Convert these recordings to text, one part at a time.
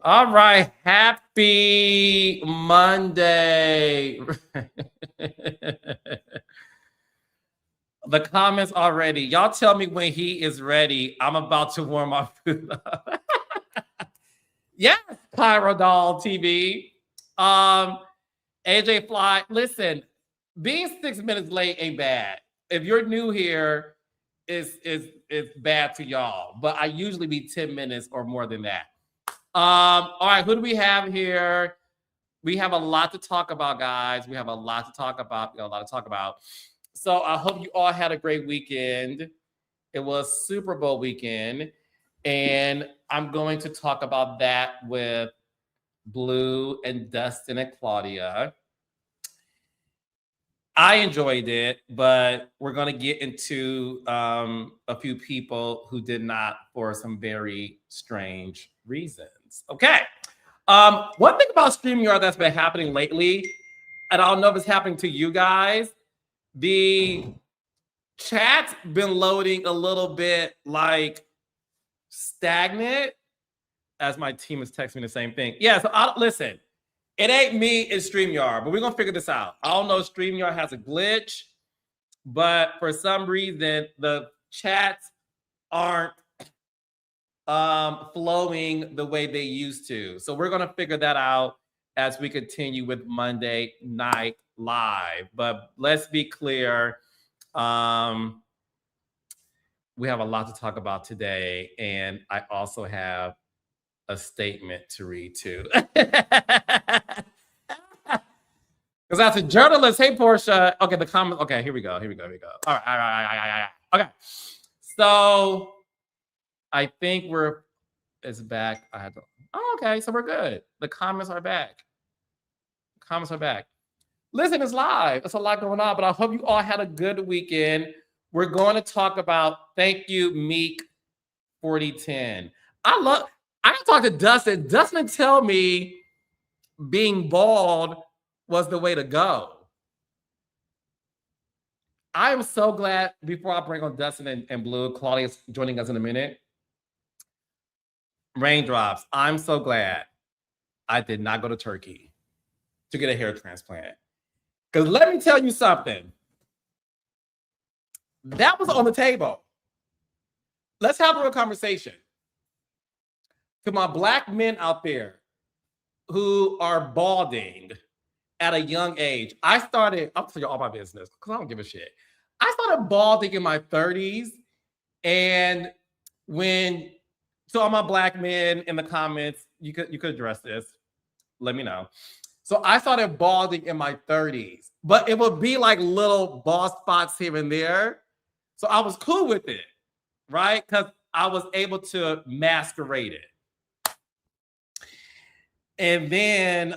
All right. Happy Monday. The comments already. Y'all tell me when he is ready. I'm about to warm my food up. Yes, Kyra Doll TV. Um, AJ Fly. Listen, being 6 minutes late ain't bad. If you're new here, it's bad to y'all. But I usually be 10 minutes or more than that. All right, who do we have here? We have a lot to talk about, guys. We have a lot to talk about. We got a lot to talk about. So I hope you all had a great weekend. It was Super Bowl weekend, and I'm going to talk about that with Blue and Dustin and Claudia. I enjoyed it, but we're going to get into a few people who did not for some very strange reasons. Okay. One thing about StreamYard that's been happening lately, and I don't know if it's happening to you guys, the chat's been loading a little bit like stagnant, as my team is texting me the same thing. Yeah, so listen, it ain't me, it's StreamYard, but we're going to figure this out. I don't know if StreamYard has a glitch, but for some reason, the chats aren't flowing the way they used to. So we're going to figure that out as we continue with Monday Night Live. But let's be clear. We have a lot to talk about today, and I also have a statement to read too. Because as a journalist, hey Portia. Okay, the comments. Okay, here we go. All right. Okay, so I think it's back. I had to. Oh, okay, so we're good. The comments are back. Listen, it's live. It's a lot going on, but I hope you all had a good weekend. We're going to talk about thank you, Meek 4010. I talked to Dustin. Dustin tell me being bald was the way to go. I am so glad, before I bring on Dustin and Blue, Claudia's joining us in a minute. Raindrops, I'm so glad I did not go to Turkey to get a hair transplant. Because let me tell you something. That was on the table. Let's have a real conversation. To my Black men out there who are balding at a young age, I'll tell you all my business because I don't give a shit. I started balding in my 30s. And so all my Black men in the comments, you could address this. Let me know. So I started balding in my 30s, but it would be like little bald spots here and there. So I was cool with it, right? Because I was able to masquerade it. And then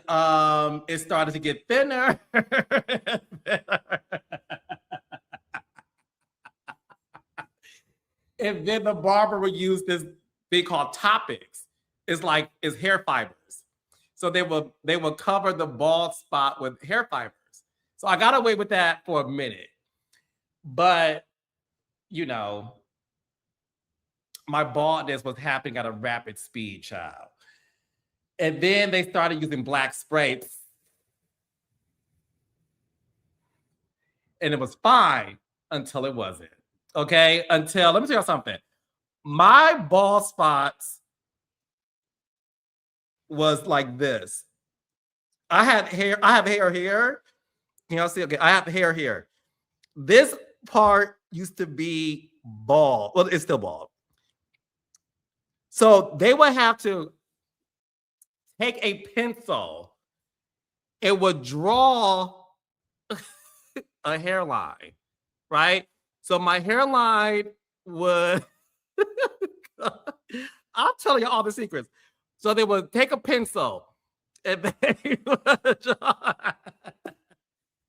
it started to get thinner. And then the barber would use this thing called topics. It's hair fibers. So they will cover the bald spot with hair fibers. So I got away with that for a minute. But, my baldness was happening at a rapid speed, child. And then they started using black spray. And it was fine until it wasn't. Okay? Let me tell you something. My bald spots was like this. I have hair here. Can y'all see? Okay, I have hair here. This part used to be bald. Well, it's still bald. So they would have to take a pencil. It would draw a hairline, right? So my hairline would, I'll tell you all the secrets. So they would take a pencil and they would draw.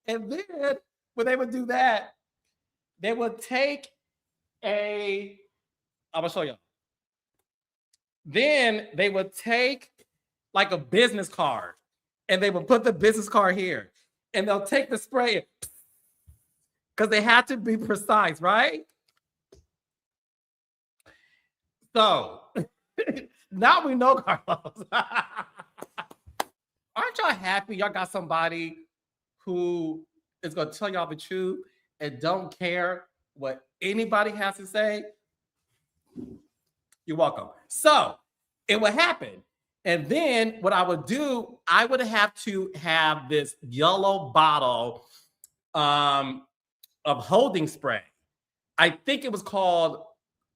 And then when they would do that, they would take I'm gonna show you. Then they would take like a business card and they would put the business card here and they'll take the spray because they had to be precise, right? So Now we know, Carlos. Aren't y'all happy y'all got somebody who is going to tell y'all the truth and don't care what anybody has to say? You're welcome. So it would happen. And then what I would do, I would have to have this yellow bottle of holding spray. I think it was called,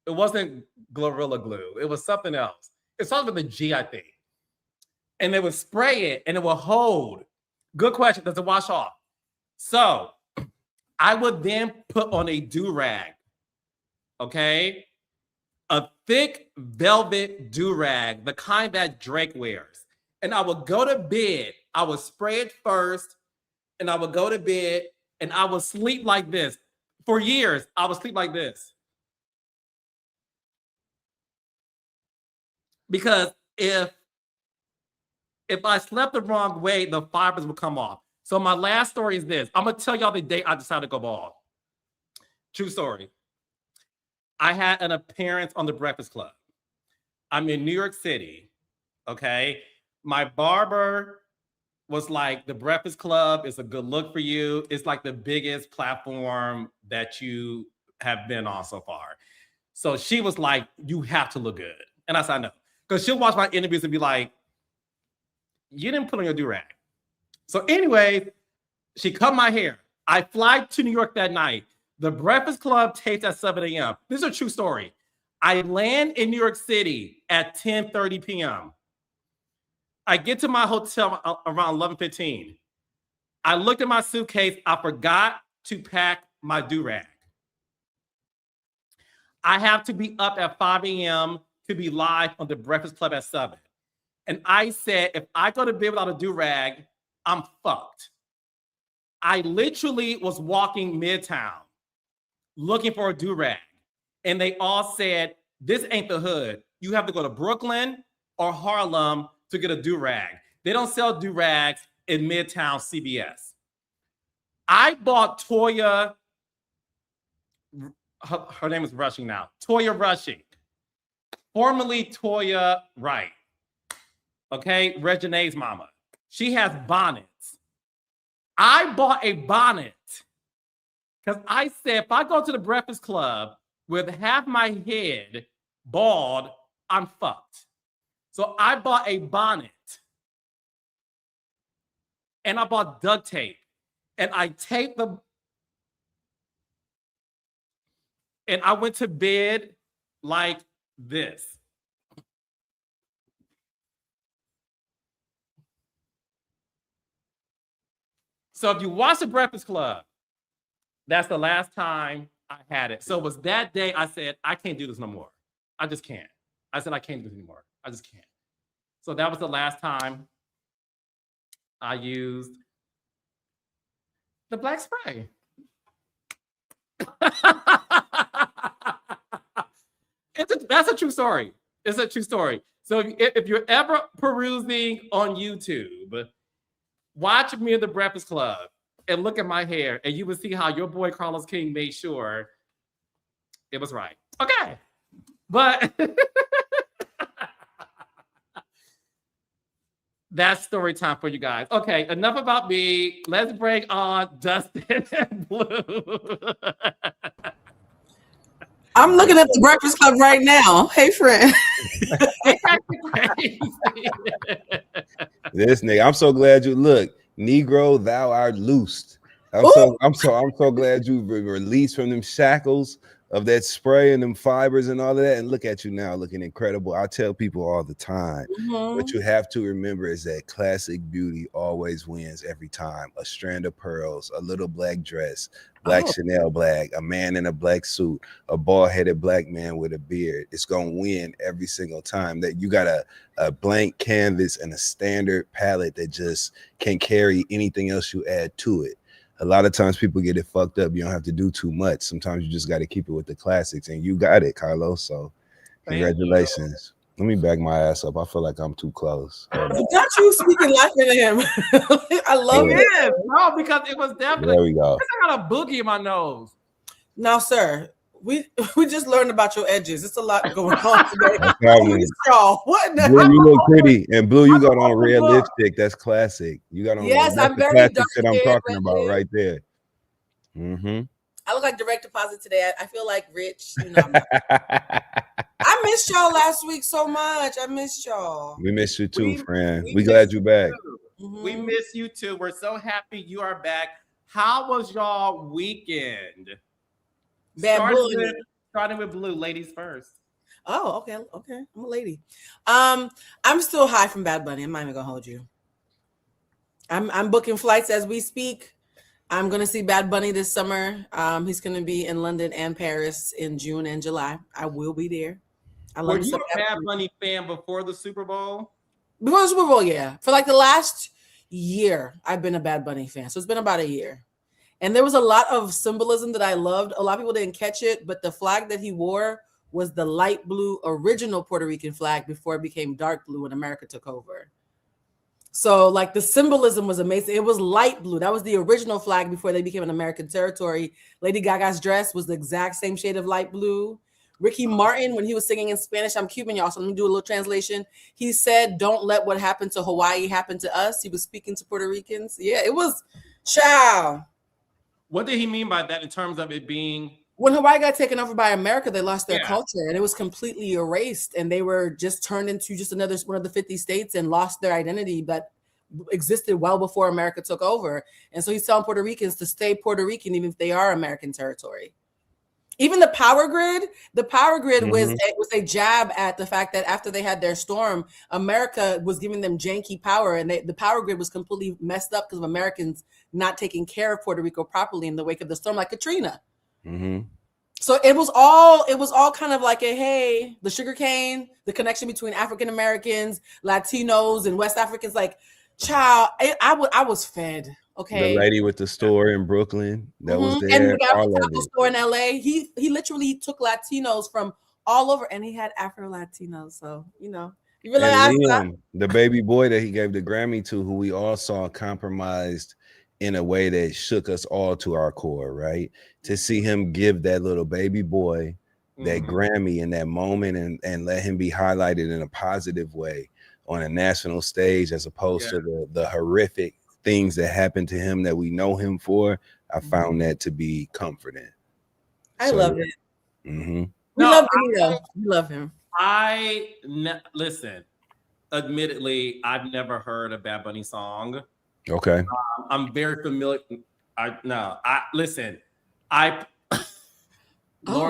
it wasn't Gorilla Glue. It was something else. It's something with a G, I think. And they would spray it and it will hold. Good question. Does it wash off? So I would then put on a do-rag. Okay? A thick velvet do-rag, the kind that Drake wears. And I would go to bed. I would spray it first. And I would go to bed and I would sleep like this. For years, I would sleep like this. Because if I slept the wrong way, the fibers would come off. So my last story is this. I'm going to tell y'all the day I decided to go bald. True story. I had an appearance on The Breakfast Club. I'm in New York City, okay? My barber was like, The Breakfast Club is a good look for you. It's like the biggest platform that you have been on so far. So she was like, you have to look good. And I said, no. Because she'll watch my interviews and be like, you didn't put on your do-rag. So anyway, she cut my hair. I fly to New York that night. The Breakfast Club tapes at 7 a.m. This is a true story. I land in New York City at 10:30 p.m. I get to my hotel around 11:15. I looked at my suitcase. I forgot to pack my do-rag. I have to be up at 5 a.m. to be live on The Breakfast Club at 7. And I said, if I go to bed without a do-rag, I'm fucked. I literally was walking Midtown looking for a do-rag. And they all said, this ain't the hood. You have to go to Brooklyn or Harlem to get a do-rag. They don't sell do-rags in Midtown CBS. I bought Toya, her name is Rushing now, Toya Rushing, formerly Toya Wright. Okay, Regine's mama. She has bonnets. I bought a bonnet because I said, if I go to The Breakfast Club with half my head bald, I'm fucked. So I bought a bonnet and I bought duct tape and I taped the, and I went to bed like this. So if you watch The Breakfast Club, that's the last time I had it. So it was that day I said, I can't do this no more. I just can't. I said, I can't do this anymore. I just can't. So that was the last time I used the black spray. That's a true story. It's a true story. So if you're ever perusing on YouTube, watch me at The Breakfast Club and look at my hair, and you will see how your boy Carlos King made sure it was right. Okay. But that's story time for you guys. Okay, enough about me. Let's bring on Dustin and Blue. I'm looking at The Breakfast Club right now. Hey, friend. This nigga, I'm so glad you look. Negro, thou art loosed. I'm so glad you released from them shackles of that spray and them fibers and all of that. And look at you now, looking incredible. I tell people all the time, what you have to remember is that classic beauty always wins every time. A strand of pearls, a little black dress, black Chanel bag, a man in a black suit, a bald-headed black man with a beard. It's gonna win every single time. That you got a blank canvas and a standard palette that just can carry anything else you add to it. A lot of times people get it fucked up. You don't have to do too much. Sometimes you just got to keep it with the classics, and you got it, Carlos. So congratulations. Let me back my ass up. I feel like I'm too close. Got you speaking life into him. I love it. No, because it was definitely. There we go. I got a boogie in my nose. No, sir. We just learned about your edges. It's a lot going on today. That's I happening. miss y'all. What in the Blue, hell? you look pretty, and Blue, you got I'm on open red book. lipstick. That's classic. You got on Yes, that's I'm the very classic dark that I'm haired, talking red about hair. right there. Mm-hmm. I look like direct deposit today. I feel like rich. You know, I missed y'all last week so much. I missed y'all. We miss you too, friend. We miss glad you back. too. Mhm. We miss you too. We're so happy you are back. How was y'all weekend? Bad Starting with Blue, ladies first. Oh, okay. I'm a lady. I'm still high from Bad Bunny. I'm not even gonna hold you. I'm booking flights as we speak. I'm gonna see Bad Bunny this summer. He's gonna be in London and Paris in June and July. I will be there. I love Were you a Bad Bunny fan before the Super Bowl? Before the Super Bowl, yeah. For like the last year, I've been a Bad Bunny fan. So it's been about a year. And there was a lot of symbolism that I loved. A lot of people didn't catch it, but the flag that he wore was the light blue original Puerto Rican flag before it became dark blue when America took over. So like the symbolism was amazing. It was light blue. That was the original flag before they became an American territory. Lady Gaga's dress was the exact same shade of light blue. Ricky Martin, when he was singing in Spanish, I'm Cuban, y'all, so let me do a little translation. He said, "Don't let what happened to Hawaii happen to us." He was speaking to Puerto Ricans. Yeah, it was ciao. What did he mean by that in terms of it being? When Hawaii got taken over by America, they lost their culture and it was completely erased. And they were just turned into just another one of the 50 states and lost their identity that existed well before America took over. And so he's telling Puerto Ricans to stay Puerto Rican, even if they are American territory. Even the power grid was a jab at the fact that after they had their storm, America was giving them janky power, and the power grid was completely messed up because of Americans not taking care of Puerto Rico properly in the wake of the storm, like Katrina. Mm-hmm. So it was all kind of like the sugarcane, the connection between African Americans, Latinos, and West Africans. Like, child, I was fed. Okay. The lady with the store in Brooklyn that was there. And the guy with the taco store in LA, he literally took Latinos from all over, and he had Afro Latinos. So you realize and Liam, the baby boy that he gave the Grammy to, who we all saw compromised in a way that shook us all to our core, right? To see him give that little baby boy that Grammy in that moment and let him be highlighted in a positive way on a national stage, as opposed to the horrific things that happened to him that we know him for. I found that to be comforting. I love it. Mm-hmm. We love him. Listen, admittedly, I've never heard a Bad Bunny song. Okay. I'm very familiar. Listen, Lord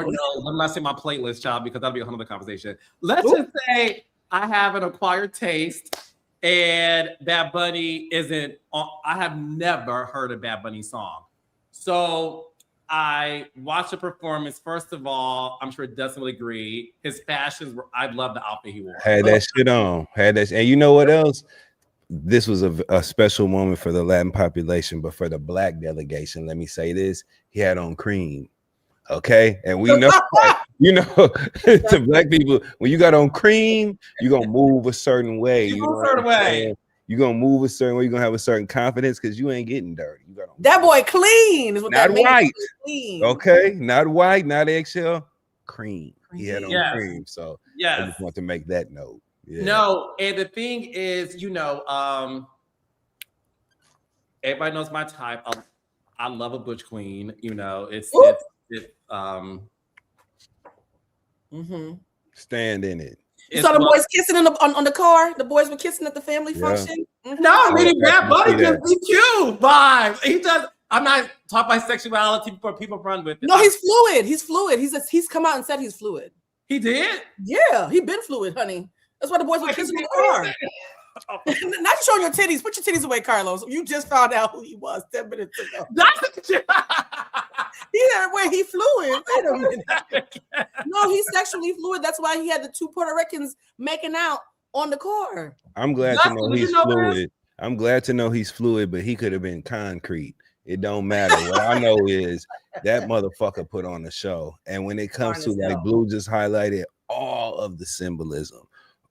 knows, I'm not saying my playlist, child, because that'll be a whole other conversation. Let's just say I have an acquired taste, and Bad Bunny isn't. I have never heard a Bad Bunny song, so I watched the performance. First of all, I'm sure Dustin will agree. His fashions were. I love the outfit he wore. Had that shit on. And you know what else? This was a special moment for the Latin population, but for the Black delegation, let me say this: he had on cream. Okay, and we know, to Black people, when you got on cream, you're gonna move a certain way. You're gonna move a certain way. You're gonna have a certain confidence because you ain't getting dirty. You got that boy clean. Is what not that white. Clean. Okay, not white, not eggshell, cream. He had on cream, so I just want to make that note. Yeah. No, and the thing is, everybody knows my type. I love a butch queen. Stand in it. You saw the boys kissing on the car. The boys were kissing at the family function. No, I mean Bad Bunny gives me cute vibes. He does. I'm not talking about sexuality for people run with it. No, he's fluid. He's fluid. He's come out and said he's fluid. He did? Yeah, he been fluid, honey. That's why the boys were kissing in the car. Not showing your titties. Put your titties away, Carlos. You just found out who he was 10 minutes ago. He fluid. Wait a minute. No, he's sexually fluid. That's why he had the two Puerto Ricans making out on the car. I'm glad to know he's fluid. I'm glad to know he's fluid, but he could have been concrete. It don't matter. What I know is that motherfucker put on the show. And when it comes to, like Blue just highlighted, all of the symbolism,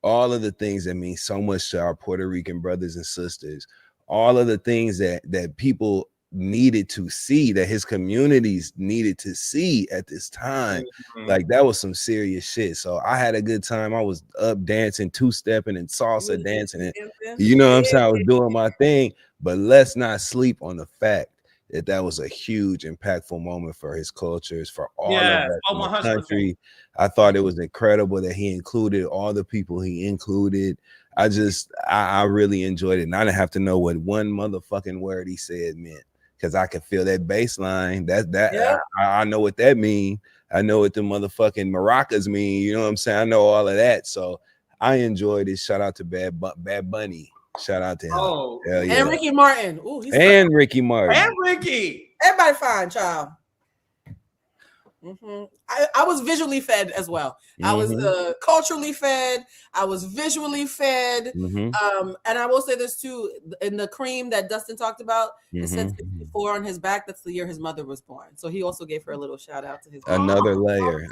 all of the things that mean so much to our Puerto Rican brothers and sisters, all of the things that people needed to see, that his communities needed to see at this time. Mhm. Like that was some serious shit. So I had a good time. I was up dancing, two-stepping and salsa dancing, and you know what I'm saying, I was doing my thing. But let's not sleep on the fact that was a huge impactful moment for his cultures, for all of Yes. us in the 100%. country. I thought it was incredible that he included all the people he included. I really enjoyed it, and I didn't have to know what one motherfucking word he said meant, because I could feel that bass line. I know what that mean. I know what the motherfucking maracas mean. You know what I'm saying? I know all of that. So I enjoyed it. Shout out to Bad Bunny. Shout out to him. Oh, hell yeah. And Ricky Martin. Ooh, he's And Ricky Martin. And Ricky. Everybody fine, child. I was visually fed as well. I was culturally fed. I was visually fed. And I will say this too: in the cream that Dustin talked about, it said 64 on his back. That's the year his mother was born. So he also gave her a little shout out to his another layer.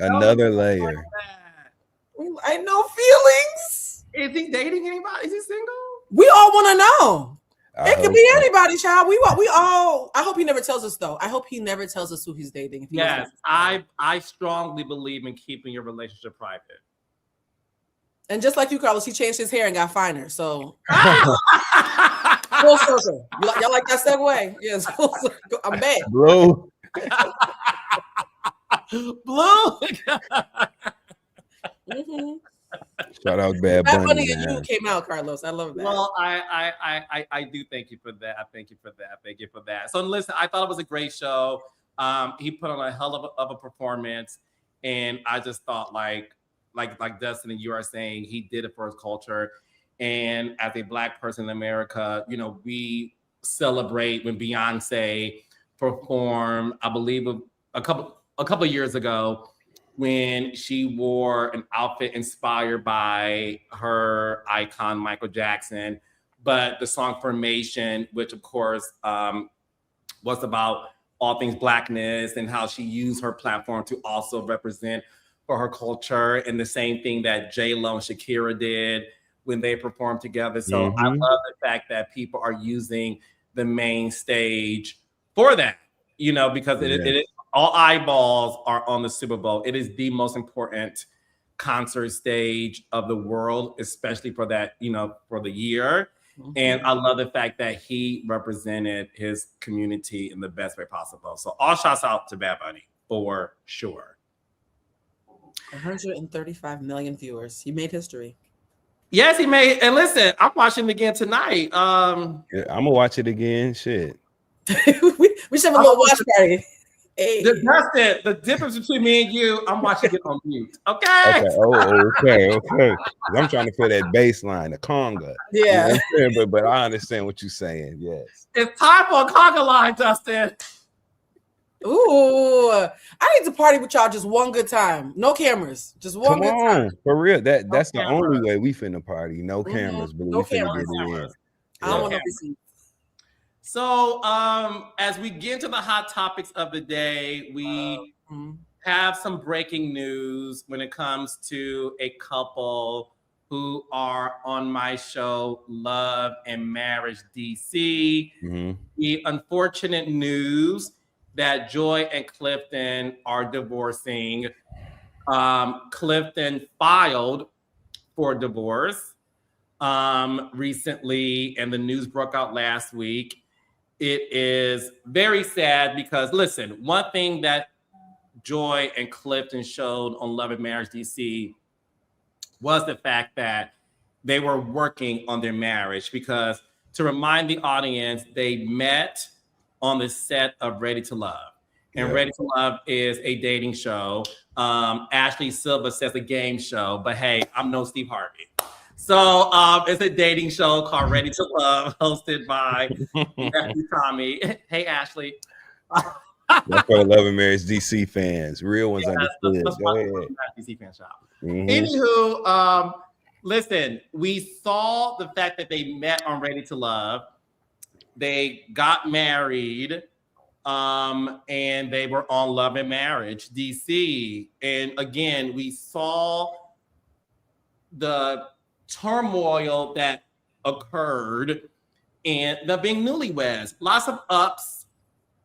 I know feelings. Is he dating anybody? Is he single? We all want to know. It could be anybody, child. We all. I hope he never tells us though. I hope he never tells us who he's dating. Yes, I strongly believe in keeping your relationship private. And just like you, Carlos, he changed his hair and got finer. So full circle. Y'all like that segue? Yes. I'm back. Blue. Shout out Bad Bunny. You came out, Carlos. I love that. Well, I do thank you for that. Thank you for that. So listen, I thought it was a great show. He put on a hell of a performance, and I just thought like Dustin and you are saying, he did it for his culture. And as a Black person in America, you know, we celebrate when Beyonce performed, I believe a couple of years ago, when she wore an outfit inspired by her icon, Michael Jackson. But the song Formation, which of course was about all things Blackness and how she used her platform to also represent for her culture, and the same thing that J-Lo and Shakira did when they performed together. So I love the fact that people are using the main stage for that, you know, because it is, all eyeballs are on the Super Bowl. It is the most important concert stage of the world, especially for that, you know, for the year. And I love the fact that he represented his community in the best way possible. So all shouts out to Bad Bunny for sure. 135 million viewers. He made history. Yes, he made. And listen, I'm watching it again tonight. I'm gonna watch it again. Shit. we should have a little watch party. Hey. The difference between me and you, I'm watching it on mute. Okay. Okay. I'm trying to feel that bass line, the conga. Yeah. You know, but I understand what you're saying. Yes. It's time for a conga line, Dustin. Ooh, I need to party with y'all just one good time. No cameras. Just one good time. For real. That's the only way we finna party. No cameras, but no we finna cameras. get it in. I don't want to see. So as we get into the hot topics of the day, we have some breaking news when it comes to a couple who are on my show, Love and Marriage DC. The unfortunate news that Joy and Clifton are divorcing. Clifton filed for divorce recently, and the news broke out last week. It is very sad because, listen, one thing that Joy and Clifton showed on Love and Marriage DC was the fact that they were working on their marriage, because to remind the audience, they met on the set of Ready to Love. And Ready to Love is a dating show. Ashley Silva says a game show, but hey, I'm no Steve Harvey. So it's a dating show called Ready to Love, hosted by nephew Tommy. Hey, Ashley. That's for Love and Marriage DC fans. Real ones understood. Go ahead. DC fan shop. Anywho, listen, we saw the fact that they met on Ready to Love. They got married, and they were on Love and Marriage DC. And again, we saw the turmoil that occurred and the being newlyweds. Lots of ups,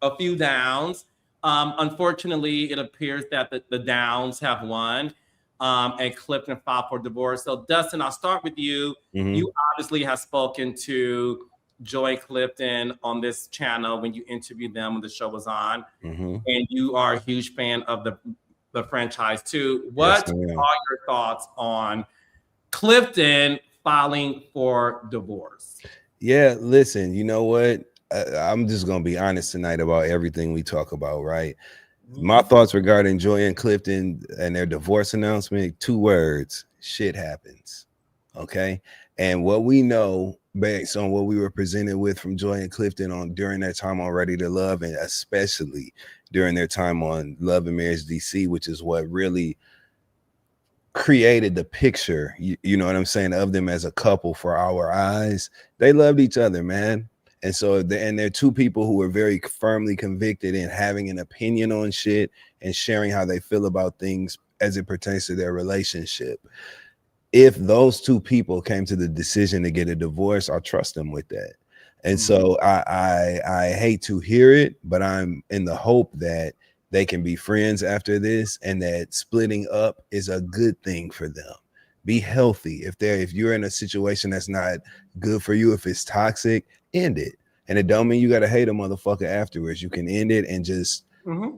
a few downs. Unfortunately, it appears that the downs have won, and Clifton filed for divorce. So, Dustin, I'll start with you. Mhm. You obviously have spoken to Joy Clifton on this channel when you interviewed them when the show was on, Mhm. and you are a huge fan of the franchise too. Yes, What ma'am. are your thoughts on Clifton filing for divorce? Yeah, listen, you know what? I'm just gonna be honest tonight about everything we talk about, right? My thoughts regarding Joy and Clifton and their divorce announcement, 2 words: shit happens. Okay. And what we know based on what we were presented with from Joy and Clifton on during their time on Ready to Love, and especially during their time on Love and Marriage DC, which is what really created the picture, you know what I'm saying, of them as a couple for our eyes. They loved each other, man. And so they're 2 people who were very firmly convicted in having an opinion on shit and sharing how they feel about things as it pertains to their relationship. If those 2 people came to the decision to get a divorce, I'll trust them with that. And so I hate to hear it, but I'm in the hope that they can be friends after this, and that splitting up is a good thing for them. Be healthy. If you're in a situation that's not good for you, if it's toxic, end it. And it don't mean you got to hate a motherfucker afterwards. You can end it and just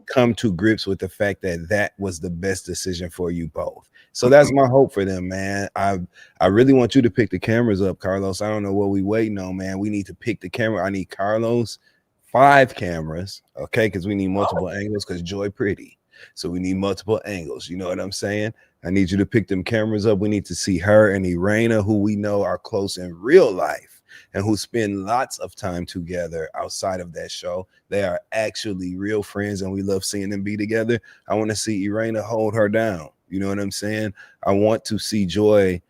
come to grips with the fact that that was the best decision for you both. So that's my hope for them, man. I really want you to pick the cameras up, Carlos. I don't know what we waiting on, man. We need to pick the camera. I need Carlos 5 cameras, okay? Because we need multiple angles, because Joy pretty. So we need multiple angles. You know what I'm saying? I need you to pick them cameras up. We need to see her and Irena, who we know are close in real life and who spend lots of time together outside of that show. They are actually real friends, and we love seeing them be together. I want to see Irena hold her down. You know what I'm saying? I want to see Joy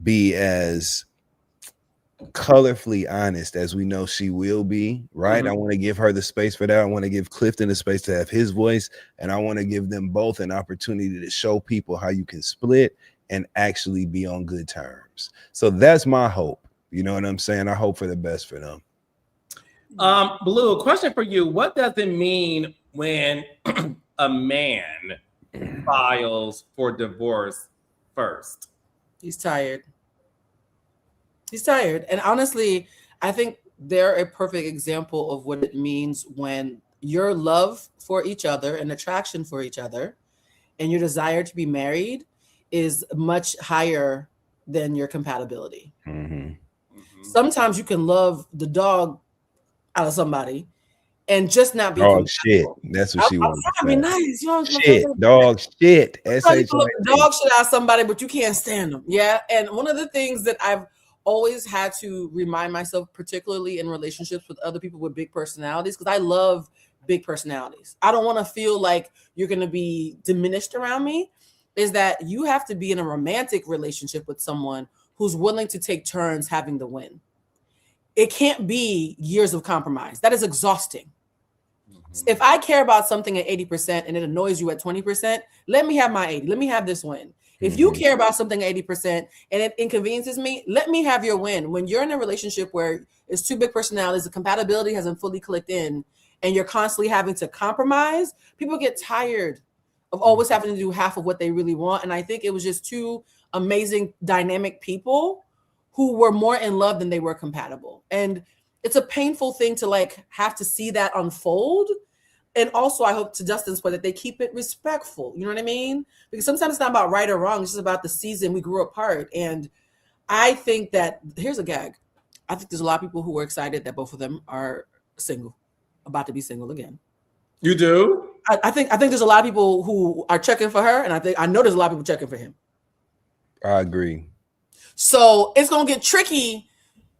be as colorfully honest as we know she will be, right? I want to give her the space for that. I want to give Clifton the space to have his voice, and I want to give them both an opportunity to show people how you can split and actually be on good terms. So that's my hope. You know what I'm saying? I hope for the best for them. Blue, a question for you. What does it mean when a man files for divorce first? He's tired. He's tired. And honestly, I think they're a perfect example of what it means when your love for each other and attraction for each other and your desire to be married is much higher than your compatibility. Sometimes you can love the dog out of somebody and just not be dog shit. That's what she wants. I'm trying to be nice. You know, shit, dog shit. You love dog shit out of somebody, but you can't stand them. Yeah. And one of the things that I've always had to remind myself, particularly in relationships with other people with big personalities, because I love big personalities. I don't want to feel like you're going to be diminished around me, is that you have to be in a romantic relationship with someone who's willing to take turns having the win. It can't be years of compromise. That is exhausting. If I care about something at 80% and it annoys you at 20%, let me have my 80. Let me have this win. If you care about something at 80% and it inconveniences me, let me have your win. When you're in a relationship where it's 2 big personalities, the compatibility hasn't fully clicked in, and you're constantly having to compromise, people get tired of always having to do half of what they really want. And I think it was just 2 amazing, dynamic people who were more in love than they were compatible. And it's a painful thing to like have to see that unfold. And also, I hope, to Dustin's point, that they keep it respectful. You know what I mean? Because sometimes it's not about right or wrong. It's just about the season we grew apart. And I think that, here's a gag. I think there's a lot of people who are excited that both of them are single, about to be single again. You do? I think there's a lot of people who are checking for her, and I know there's a lot of people checking for him. I agree. So it's gonna get tricky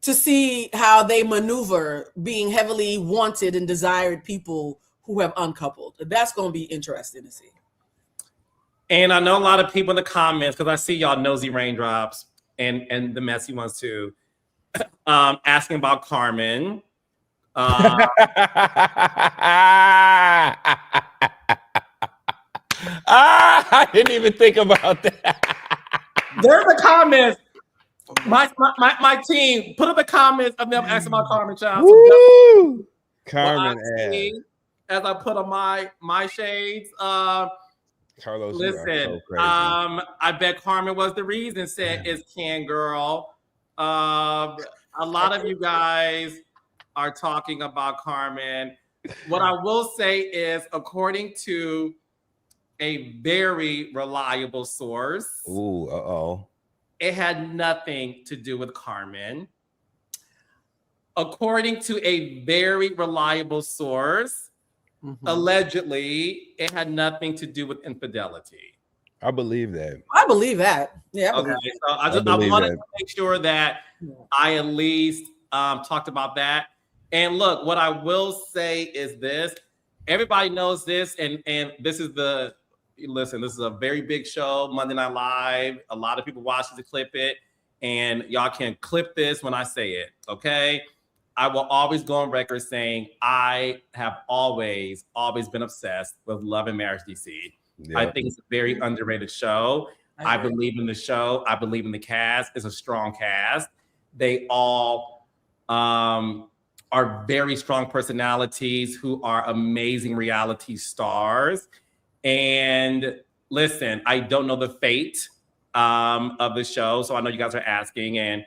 to see how they maneuver being heavily wanted and desired people who have uncoupled. That's gonna be interesting to see. And I know a lot of people in the comments, because I see y'all nosy raindrops and the messy ones too, asking about Carmen. I didn't even think about that. There's the comments. My team, put up the comments of them asking about Carmen, child. Woo! Carmen, as I put on my shades. Carlos, you are Listen, so crazy. I bet Carmen was the reason. Said is Can Girl. A lot of you guys are talking about Carmen. What I will say is, according to a very reliable source, Ooh, it had nothing to do with Carmen. According to a very reliable source, allegedly, it had nothing to do with infidelity. I believe that. I believe that. Yeah. Okay, so I wanted to make sure that I at least talked about that. And look, what I will say is this: everybody knows this, and this is listen. This is a very big show, Monday Night Live. A lot of people watch it to clip it, and y'all can clip this when I say it. Okay. I will always go on record saying I have always been obsessed with Love and Marriage DC. Yep. I think it's a very underrated show. I believe in the show. I believe in the cast. It's a strong cast. They all are very strong personalities who are amazing reality stars. And listen, I don't know the fate of the show. So I know you guys are asking, and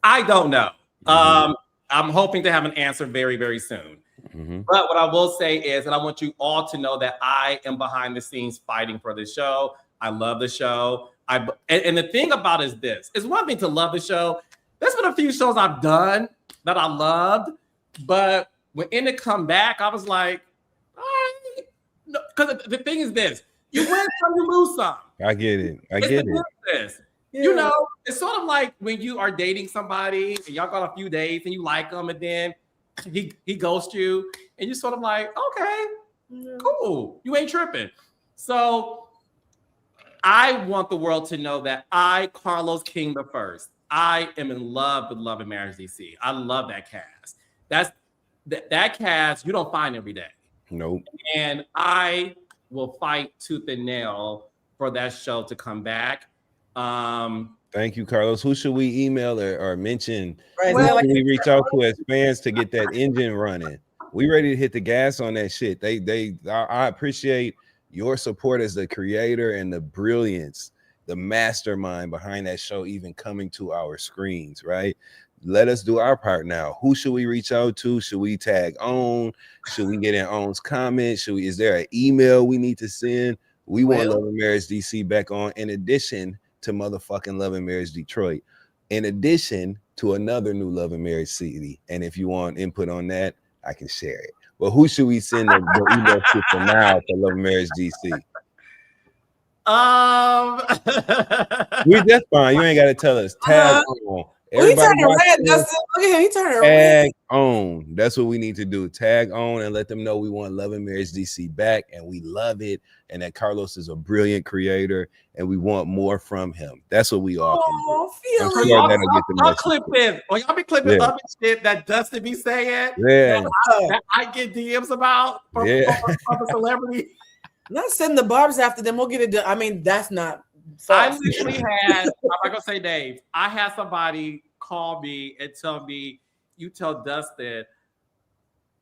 I don't know. I'm hoping to have an answer very, very soon. But what I will say is, and I want you all to know that I am behind the scenes fighting for the show. I love the show. And the thing about it is this: it's one thing to love the show. There's been a few shows I've done that I loved, but when it come back, I was like, all right. No, because the thing is this: you win some, you lose some. I get it. I get it. Yeah. It's sort of like when you are dating somebody and y'all got a few days and you like them, and then he ghosts you, and you're sort of like, okay, cool, you ain't tripping. So I want the world to know that I, Carlos King the First, I am in love with Love and Marriage DC. I love that cast. That cast you don't find every day. Nope. And I will fight tooth and nail for that show to come back. Thank you, Carlos. Who should we email or mention? Right. Who should we reach out to as fans to get that engine running? We ready to hit the gas on that shit. I appreciate your support as the creator and the brilliance, the mastermind behind that show, even coming to our screens, right? Let us do our part now. Who should we reach out to? Should we tag On? Should we get in On's comments? Is there an email we need to send? We want Love and Marriage DC back on, in addition to motherfucking Love and Marriage Detroit, in addition to another new Love and Marriage CD. And if you want input on that, I can share it. But who should we send the email to for now for Love and Marriage DC? That's fine. You ain't got to tell us. Tag On. He turning red, Dustin. Look at him. He turning red. Tag On. That's what we need to do. Tag On and let them know we want Love and Marriage DC back, and we love it, and that Carlos is a brilliant creator, and we want more from him. That's what we all can do. Y'all clip this. Or y'all be clipping other shit that Dustin be saying. Yeah. That I get DMs about from a celebrity. Let's send the barbs after them. We'll get it done. I mean, that's not false. I literally had, I'm not gonna say names. I had somebody call me and tell me, you tell Dustin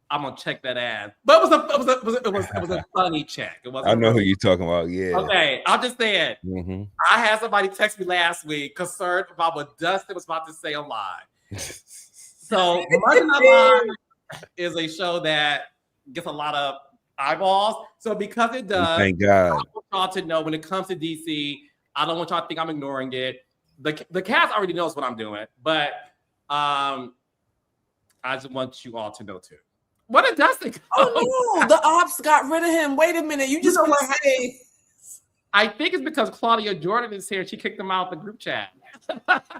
I'm gonna check that ass. But it was a funny check. It wasn't. I know who you're talking about. Yeah. Okay, I'm just saying. I had somebody text me last week concerned about what Dustin was about to say on live. So Monday Night Live is a show that gets a lot of eyeballs. So because it does, thank God. I want y'all to know when it comes to DC, I don't want y'all to think I'm ignoring it. The cast already knows what I'm doing, but I just want you all to know too. What did Dustin go? Oh no, the ops got rid of him. Wait a minute, you just want to say? I think it's because Claudia Jordan is here. She kicked him out of the group chat.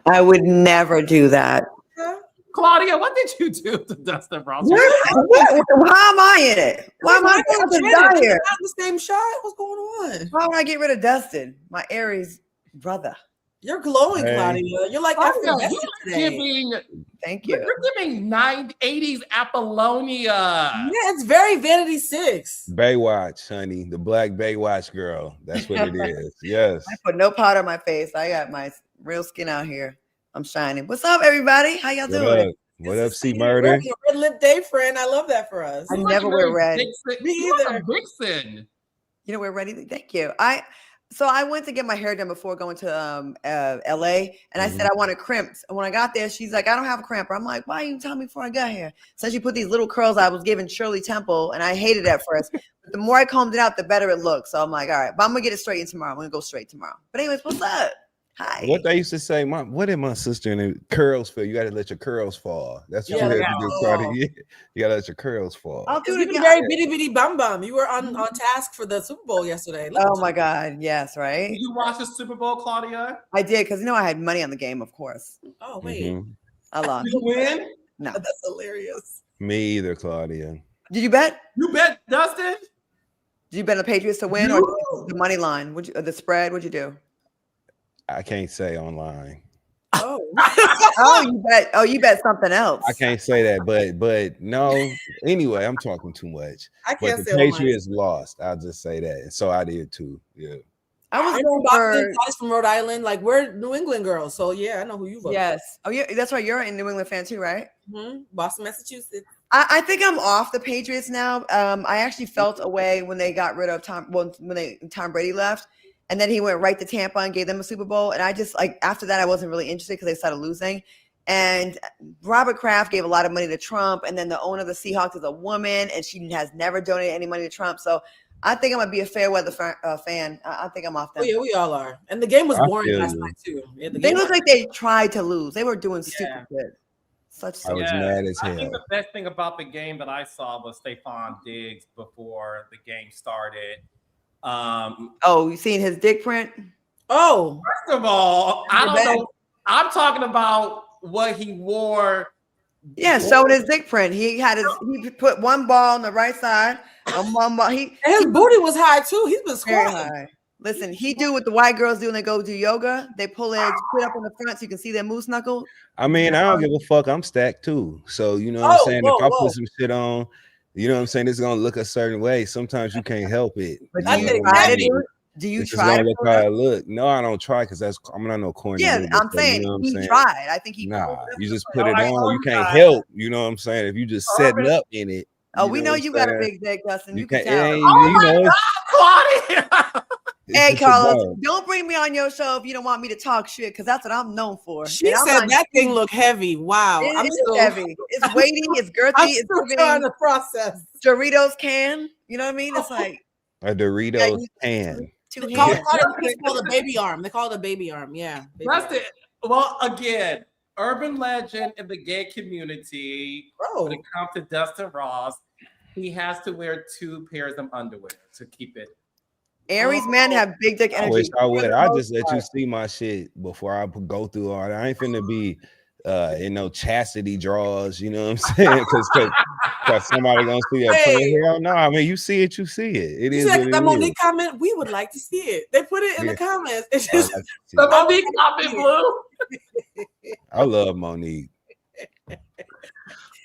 I would never do that. Claudia, what did you do to Dustin Brown? How am I in it? Why am I down here? Not the same shot. What's going on? Why would I get rid of Dustin, my Aries brother? You're glowing, Claudia. You're like giving. Thank you. You're giving 80s Apollonia. Yeah, it's very Vanity 6. Baywatch, honey, the black Baywatch girl. That's what it is. Yes. I put no powder on my face. I got my real skin out here. I'm shining. What's up, everybody? How y'all doing? What up, C Murder? Red lip day friend. I love that for us. I never wear red. Me either. Vixen. You know, we're ready. Thank you. So I went to get my hair done before going to LA, and I said I wanted crimps. And when I got there, she's like, I don't have a crimper. I'm like, why didn't you tell me before I got here? So she put these little curls I was giving Shirley Temple, and I hated it at first. But the more I combed it out, the better it looked. So I'm like, all right, but I'm gonna get it straightened tomorrow. I'm gonna go straight tomorrow. But anyways, what's up? Hi. What they used to say, what did my sister in the curls feel? You got to let your curls fall. That's what you have to do, Claudia. You got to let your curls fall. I'll do it again. Very bitty bitty bum bum. You were on task for the Super Bowl yesterday. Oh my God, yes, right. Did you watch the Super Bowl, Claudia? I did because I had money on the game, of course. Oh wait, I lost. Did you win? No, that's hilarious. Me either, Claudia. Did you bet? You bet, Dustin. Did you bet on the Patriots to win or the money line? The spread? What'd you do? I can't say online. Oh, you bet something else. I can't say that, but no. Anyway, I'm talking too much. I can't say the Patriots lost. I'll just say that, and so I did too. Yeah. I was Boston guys from Rhode Island. Like we're New England girls, so yeah, I know who you vote. Yes. Oh yeah, that's right. You're a New England fan too, right? Mm-hmm. Boston, Massachusetts. I think I'm off the Patriots now. I actually felt a way when they got rid of Tom Brady left. And then he went right to Tampa and gave them a Super Bowl. And I just after that, I wasn't really interested because they started losing. And Robert Kraft gave a lot of money to Trump. And then the owner of the Seahawks is a woman and she has never donated any money to Trump. So I think I'm going to be a fair weather fan. I think I'm off them. Oh, yeah, we all are. And the game was boring last night too. Yeah, they looked like they tried to lose. They were doing stupid good. I was mad as hell. I think the best thing about the game that I saw was Stephon Diggs before the game started. You seen his dick print? Oh, first of all, I don't know. I'm talking about what he wore. Yeah, showed his dick print. He put one ball on the right side, and one ball. And his booty was high too. He's been squatting. High. Listen, he do what the white girls do when they go do yoga. They pull their put up in the front so you can see their moose knuckle. I mean, I don't give a fuck. I'm stacked too. So you know what I'm saying? If I put some shit on, you know what I'm saying? It's gonna look a certain way. Sometimes you can't help it. But do you try to look how I look? No, I don't try because I'm not no corny. Yeah, I'm saying he tried. I think he you just put it on. You can't help. You know what I'm saying? If you just setting up in it. Oh, we know you got a big dick, Dustin. You can tell. Oh my God, Claudia! Hey, Carlos, don't bring me on your show if you don't want me to talk shit, because that's what I'm known for. She said that thing looked heavy. Wow. It's heavy. It's weighty. It's girthy. I'm still trying to process. Doritos can. You know what I mean? It's like a Doritos can. They call it a baby arm. They call it a baby arm. Yeah. That's it. Well, again, urban legend in the gay community. When it comes to Dustin Ross, he has to wear 2 pairs of underwear to keep it. Aries men have big dick energy. I wish I would. I just let you see my shit before I go through all that. I ain't finna be in no chastity draws, you know what I'm saying? Because somebody gonna see it. Hell no, I mean you see it, you see it. It is like that Monique comment. We would like to see it. They put it in the comments. It's just the Monique comment, Blue. I love Monique.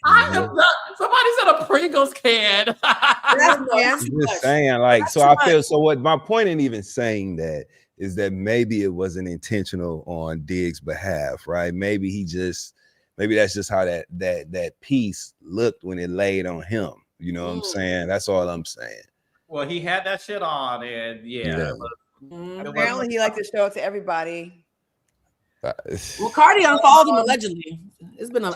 I am not, somebody said a Pringles can. I'm just saying, like, so I feel so. What my point in even saying that is that maybe it wasn't intentional on Diggs' behalf, right? Maybe that's just how that piece looked when it laid on him. You know what I'm saying? That's all I'm saying. Well, he had that shit on, and apparently he liked to show it to everybody. Well, Cardi unfollowed him allegedly. It's been a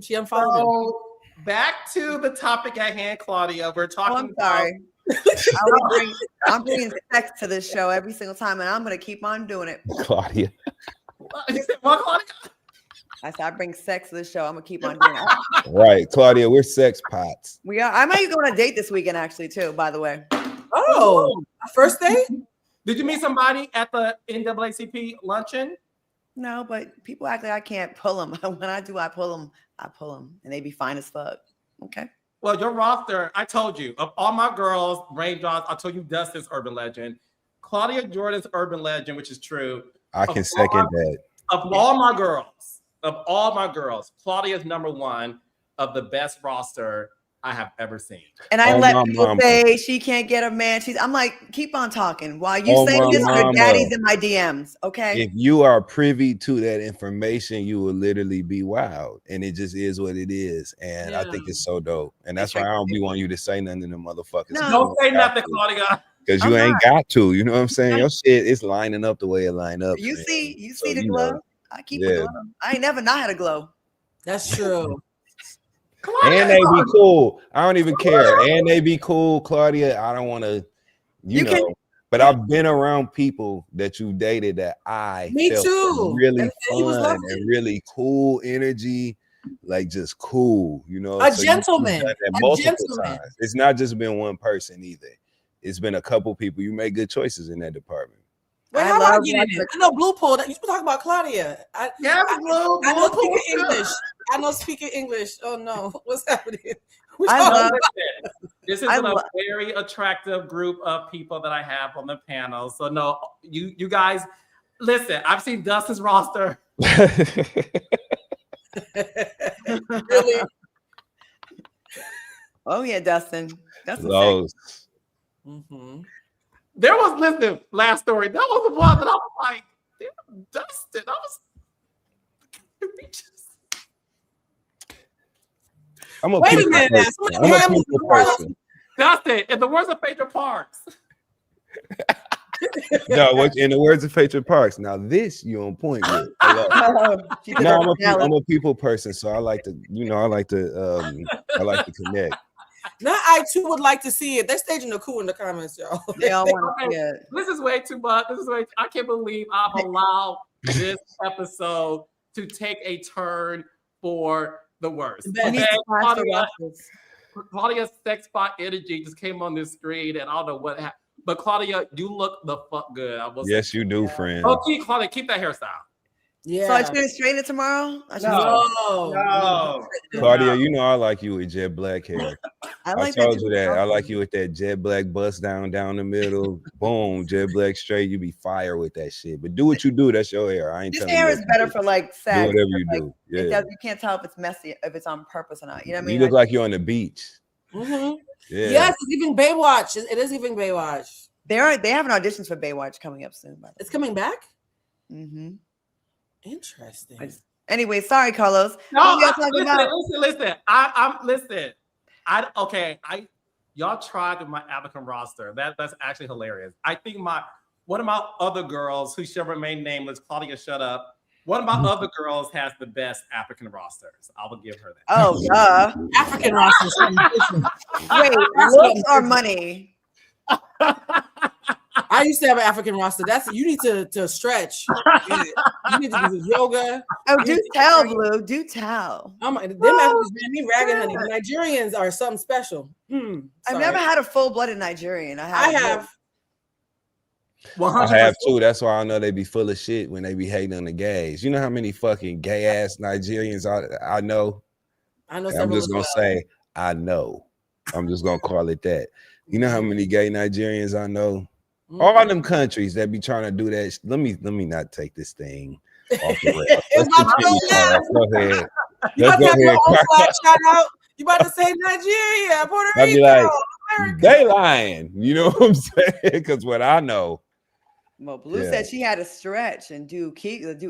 she unfollowed him. Back to the topic at hand, Claudia. We're talking. I'm sorry. I'm bringing sex to this show every single time, and I'm going to keep on doing it. Claudia. You said what, Claudia? I said I bring sex to this show. I'm going to keep on doing it. Right, Claudia. We're sex pots. We are. I might go on a date this weekend, actually, too. By the way. Oh, first date? Did you meet somebody at the NAACP luncheon? No, but people act like I can't pull them. When I do, I pull them, and they be fine as fuck. Okay. Well, your roster, I told you, of all my girls, raindrops, I told you Dustin's urban legend, Claudia Jordan's urban legend, which is true. I can second that. Of all my girls, Claudia's number one of the best roster I have ever seen. And I Oh, let my people mama. say she can't get a man. I'm like, keep on talking. While you Oh, say my this, your mama. daddy's in my DMs. Okay. If you are privy to that information, you will literally be wild. And it just is what it is. And I think it's so dope. And that's why I don't be wanting you to say nothing to them motherfuckers. No. Don't say nothing, Claudia. Because you I'm ain't got to. You know what I'm saying? Your shit is lining up the way it line up. You man. see So, the you glow. know. I keep a glow. I ain't never not had a glow. That's true. Claudia, And they be cool. I don't even care. And they be cool, Claudia. I don't want to, you know. But I've been around people that you dated that I Me felt too. really And he was fun lovely. and really cool energy, like just cool, you know. A So gentleman. you've done that A multiple gentleman. times. It's not just been one person either. It's been a couple people. You make good choices in that department. Wait, how I get in it? I know Blue pulled. You talking about Claudia? I know speaking English. I know speaking English. Oh no, what's happening? This is a very attractive group of people that I have on the panel. So no, you guys, listen. I've seen Dustin's roster. Really? Oh yeah, Dustin. Those. Mm-hmm. There was, listen, last story. That was the one that I was like, damn, Dustin. I was. Wait a minute. I'm a people person. Dustin, in the words of Phaedra Parks. No, in the words of Phaedra Parks. Now this you on point with. No, I'm a people person, so I like to connect. Now I too would like to see it. They're staging the coup in the comments, y'all. They all want to see it. This is way too much. I can't believe I've allowed this episode to take a turn for the worst. Okay? Claudia's sex spot energy just came on this screen, and I don't know what happened. But Claudia, you look the fuck good. Yes, you do, friend. Okay, Claudia, keep that hairstyle. Yeah. So I should straighten it tomorrow? No. Claudia, you know I like you with jet black hair. I told you that. I like you with that jet black bust down the middle. Boom, jet black straight. You be fire with that shit. But do what you do. That's your hair. I ain't telling you. This hair is better for like sex. Do whatever you do. Yeah. You can't tell if it's messy, if it's on purpose or not. You know what I mean? You look like you're on the beach. Mm-hmm. Yeah. Yes, it's even Baywatch. It is even Baywatch. They have an auditions for Baywatch coming up soon. It's coming back? Mm-hmm. Interesting. Anyway, sorry, Carlos. No, listen. Y'all tried with my applicant roster. That's actually hilarious. I think one of my other girls who shall remain nameless, Claudia, shut up. One of my other girls has the best African rosters. I will give her that. Oh, duh. African rosters. Wait, looks or money? I used to have an African roster. You need to stretch. You need to do yoga. Oh, do tell, Blue. Do tell. Them Africans made me ragged, honey. The Nigerians are something special. I've never had a full-blooded Nigerian. I have. 100%. I have too. That's why I know they be full of shit when they be hating on the gays. You know how many fucking gay ass Nigerians I know? I know. I'm just gonna say I know. I'm just gonna call it that. You know how many gay Nigerians I know? Mm-hmm. All them countries that be trying to do that. Let me not take this thing off the rails. Go ahead. You about to have your own flag shout out? You about to say Nigeria, Puerto Rico? I'd be like, America. They lying. You know what I'm saying? Because what I know. Well, Blue said she had to stretch and do.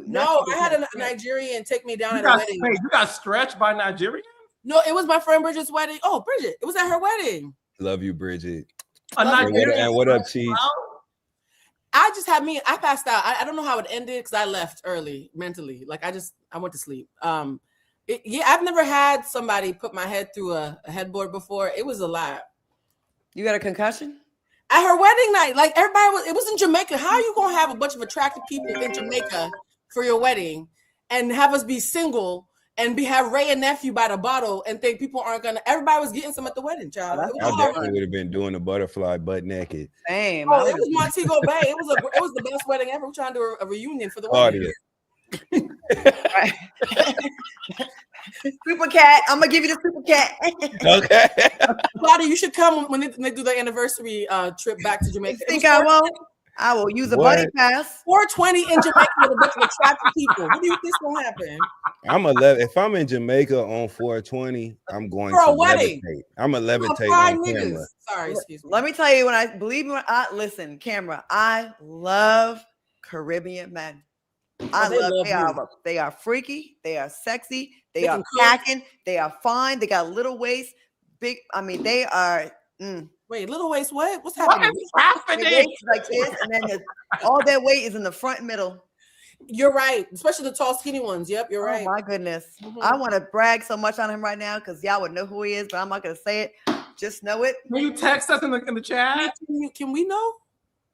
No, I had a Nigerian take me down at a wedding. Wait, you got stretched by Nigerian? No, it was my friend Bridget's wedding. Oh, Bridget, it was at her wedding. Love you, Bridget. And what up, Chief? I passed out. I don't know how it ended because I left early mentally. Like I went to sleep. I've never had somebody put my head through a headboard before. It was a lot. You got a concussion? At her wedding night, like it was in Jamaica. How are you gonna have a bunch of attractive people in Jamaica for your wedding and have us be single and have Ray and nephew by the bottle and think people aren't gonna? Everybody was getting some at the wedding, child. I definitely would have been doing the butterfly butt naked. Same. Oh, it was Montego Bay. It was the best wedding ever. We're trying to do a reunion for the wedding. Super cat. I'm gonna give you the super cat. Okay. Claudia, you should come when they do the anniversary trip back to Jamaica. You think I won't? I will use a What? buddy pass. 420 in Jamaica with a bunch of attractive people. What do you think's gonna happen? I'm 11. If I'm in Jamaica on 420, I'm going For to a wedding. levitate. I'm a You're gonna levitate fry on niggas. camera. Sorry, excuse me. Let me tell you, when I listen, camera, I love Caribbean men. They are freaky, they are sexy, they are packing, they are fine, they got little waist, big. I mean, they are. Wait, little waist, what? What's What happening? is happening? Their waist is like this, and then all their weight is in the front and middle. You're right, especially the tall, skinny ones. Yep, you're right. Oh my goodness, Mhm. I want to brag so much on him right now because y'all would know who he is, but I'm not gonna say it. Just know it. Can you text us in the chat? Can we know?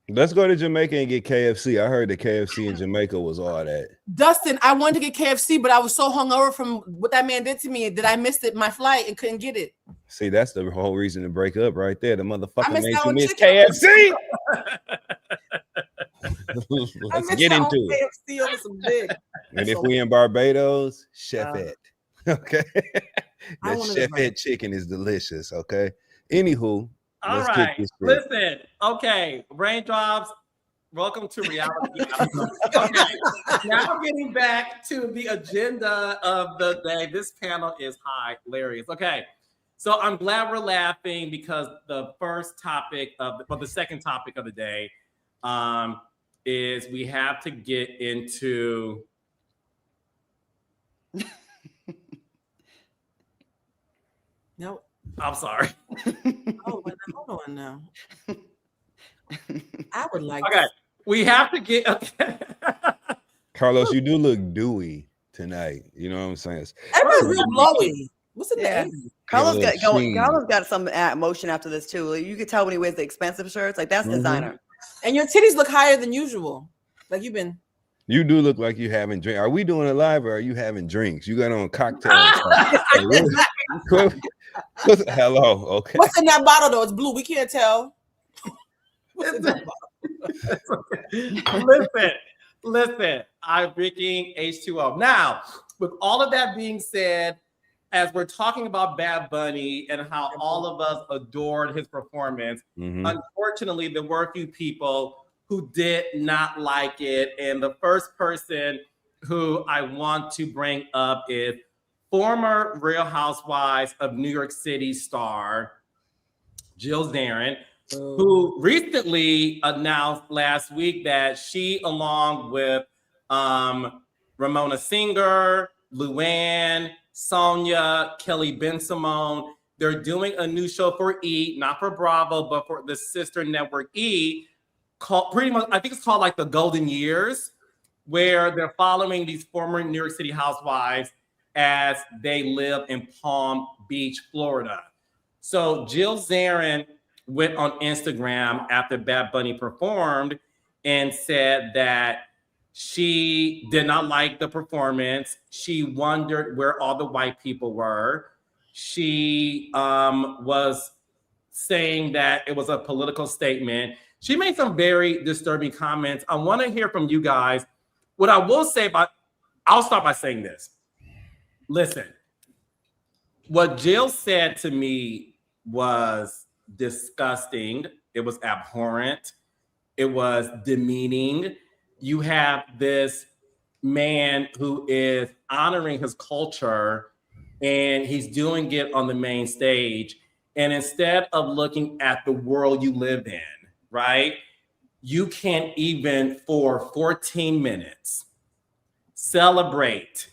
Let's go to Jamaica and get KFC. I heard the KFC in Jamaica was all that. Dustin, I wanted to get KFC, but I was so hungover from what that man did to me that I missed my flight and couldn't get it. See, that's the whole reason to break up right there. The motherfucker missed made out you on miss chicken. KFC. I Let's missed get out on into it. KFC over some dick. And if we in Barbados, Chef Ed. Okay. I That wanted Chef to- Ed chicken is delicious. Okay. Anywho, All let's right. get this straight. Listen. Okay. Raindrops. Welcome to reality. Okay. Now getting back to the agenda of the day. This panel is hilarious. Okay. So I'm glad we're laughing because the second topic of the day is we have to get into. No. I'm sorry. Oh, hold on now. I would like. Okay. We have to get. Okay. Carlos, you do look dewy tonight. You know what I'm saying? Everybody's real blowy. What's in Yeah. the Carlos little got sheen. Carlos got some emotion after this too. You could tell when he wears the expensive shirts, like that's designer. And your titties look higher than usual. Like you've been. You do look like you having drink. Are we doing it live or are you having drinks? You got on cocktails. Hello. Okay. What's in that bottle though? It's blue. We can't tell. What's in that bottle? Listen. I'm drinking H2O. Now, with all of that being said, as we're talking about Bad Bunny and how all of us adored his performance, unfortunately, there were a few people who did not like it. And the first person who I want to bring up is former Real Housewives of New York City star Jill Zarin, who recently announced last week that she, along with Ramona Singer, Luann, Sonia, Kelly Ben-Simone, they're doing a new show for E, not for Bravo, but for the sister network E, called pretty much, I think it's called like the Golden Years, where they're following these former New York City housewives as they live in Palm Beach, Florida. So Jill Zarin went on Instagram after Bad Bunny performed and said that she did not like the performance. She wondered where all the white people were. She was saying that it was a political statement. She made some very disturbing comments. I want to hear from you guys. What I will say I'll start by saying this. Listen, what Jill said to me was disgusting. It was abhorrent. It was demeaning. You have this man who is honoring his culture and he's doing it on the main stage. And instead of looking at the world you live in, right, you can't even for 14 minutes celebrate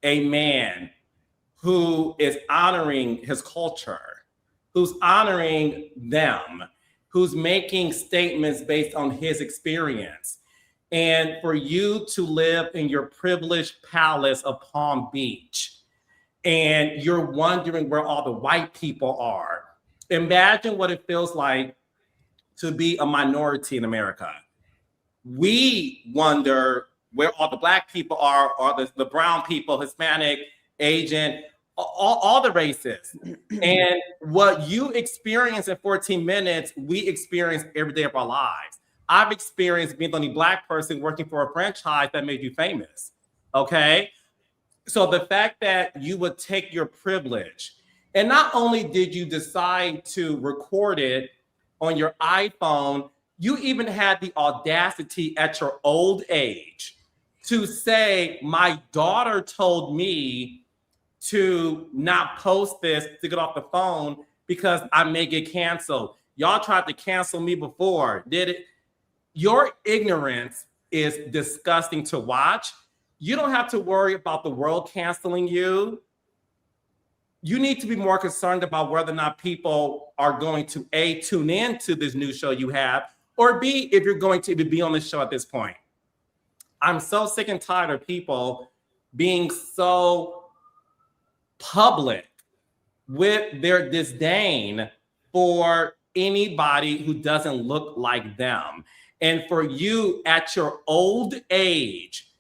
a man who is honoring his culture, who's honoring them, who's making statements based on his experience. And for you to live in your privileged palace of Palm Beach and you're wondering where all the white people are. Imagine what it feels like to be a minority in America. We wonder where all the black people are, or the brown people, Hispanic, Asian, all the races. And what you experience in 14 minutes, we experience every day of our lives. I've experienced being the only black person working for a franchise that made you famous, okay? So the fact that you would take your privilege, and not only did you decide to record it on your iPhone, You even had the audacity at your old age to say, my daughter told me to not post this, to get off the phone because I may get canceled. Y'all tried to cancel me before, did it? Your ignorance is disgusting to watch. You don't have to worry about the world canceling you. You need to be more concerned about whether or not people are going to A, tune in to this new show you have, or B, if you're going to be on the show at this point. I'm so sick and tired of people being so public with their disdain for anybody who doesn't look like them. And for you at your old age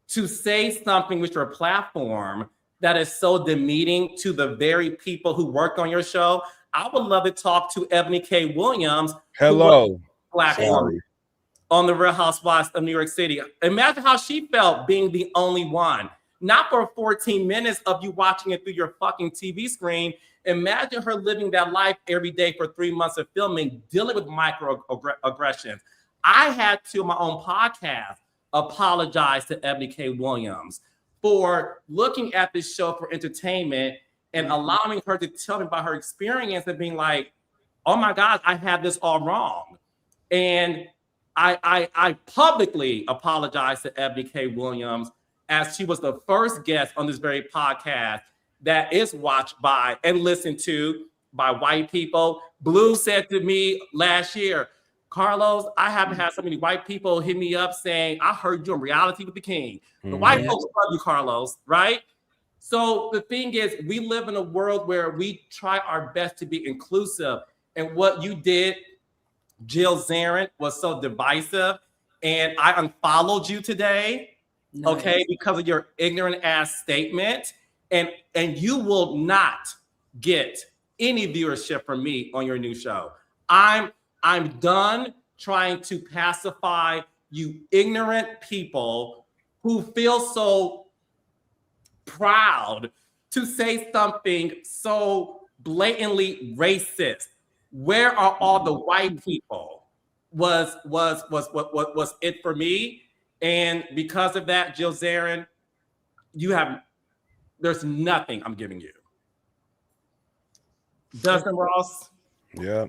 to say something with your platform that is so demeaning to the very people who work on your show, I would love to talk to Ebony K. Williams. Hello. Black woman on the Real Housewives of New York City. Imagine how she felt being the only one. Not for 14 minutes of you watching it through your fucking TV screen. Imagine her living that life every day for 3 months of filming, dealing with microaggressions. I had to, on my own podcast, apologize to Ebony K. Williams for looking at this show for entertainment and allowing her to tell me about her experience and being like, oh my God, I had this all wrong. And I publicly apologize to Ebony K. Williams, as she was the first guest on this very podcast that is watched by and listened to by white people. Blue said to me last year, Carlos, I haven't had so many white people hit me up saying, I heard you on Reality with the King. The white folks love you, Carlos, right? So the thing is, we live in a world where we try our best to be inclusive. And what you did, Jill Zarin, was so divisive. And I unfollowed you today, okay, because of your ignorant ass statement. And you will not get any viewership from me on your new show. I'm done trying to pacify you ignorant people who feel so proud to say something so blatantly racist. Where are all the white people? Was it for me? And because of that, Jill Zarin, there's nothing I'm giving you. Dustin Ross. Yeah.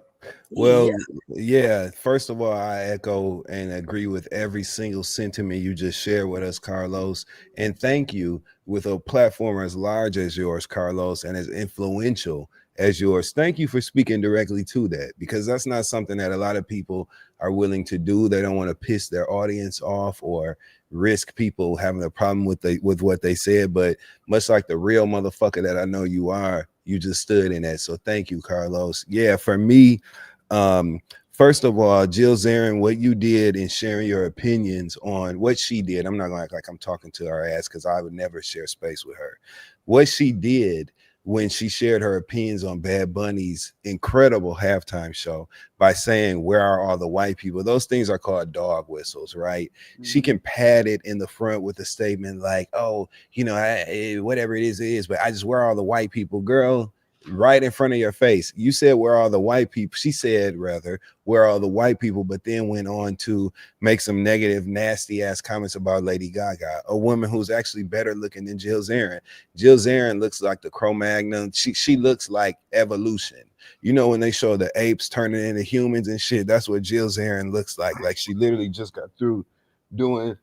Well, yeah. First of all, I echo and agree with every single sentiment you just shared with us, Carlos. And thank you, with a platform as large as yours, Carlos, and as influential as yours. Thank you for speaking directly to that, because that's not something that a lot of people are willing to do. They don't want to piss their audience off or risk people having a problem with what they said. But much like the real motherfucker that I know you are, you just stood in that. So thank you, Carlos. Yeah, for me, first of all, Jill Zarin, what you did in sharing your opinions on what she did, I'm not going to act like I'm talking to her ass, because I would never share space with her. What she did when she shared her opinions on Bad Bunny's incredible halftime show by saying, where are all the white people? Those things are called dog whistles, right? Mm-hmm. She can pad it in the front with a statement like, oh, you know, whatever it is, but I just, where are all the white people? Girl, right in front of your face. You said, where are all the white people? She said, rather, where are all the white people? But then went on to make some negative, nasty ass comments about Lady Gaga, a woman who's actually better looking than Jill Zarin. Jill Zarin looks like the Cro-Magnon. She looks like evolution. You know, when they show the apes turning into humans and shit, that's what Jill Zarin looks like. Like, she literally just got through doing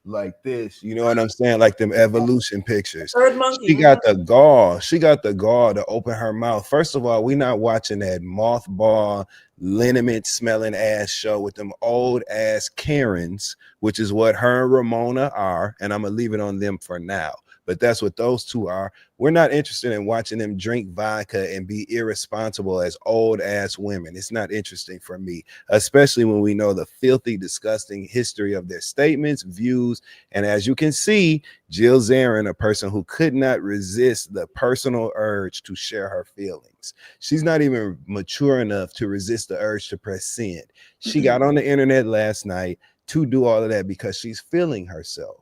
like this, you know what I'm saying? Like them evolution pictures. Third monkey. She got the gall. She got the gall to open her mouth. First of all, we're not watching that mothball, liniment smelling ass show with them old ass Karens, which is what her and Ramona are. And I'm gonna leave it on them for now. But that's what those two are. We're not interested in watching them drink vodka and be irresponsible as old ass women. It's not interesting for me, especially when we know the filthy, disgusting history of their statements, views. And as you can see, Jill Zarin, a person who could not resist the personal urge to share her feelings. She's not even mature enough to resist the urge to press send. She got on the internet last night to do all of that because she's feeling herself.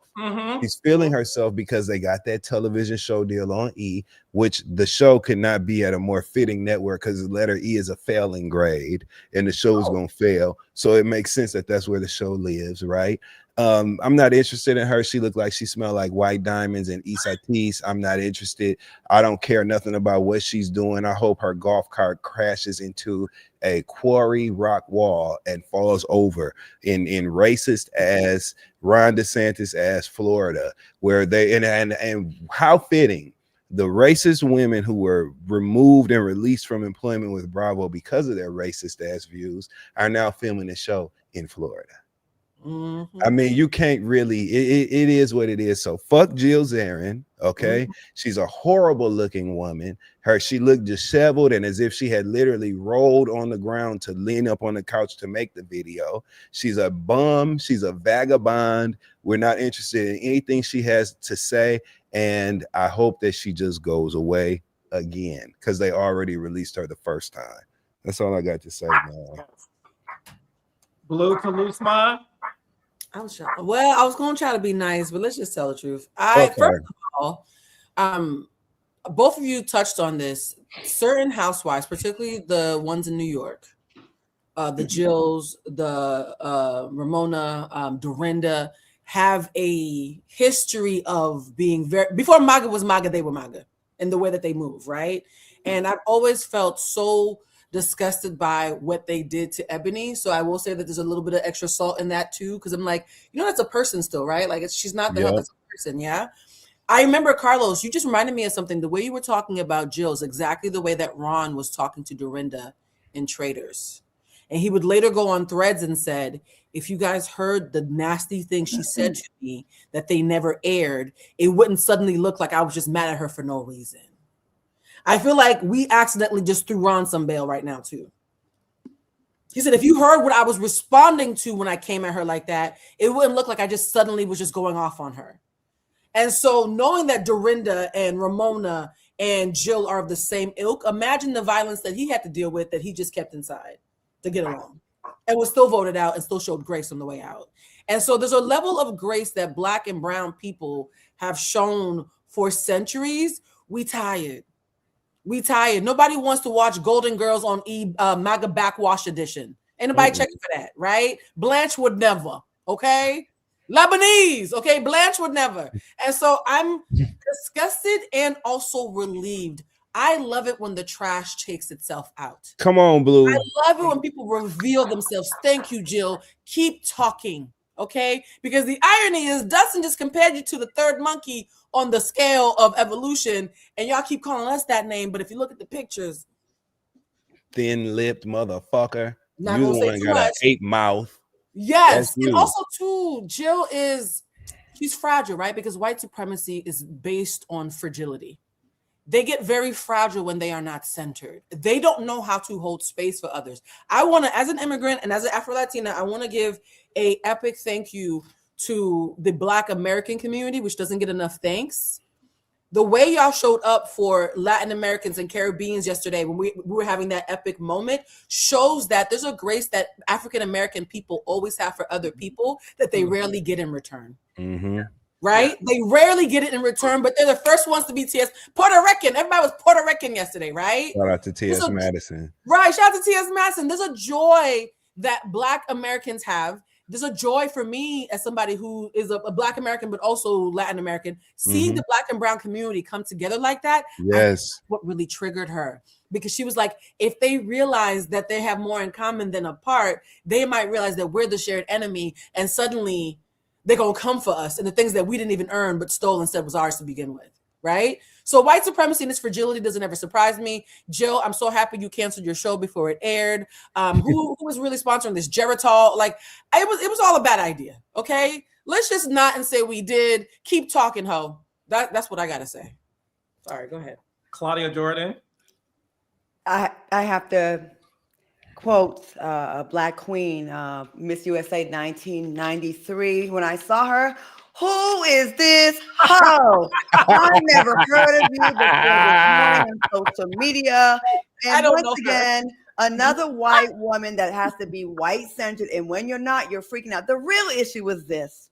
She's feeling herself because they got that television show deal on E, which the show could not be at a more fitting network because the letter E is a failing grade and the show is going to fail. So it makes sense that that's where the show lives, right? I'm not interested in her. She looked like she smelled like white diamonds and Isatis. I'm not interested. I don't care nothing about what she's doing. I hope her golf cart crashes into a quarry rock wall and falls over in racist as Ron DeSantis as Florida, where they and how fitting. The racist women who were removed and released from employment with Bravo because of their racist ass views are now filming the show in Florida. Mm-hmm. I mean, you can't really, it is what it is. So fuck Jill Zarin, okay? Mm-hmm. She's a horrible looking woman. She looked disheveled and as if she had literally rolled on the ground to lean up on the couch to make the video. She's a bum. She's a vagabond. We're not interested in anything she has to say. And I hope that she just goes away again because they already released her the first time. That's all I got to say, man. Blue Kalusma. I was going to try to be nice, but let's just tell the truth. First of all, both of you touched on this. Certain housewives, particularly the ones in New York, the Jills, the Ramona, Dorinda, have a history of being before MAGA was MAGA, they were MAGA in the way that they move, right? And I've always felt so disgusted by what they did to Ebony. So I will say that there's a little bit of extra salt in that too, because I'm like, that's a person still, right? Like she's not the hell, that's a person, yeah. I remember, Carlos, you just reminded me of something. The way you were talking about Jill is exactly the way that Ron was talking to Dorinda in Traitors. And he would later go on Threads and said, if you guys heard the nasty thing she said to me that they never aired, it wouldn't suddenly look like I was just mad at her for no reason. I feel like we accidentally just threw Ron some bail right now too. He said, if you heard what I was responding to when I came at her like that, it wouldn't look like I just suddenly was just going off on her. And so knowing that Dorinda and Ramona and Jill are of the same ilk, imagine the violence that he had to deal with that he just kept inside to get along and was still voted out and still showed grace on the way out. And so there's a level of grace that Black and brown people have shown for centuries. We tired. Nobody wants to watch Golden Girls on MAGA Backwash Edition. Ain't nobody checking for that, right? Blanche would never, okay? Lebanese, okay? Blanche would never. And so I'm disgusted and also relieved. I love it when the trash takes itself out. Come on, Blue. I love it when people reveal themselves. Thank you, Jill. Keep talking, okay? Because the irony is Dustin just compared you to the third monkey on the scale of evolution, and y'all keep calling us that name, but if you look at the pictures, thin-lipped motherfucker. Not you gonna the say one too got much. an ape mouth. Yes, and also too, Jill she's fragile, right? Because white supremacy is based on fragility. They get very fragile when they are not centered. They don't know how to hold space for others. I want to, as an immigrant and as an Afro-Latina, I want to give a epic thank you to the Black American community, which doesn't get enough thanks. The way y'all showed up for Latin Americans and Caribbeans yesterday when we were having that epic moment shows that there's a grace that African American people always have for other people that they rarely get in return. Mm-hmm. Right? Yeah. They rarely get it in return, but they're the first ones to be TS. Puerto Rican. Everybody was Puerto Rican yesterday, right? Shout out to T.S. Madison. Right. Shout out to T.S. Madison. There's a joy that Black Americans have. There's a joy for me as somebody who is a Black American, but also Latin American, seeing the Black and brown community come together like that. Yes. What really triggered her, because she was like, if they realize that they have more in common than apart, they might realize that we're the shared enemy, and suddenly they're going to come for us and the things that we didn't even earn but stole and said was ours to begin with, right? So white supremacy and its fragility doesn't ever surprise me. Jill, I'm so happy you canceled your show before it aired. Who was really sponsoring this? Geritol? Like, it was all a bad idea, okay? Let's just not and say we did. Keep talking, ho. That's what I got to say. Sorry, go ahead. Claudia Jordan. I have to quote a Black queen, Miss USA 1993. When I saw her, who is this hoe? I've never heard of you before this morning on social media. And once again, another white woman that has to be white-centered. And when you're not, you're freaking out. The real issue was this.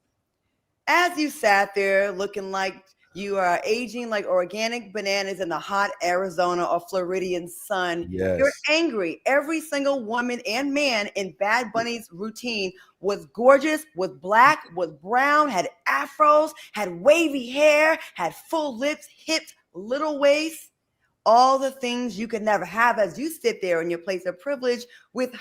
As you sat there looking like You are aging like organic bananas in the hot Arizona or Floridian sun. Yes. You're angry. Every single woman and man in Bad Bunny's routine was gorgeous, was black, was brown, had afros, had wavy hair, had full lips, hips, little waist. All the things you could never have as you sit there in your place of privilege with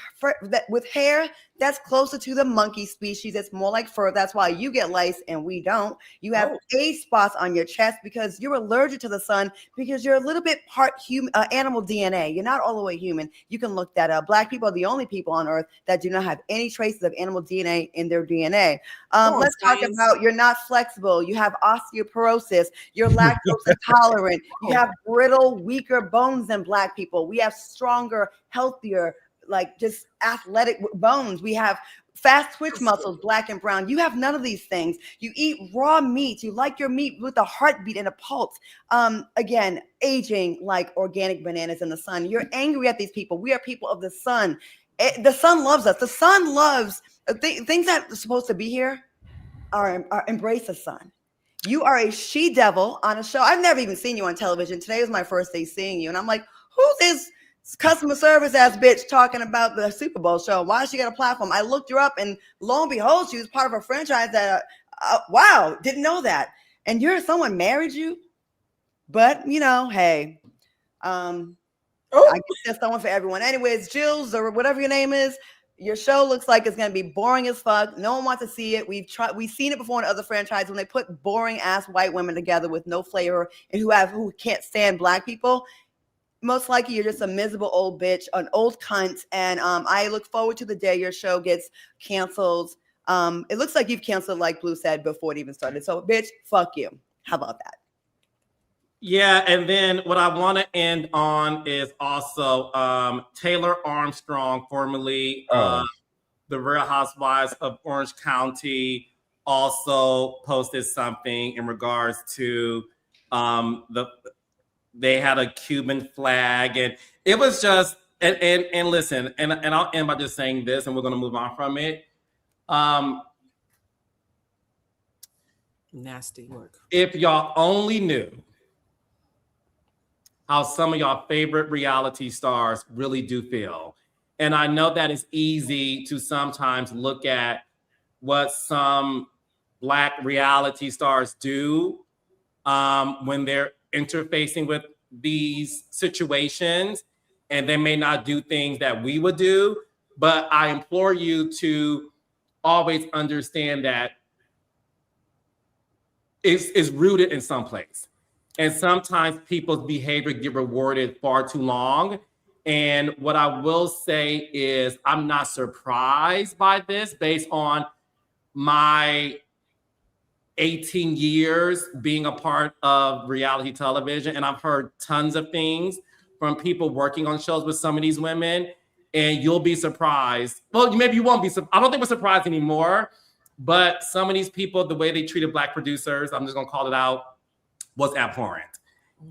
hair that's closer to the monkey species. It's more like fur. That's why you get lice and we don't. You have age spots on your chest because you're allergic to the sun because you're a little bit part human, animal DNA. You're not all the way human. You can look that up. Black people are the only people on earth that do not have any traces of animal DNA in their DNA. Let's talk about you're not flexible. You have osteoporosis. You're lactose intolerant. You have brittle, weaker bones than Black people. We have stronger, healthier, like just athletic bones. We have fast twitch muscles, Black and brown. You have none of these things. You eat raw meat. You like your meat with a heartbeat and a pulse. Again, aging like organic bananas in the sun. You're angry at these people. We are people of the sun. The sun loves us. The sun loves things that are supposed to be here are embrace the sun. You are a she-devil on a show. I've never even seen you on television. Today was my first day seeing you. And I'm like, who's this customer service ass bitch talking about the Super Bowl show? Why does she get a platform? I looked her up and lo and behold, she was part of a franchise that, wow, didn't know that. And someone married you? But, you know, hey, I guess there's someone for everyone. Anyways, Jills or whatever your name is, your show looks like it's going to be boring as fuck. No one wants to see it. We've seen it before in other franchises when they put boring ass white women together with no flavor and who can't stand Black people. Most likely you're just a miserable old bitch, an old cunt. And I look forward to the day your show gets canceled. It looks like you've canceled, like Blue said, before it even started. So, bitch, fuck you. How about that? Yeah, and then what I want to end on is also Taylor Armstrong, formerly the Real Housewives of Orange County, also posted something in regards to they had a Cuban flag, and it was just and listen, and I'll end by just saying this, and we're gonna move on from it. Nasty work. If y'all only knew how some of y'all favorite reality stars really do feel. And I know that it's easy to sometimes look at what some Black reality stars do when they're interfacing with these situations, and they may not do things that we would do. But I implore you to always understand that it's rooted in some place. And sometimes people's behavior get rewarded far too long. And what I will say is I'm not surprised by this based on my 18 years being a part of reality television. And I've heard tons of things from people working on shows with some of these women. And you'll be surprised. Well, maybe you won't be. I don't think we're surprised anymore. But some of these people, the way they treated Black producers, I'm just going to call it out, was abhorrent.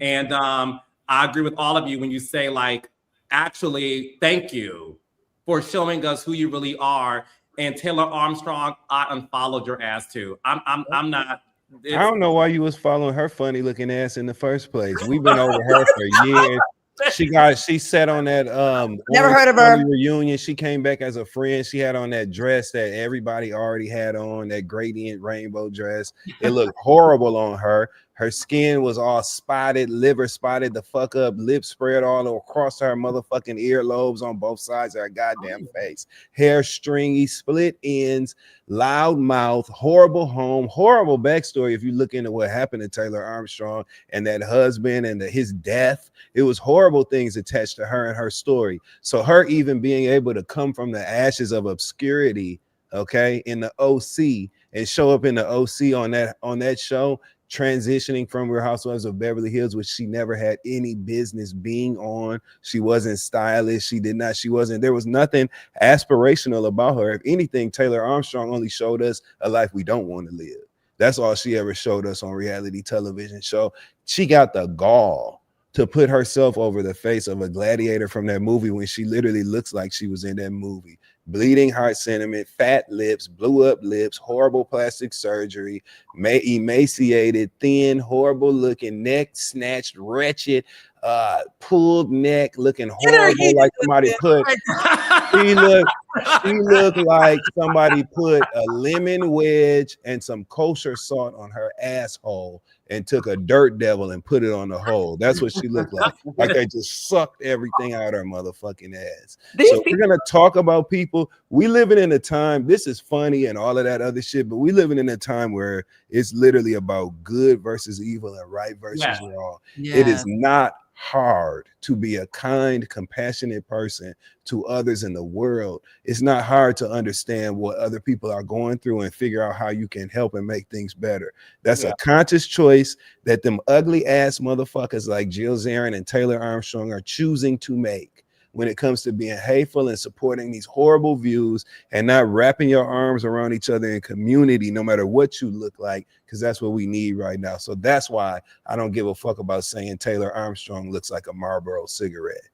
And I agree with all of you when you say, like, actually, thank you for showing us who you really are. And Taylor Armstrong, I unfollowed your ass too. I'm not. I don't know why you was following her funny looking ass in the first place. We've been over her for years. She sat on that never heard of her reunion. She came back as a friend. She had on that dress that everybody already had on, that gradient rainbow dress. It looked horrible on her. Her skin was all spotted, liver spotted the fuck up, lips spread all across her motherfucking earlobes on both sides of her goddamn face. Hair stringy, split ends, loud mouth, horrible home, horrible backstory. If you look into what happened to Taylor Armstrong and that husband and his death, it was horrible things attached to her and her story. So her even being able to come from the ashes of obscurity, okay, in the OC and show up in the OC on that show, transitioning from Real Housewives of Beverly Hills, which she never had any business being on. She wasn't stylish. There was nothing aspirational about her. If anything, Taylor Armstrong only showed us a life we don't want to live. That's all she ever showed us on reality television show. She got the gall to put herself over the face of a gladiator from that movie when she literally looks like she was in that movie. bleeding heart sentiment, fat lips, blew up lips, horrible plastic surgery, emaciated, thin, horrible looking, neck snatched, wretched, pulled neck, looking horrible, like somebody put. She looked like somebody put a lemon wedge and some kosher salt on her asshole and took a dirt devil and put it on the hole. That's what she looked like. Like they just sucked everything out her motherfucking ass. So we're gonna talk about people. We living in a time, this is funny and all of that other shit, but we living in a time where it's literally about good versus evil and right versus wrong. Yeah. It is not hard to be a kind, compassionate person to others in the world. It's not hard to understand what other people are going through and figure out how you can help and make things better. That's a conscious choice that them ugly ass motherfuckers like Jill Zarin and Taylor Armstrong are choosing to make when it comes to being hateful and supporting these horrible views and not wrapping your arms around each other in community, no matter what you look like, because that's what we need right now. So that's why I don't give a fuck about saying Taylor Armstrong looks like a Marlboro cigarette.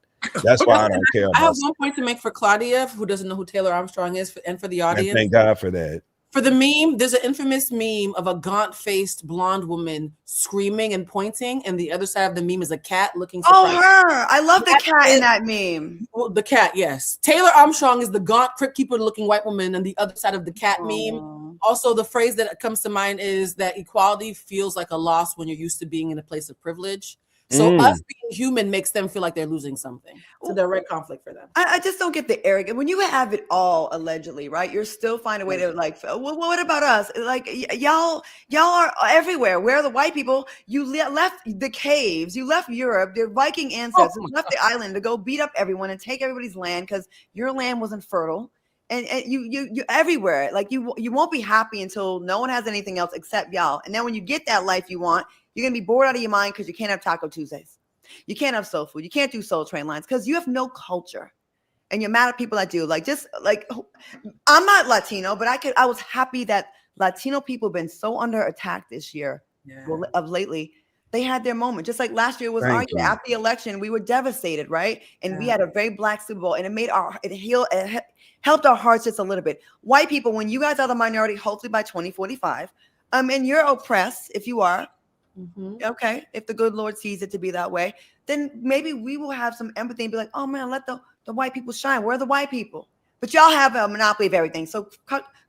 That's why I don't care about. I have one point to make for Claudia, who doesn't know who Taylor Armstrong is, and for the audience. And thank God for that. For the meme, there's an infamous meme of a gaunt-faced blonde woman screaming and pointing, and the other side of the meme is a cat looking surprised. Oh, her! I love the cat in that meme. Well, the cat, yes. Taylor Armstrong is the gaunt, crypt keeper-looking white woman, and the other side of the cat meme. Also, the phrase that comes to mind is that equality feels like a loss when you're used to being in a place of privilege. So us being human makes them feel like they're losing something. It's a direct conflict for them. I just don't get the arrogance. When you have it all, allegedly, right? You're still finding a way to like, well, what about us? Like y'all are everywhere. Where are the white people? You left the caves. You left Europe. Their Viking ancestors left the island to go beat up everyone and take everybody's land because your land wasn't fertile. And you everywhere. Like you won't be happy until no one has anything else except y'all. And then when you get that life you want, you're going to be bored out of your mind because you can't have Taco Tuesdays. You can't have soul food. You can't do Soul Train lines because you have no culture. And you're mad at people that do. Like, just like, I'm not Latino, but I was happy that Latino people have been so under attack this year of lately. They had their moment. Just like last year was our year. After the election, we were devastated, right? And we had a very Black Super Bowl, and it helped our hearts just a little bit. White people, when you guys are the minority, hopefully by 2045, and you're oppressed, if you are, okay, if the good Lord sees it to be that way, then maybe we will have some empathy and be like, oh man, let the white people shine. Where are the white people? But y'all have a monopoly of everything. So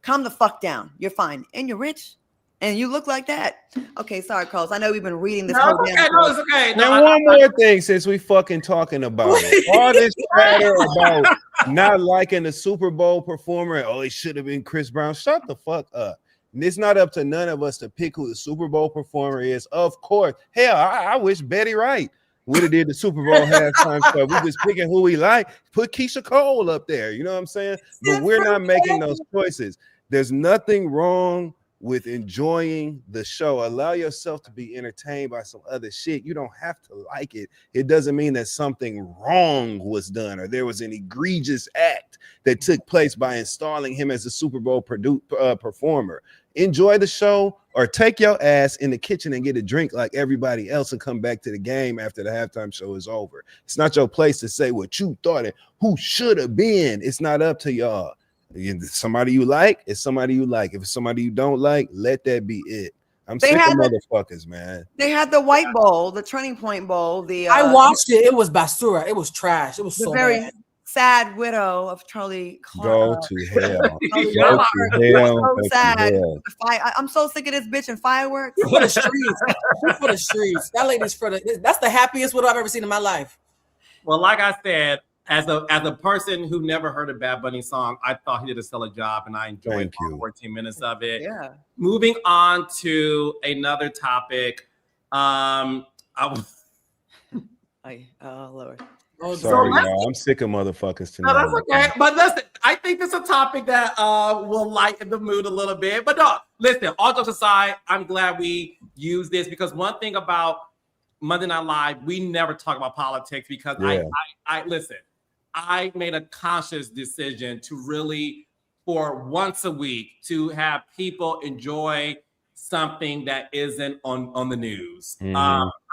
calm the fuck down. You're fine. And you're rich. And you look like that. Okay, sorry, Carlos. I know we've been reading this. It's okay. Now, one more thing since we fucking talking about it. All this chatter about not liking the Super Bowl performer. Oh, it should have been Chris Brown. Shut the fuck up. And it's not up to none of us to pick who the Super Bowl performer is. Of course. Hell, I wish Betty Wright would have did the Super Bowl halftime stuff. We just picking who we like. Put Keisha Cole up there. You know what I'm saying? But we're not making those choices. There's nothing wrong with enjoying the show. Allow yourself to be entertained by some other shit. You don't have to like it. It doesn't mean that something wrong was done or there was an egregious act that took place by installing him as a Super Bowl performer. Enjoy the show or take your ass in the kitchen and get a drink like everybody else and come back to the game after the halftime show is over. It's not your place to say what you thought and who should have been. It's not up to y'all. Somebody you like is somebody you like. If it's somebody you don't like, let that be it. I'm sick of motherfuckers, man. They had the White Bowl, the Turning Point Bowl. I watched it. It was basura. It was trash. It was so very bad. Sad widow of Charlie Clark. Go to hell. Go to hell. So sad. I'm so sick of this bitch and fireworks. For the streets. For the streets. That lady's that's the happiest widow I've ever seen in my life. Well, like I said, as a person who never heard a Bad Bunny song, I thought he did a stellar job, and I enjoyed 14 minutes of it. Yeah. Moving on to another topic. Oh Lord. Sorry, y'all. I'm sick of motherfuckers tonight. No, that's okay. But listen, I think this is a topic that will lighten the mood a little bit. But no, listen, all jokes aside, I'm glad we use this because one thing about Monday Night Live, we never talk about politics because I listen. I made a conscious decision to really, for once a week, to have people enjoy something that isn't on the news.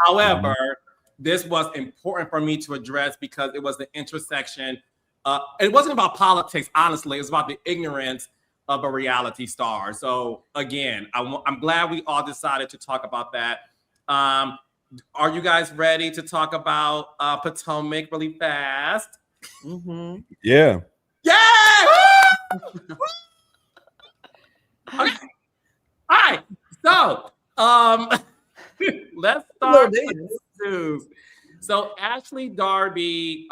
However, this was important for me to address because it was the intersection it wasn't about politics, honestly. It was about the ignorance of a reality star. So again, I'm glad we all decided to talk about that. Are you guys ready to talk about Potomac really fast? Mm-hmm. Yeah. Yeah! Okay. All right. So let's start with the news. So Ashley Darby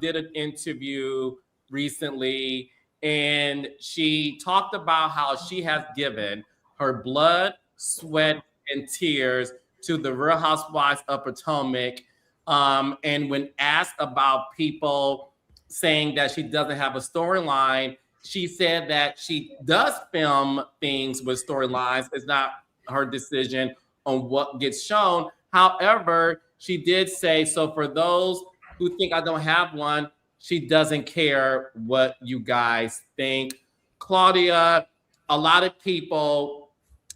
did an interview recently, and she talked about how she has given her blood, sweat, and tears to the Real Housewives of Potomac. And when asked about people saying that she doesn't have a storyline, she said that she does film things with storylines. It's not her decision on what gets shown. However, she did say, so for those who think I don't have one, she doesn't care what you guys think. Claudia, a lot of people,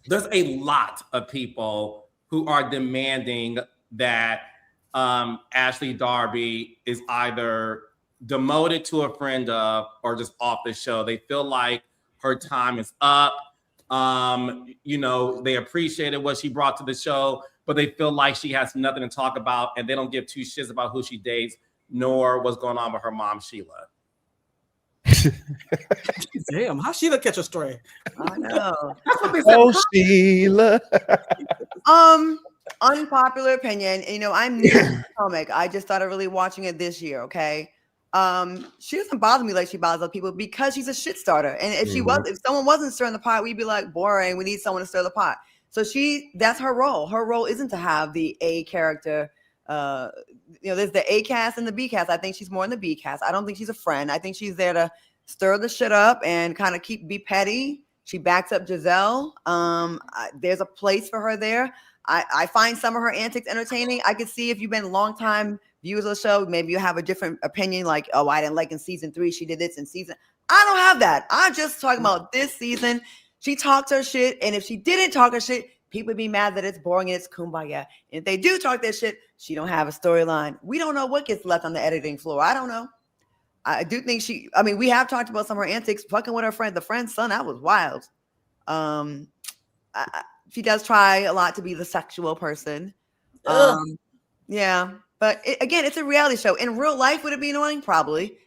there's a lot of people who are demanding that Ashley Darby is either demoted to a friend of or just off the show. They feel like her time is up. They appreciated what she brought to the show, but they feel like she has nothing to talk about, and they don't give two shits about who she dates, nor what's going on with her mom, Sheila. Damn, how Sheila catch a story? I know. That's what they said. Oh, Sheila. Unpopular opinion. I'm new to Potomac. I just started really watching it this year. Okay. She doesn't bother me like she bothers other people because she's a shit starter. And if someone wasn't stirring the pot, we'd be like, boring. We need someone to stir the pot. So that's her role. Her role isn't to have the A character. There's the A cast and the B cast. I think she's more in the B cast. I don't think she's a friend. I think she's there to stir the shit up and kind of be petty. She backs up Giselle. There's a place for her there. I find some of her antics entertaining. I could see if you've been longtime viewers of the show, maybe you have a different opinion, like, oh, I didn't like in season 3, she did this in season. I don't have that. I'm just talking about this season. She talks her shit, and if she didn't talk her shit, people would be mad that it's boring and it's kumbaya. And if they do talk that shit, she don't have a storyline. We don't know what gets left on the editing floor. I don't know. I do think we have talked about some of her antics, fucking with her friend, the friend's son. That was wild. She does try a lot to be the sexual person. Yeah. But again, it's a reality show. In real life, would it be annoying? Probably.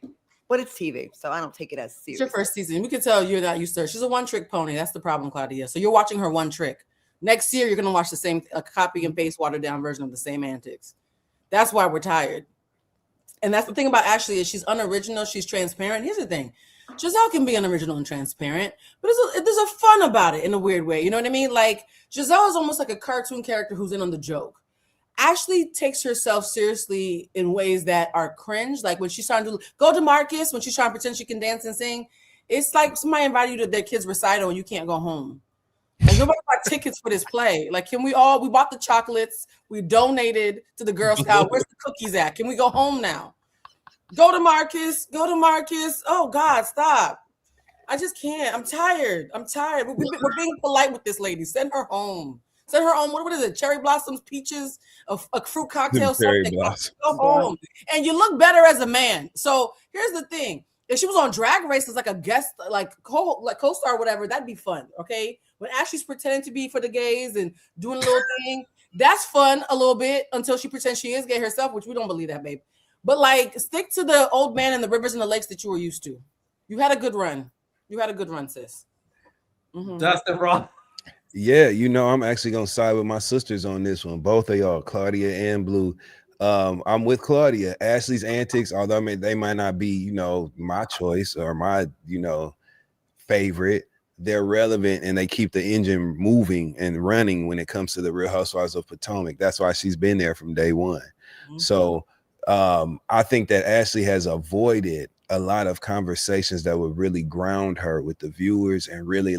But it's TV, so I don't take it as serious. It's your first season. We can tell you're not used to her. She's a one-trick pony. That's the problem, Claudia. So you're watching her one trick. Next year, you're going to watch the same copy and paste, watered-down version of the same antics. That's why we're tired. And that's the thing about Ashley is she's unoriginal. She's transparent. Here's the thing. Giselle can be unoriginal and transparent, but there's a fun about it in a weird way. You know what I mean? Like, Giselle is almost like a cartoon character who's in on the joke. Ashley takes herself seriously in ways that are cringe. Like when she's trying to go to Marcus, when she's trying to pretend she can dance and sing, it's like somebody invited you to their kid's recital and you can't go home. And nobody bought tickets for this play. Like, we bought the chocolates, we donated to the Girl Scout. Where's the cookies at? Can we go home now? Go to Marcus. Oh God, stop. I just can't. I'm tired. We're being polite with this lady. Send her home. What is it? Cherry blossoms, peaches, a fruit cocktail, something. Go home. And you look better as a man. So here's the thing. If she was on Drag Race as like a guest, like co-star or whatever, that'd be fun. Okay. When Ashley's pretending to be for the gays and doing a little thing, that's fun a little bit until she pretends she is gay herself, which we don't believe that, babe. But like, stick to the old man and the rivers and the lakes that you were used to. You had a good run. sis. Mm-hmm. Dustin Ross. Yeah, I'm actually gonna side with my sisters on this one. Both of y'all, Claudia and Blue. I'm with Claudia. Ashley's antics, although they might not be, my choice or my, favorite, they're relevant and they keep the engine moving and running when it comes to the Real Housewives of Potomac. That's why she's been there from day one. Mm-hmm. So I think that Ashley has avoided a lot of conversations that would really ground her with the viewers and really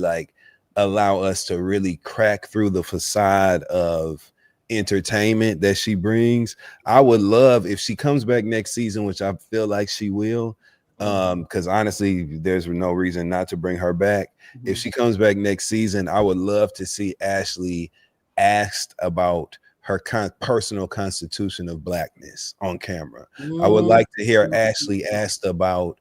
allow us to really crack through the facade of entertainment that she brings. I would love if she comes back next season, which I feel like she will, because honestly, there's no reason not to bring her back. Mm-hmm. If she comes back next season, I would love to see Ashley asked about her personal constitution of blackness on camera. Mm-hmm. I would like to hear Ashley asked about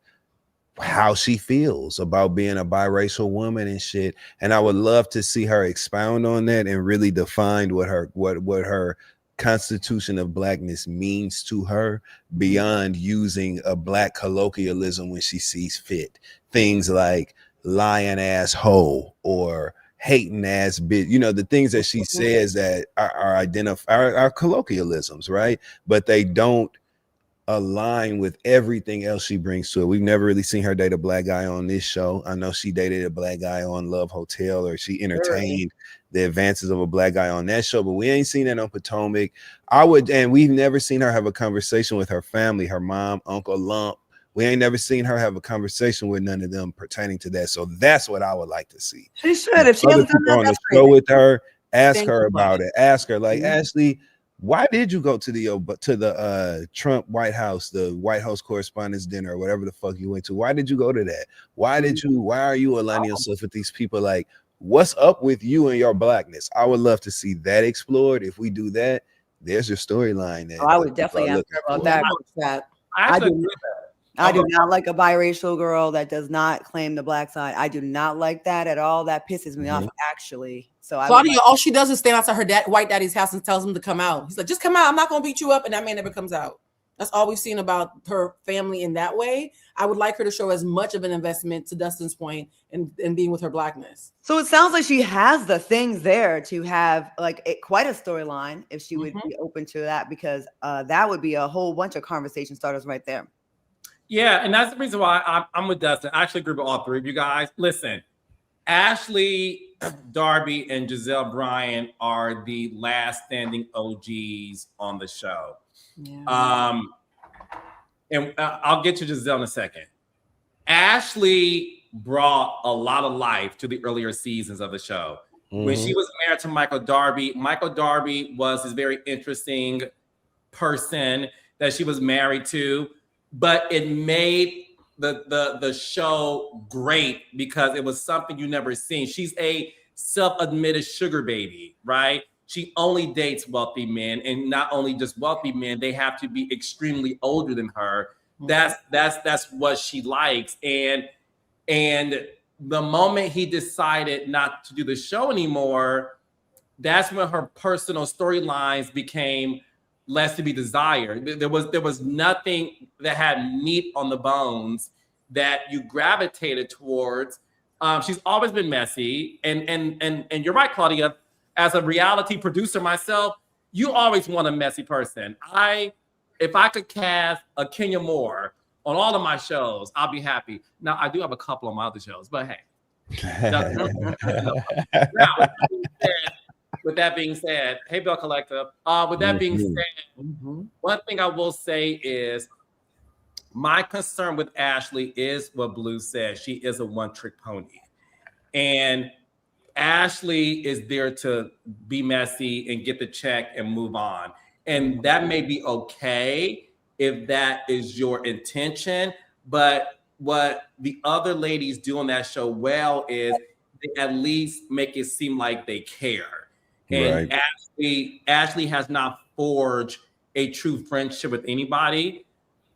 how she feels about being a biracial woman and shit. And I would love to see her expound on that and really define what her constitution of blackness means to her beyond using a black colloquialism when she sees fit. Things like lying ass hoe or hating ass bitch, you know, the things that she says that are colloquialisms, right? But they don't align with everything else she brings to it. We've never really seen her date a black guy on this show. I know she dated a black guy on Love Hotel, or she entertained the advances of a black guy on that show, but we ain't seen that on Potomac. And we've never seen her have a conversation with her family, her mom, Uncle Lump. We ain't never seen her have a conversation with none of them pertaining to that. So that's what I would like to see. She should. If she hasn't done that, on the that's show great. with her, ask Thank her you, about it. Ask her, like, Mhm. Ashley, why did you go to the Trump White House, the White House Correspondents' Dinner, or whatever the fuck you went to? Why did you go to that? Why are you aligning yourself with these people? Like, what's up with you and your blackness? I would love to see that explored. If we do that, there's your storyline. Oh, I would definitely ask her about that. I actually do- agree with that. I do not like a biracial girl that does not claim the black side. I do not like that at all. That pisses me off, actually. So Claudia, all she does is stand outside her white daddy's house and tells him to come out. He's like, just come out. I'm not going to beat you up. And that man never comes out. That's all we've seen about her family in that way. I would like her to show as much of an investment, to Dustin's point, in being with her blackness. So it sounds like she has the things there to have quite a storyline if she would be open to that, because that would be a whole bunch of conversation starters right there. Yeah, and that's the reason why I'm with Dustin. I actually agree with all three of you guys. Listen, Ashley, Darby, and Giselle Bryan are the last standing OGs on the show. Yeah. And I'll get to Giselle in a second. Ashley brought a lot of life to the earlier seasons of the show. Mm-hmm. When she was married to Michael Darby was this very interesting person that she was married to, but it made the show great because it was something you never seen. She's a self-admitted sugar baby, right? She only dates wealthy men, and not only just wealthy men, they have to be extremely older than her. That's what she likes. And the moment he decided not to do the show anymore, that's when her personal storylines became less to be desired. There was nothing that had meat on the bones that you gravitated towards. She's always been messy, and you're right, Claudia. As a reality producer myself, you always want a messy person. If I could cast a Kenya Moore on all of my shows, I'll be happy. Now, I do have a couple on my other shows, but hey. Now, with that being said, hey, Bell Collective. With that being said, one thing I will say is my concern with Ashley is what Blue said. She is a one-trick pony. And Ashley is there to be messy and get the check and move on. And that may be okay if that is your intention. But what the other ladies do on that show well is they at least make it seem like they care. And Ashley has not forged a true friendship with anybody.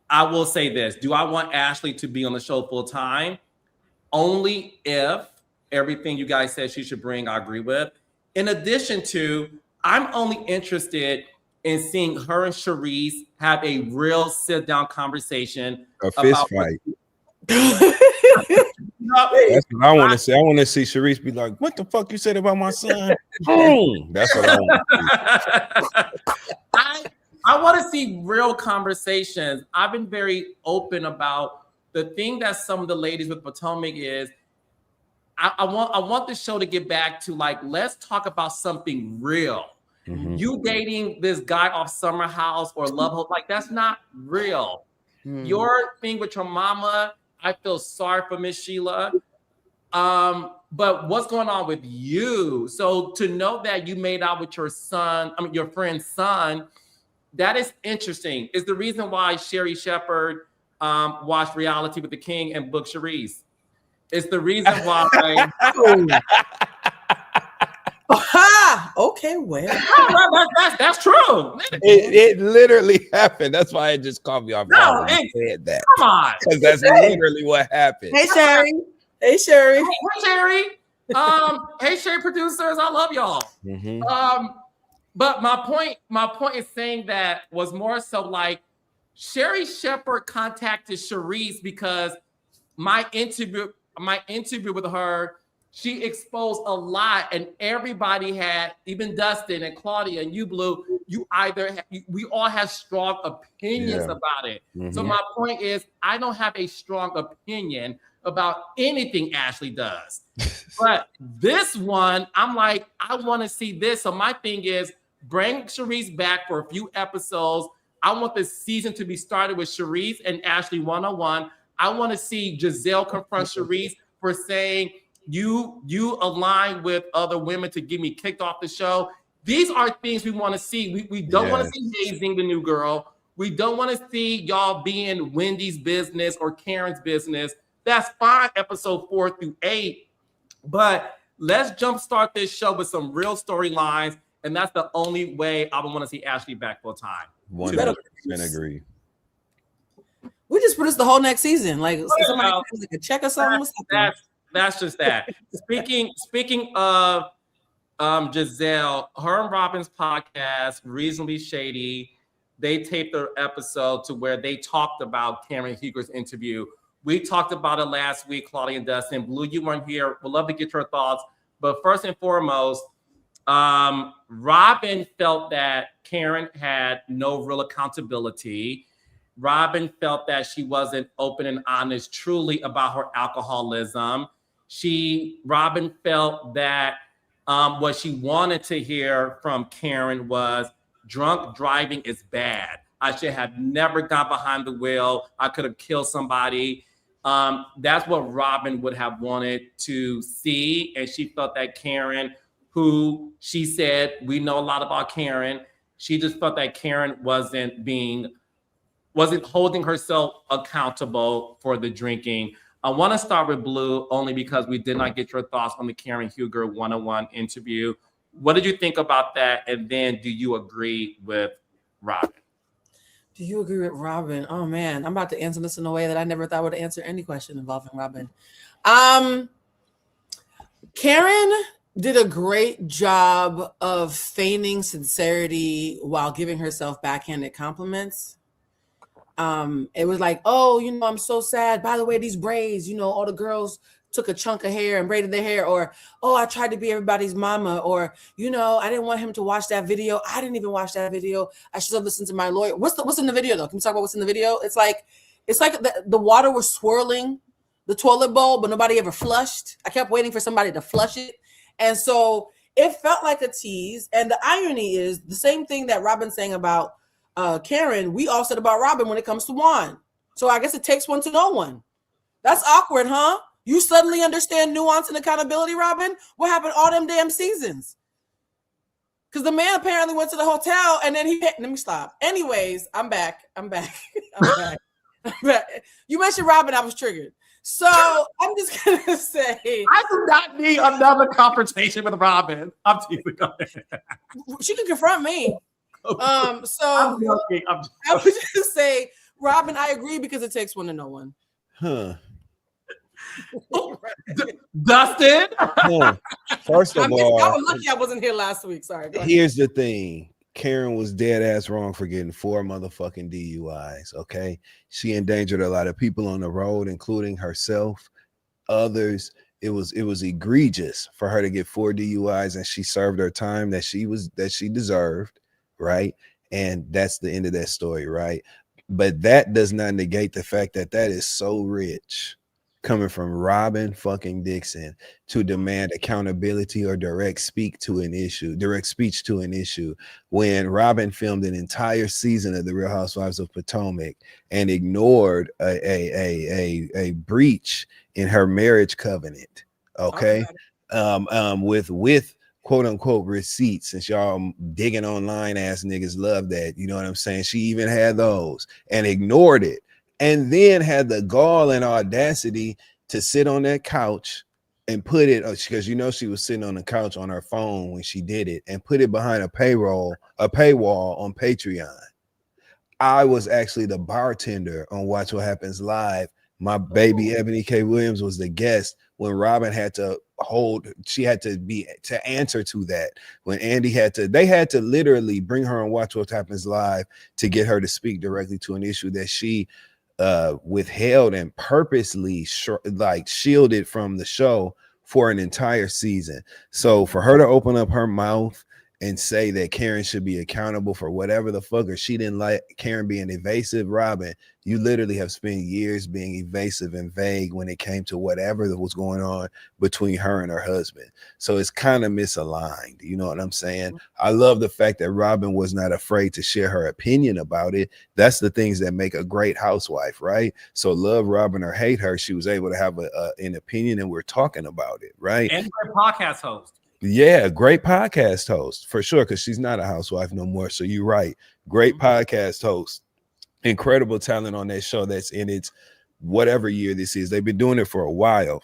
I will say this. Do I want Ashley to be on the show full time? Only if everything you guys said she should bring, I agree with. In addition to, I'm only interested in seeing her and Charisse have a real sit-down conversation. A fist fight. That's what I want to see. I want to see Charisse be like, "What the fuck you said about my son?" Boom. That's what I want to see. I want to see real conversations. I've been very open about the thing that some of the ladies with Potomac is. I want the show to get back to let's talk about something real. Mm-hmm. You dating this guy off Summer House or Love Hope, that's not real. Your thing with your mama, I feel sorry for Miss Sheila. But what's going on with you? So to know that you made out with your friend's son, that is interesting. Is the reason why Sherry Shepherd watched Reality with the King and booked Charisse. It's the reason why. Okay, well, That's true. It literally happened. That's why it just caught me off No, guard when it- you said that. Come on. Because that's literally what happened. Hey, Sherry. hey Sherry. Hey, Sherry. Hey, Sherry producers, I love y'all. Mhm. But my point is saying that was more so like Sherry Shepherd contacted Charisse because my interview with her, she exposed a lot, and everybody had, even Dustin and Claudia and you, Blue, we all have strong opinions Yeah. about it. So Mhm. my point is, I don't have a strong opinion about anything Ashley does. But this one, I'm like, I want to see this. So my thing is, bring Charisse back for a few episodes. I want the season to be started with Charisse and Ashley 101. I want to see Giselle confront Charisse for saying you align with other women to get me kicked off the show. These are things we want to see. We don't want to see hazing the new girl. We don't want to see y'all being Wendy's business or Karen's business. That's fine, episode 4 through 8. But let's jumpstart this show with some real storylines. And that's the only way I would want to see Ashley back full time. 100% agree. We just produced the whole next season. Like somebody Well, like a check or something. That's just that. Speaking of Giselle, her and Robyn's podcast, Reasonably Shady, they taped their episode to where they talked about Karen Huger's interview. We talked about it last week, Claudia and Dustin. Blue, you weren't here. We'd love to get your thoughts. But first and foremost, Robyn felt that Karen had no real accountability. Robyn felt that she wasn't open and honest truly about her alcoholism. Robyn felt that what she wanted to hear from Karen was drunk driving is bad. I should have never got behind the wheel. I could have killed somebody. That's what Robyn would have wanted to see. And she felt that Karen, who she said, we know a lot about Karen. She just felt that Karen wasn't holding herself accountable for the drinking. I want to start with Blue only because we did not get your thoughts on the Karen Huger 101 interview. What did you think about that? And then do you agree with Robyn? Do you agree with Robyn? Oh man, I'm about to answer this in a way that I never thought would answer any question involving Robyn. Karen did a great job of feigning sincerity while giving herself backhanded compliments. It was like, oh, I'm so sad. By the way, these braids, all the girls took a chunk of hair and braided their hair, or, oh, I tried to be everybody's mama, or, I didn't want him to watch that video. I didn't even watch that video. I should have listened to my lawyer. What's in the video though? Can we talk about what's in the video? It's like the water was swirling the toilet bowl, but nobody ever flushed. I kept waiting for somebody to flush it. And so it felt like a tease. And the irony is the same thing that Robyn's saying about Karen, we all said about Robyn when it comes to Juan. So I guess it takes one to know one. That's awkward, huh? You suddenly understand nuance and accountability, Robyn? What happened all them damn seasons? Because the man apparently went to the hotel and then let me stop. Anyways, I'm back. I'm back. You mentioned Robyn, I was triggered. So I'm just going to say. I do not need another confrontation with Robyn. I'm teasing. She can confront me. So I'm joking. I would just say, Robyn, I agree because it takes one to know one. Huh. Dustin? First of all, I was lucky I wasn't here last week. Sorry. Here's the thing. Karen was dead ass wrong for getting 4 motherfucking DUIs. Okay. She endangered a lot of people on the road, including herself, others. It was egregious for her to get 4 DUIs, and she served her time that she deserved. Right. And that's the end of that story. Right. But that does not negate the fact that is so rich coming from Robyn fucking Dixon to demand accountability or direct speech to an issue when Robyn filmed an entire season of The Real Housewives of Potomac and ignored a breach in her marriage covenant. Okay. With quote unquote receipts, since y'all digging online ass niggas love that, you know what I'm saying? She even had those and ignored it, and then had the gall and audacity to sit on that couch and put it, because she was sitting on the couch on her phone when she did it, and put it behind a paywall on Patreon. I was actually the bartender on Watch What Happens Live. My baby Ebony K. Williams was the guest when Robyn had to answer to that. When Andy they had to literally bring her on Watch What Happens Live to get her to speak directly to an issue that she withheld and purposely shielded from the show for an entire season. So for her to open up her mouth and say that Karen should be accountable for whatever the fuck, or she didn't like Karen being evasive, Robyn, you literally have spent years being evasive and vague when it came to whatever that was going on between her and her husband. So it's kind of misaligned. You know what I'm saying? I love the fact that Robyn was not afraid to share her opinion about it. That's the things that make a great housewife, right? So love Robyn or hate her, she was able to have an opinion, and we're talking about it, right? And a podcast host. Yeah, great podcast host for sure, because she's not a housewife no more. So you're right. Great podcast host. Incredible talent on that show that's in its whatever year this is. They've been doing it for a while.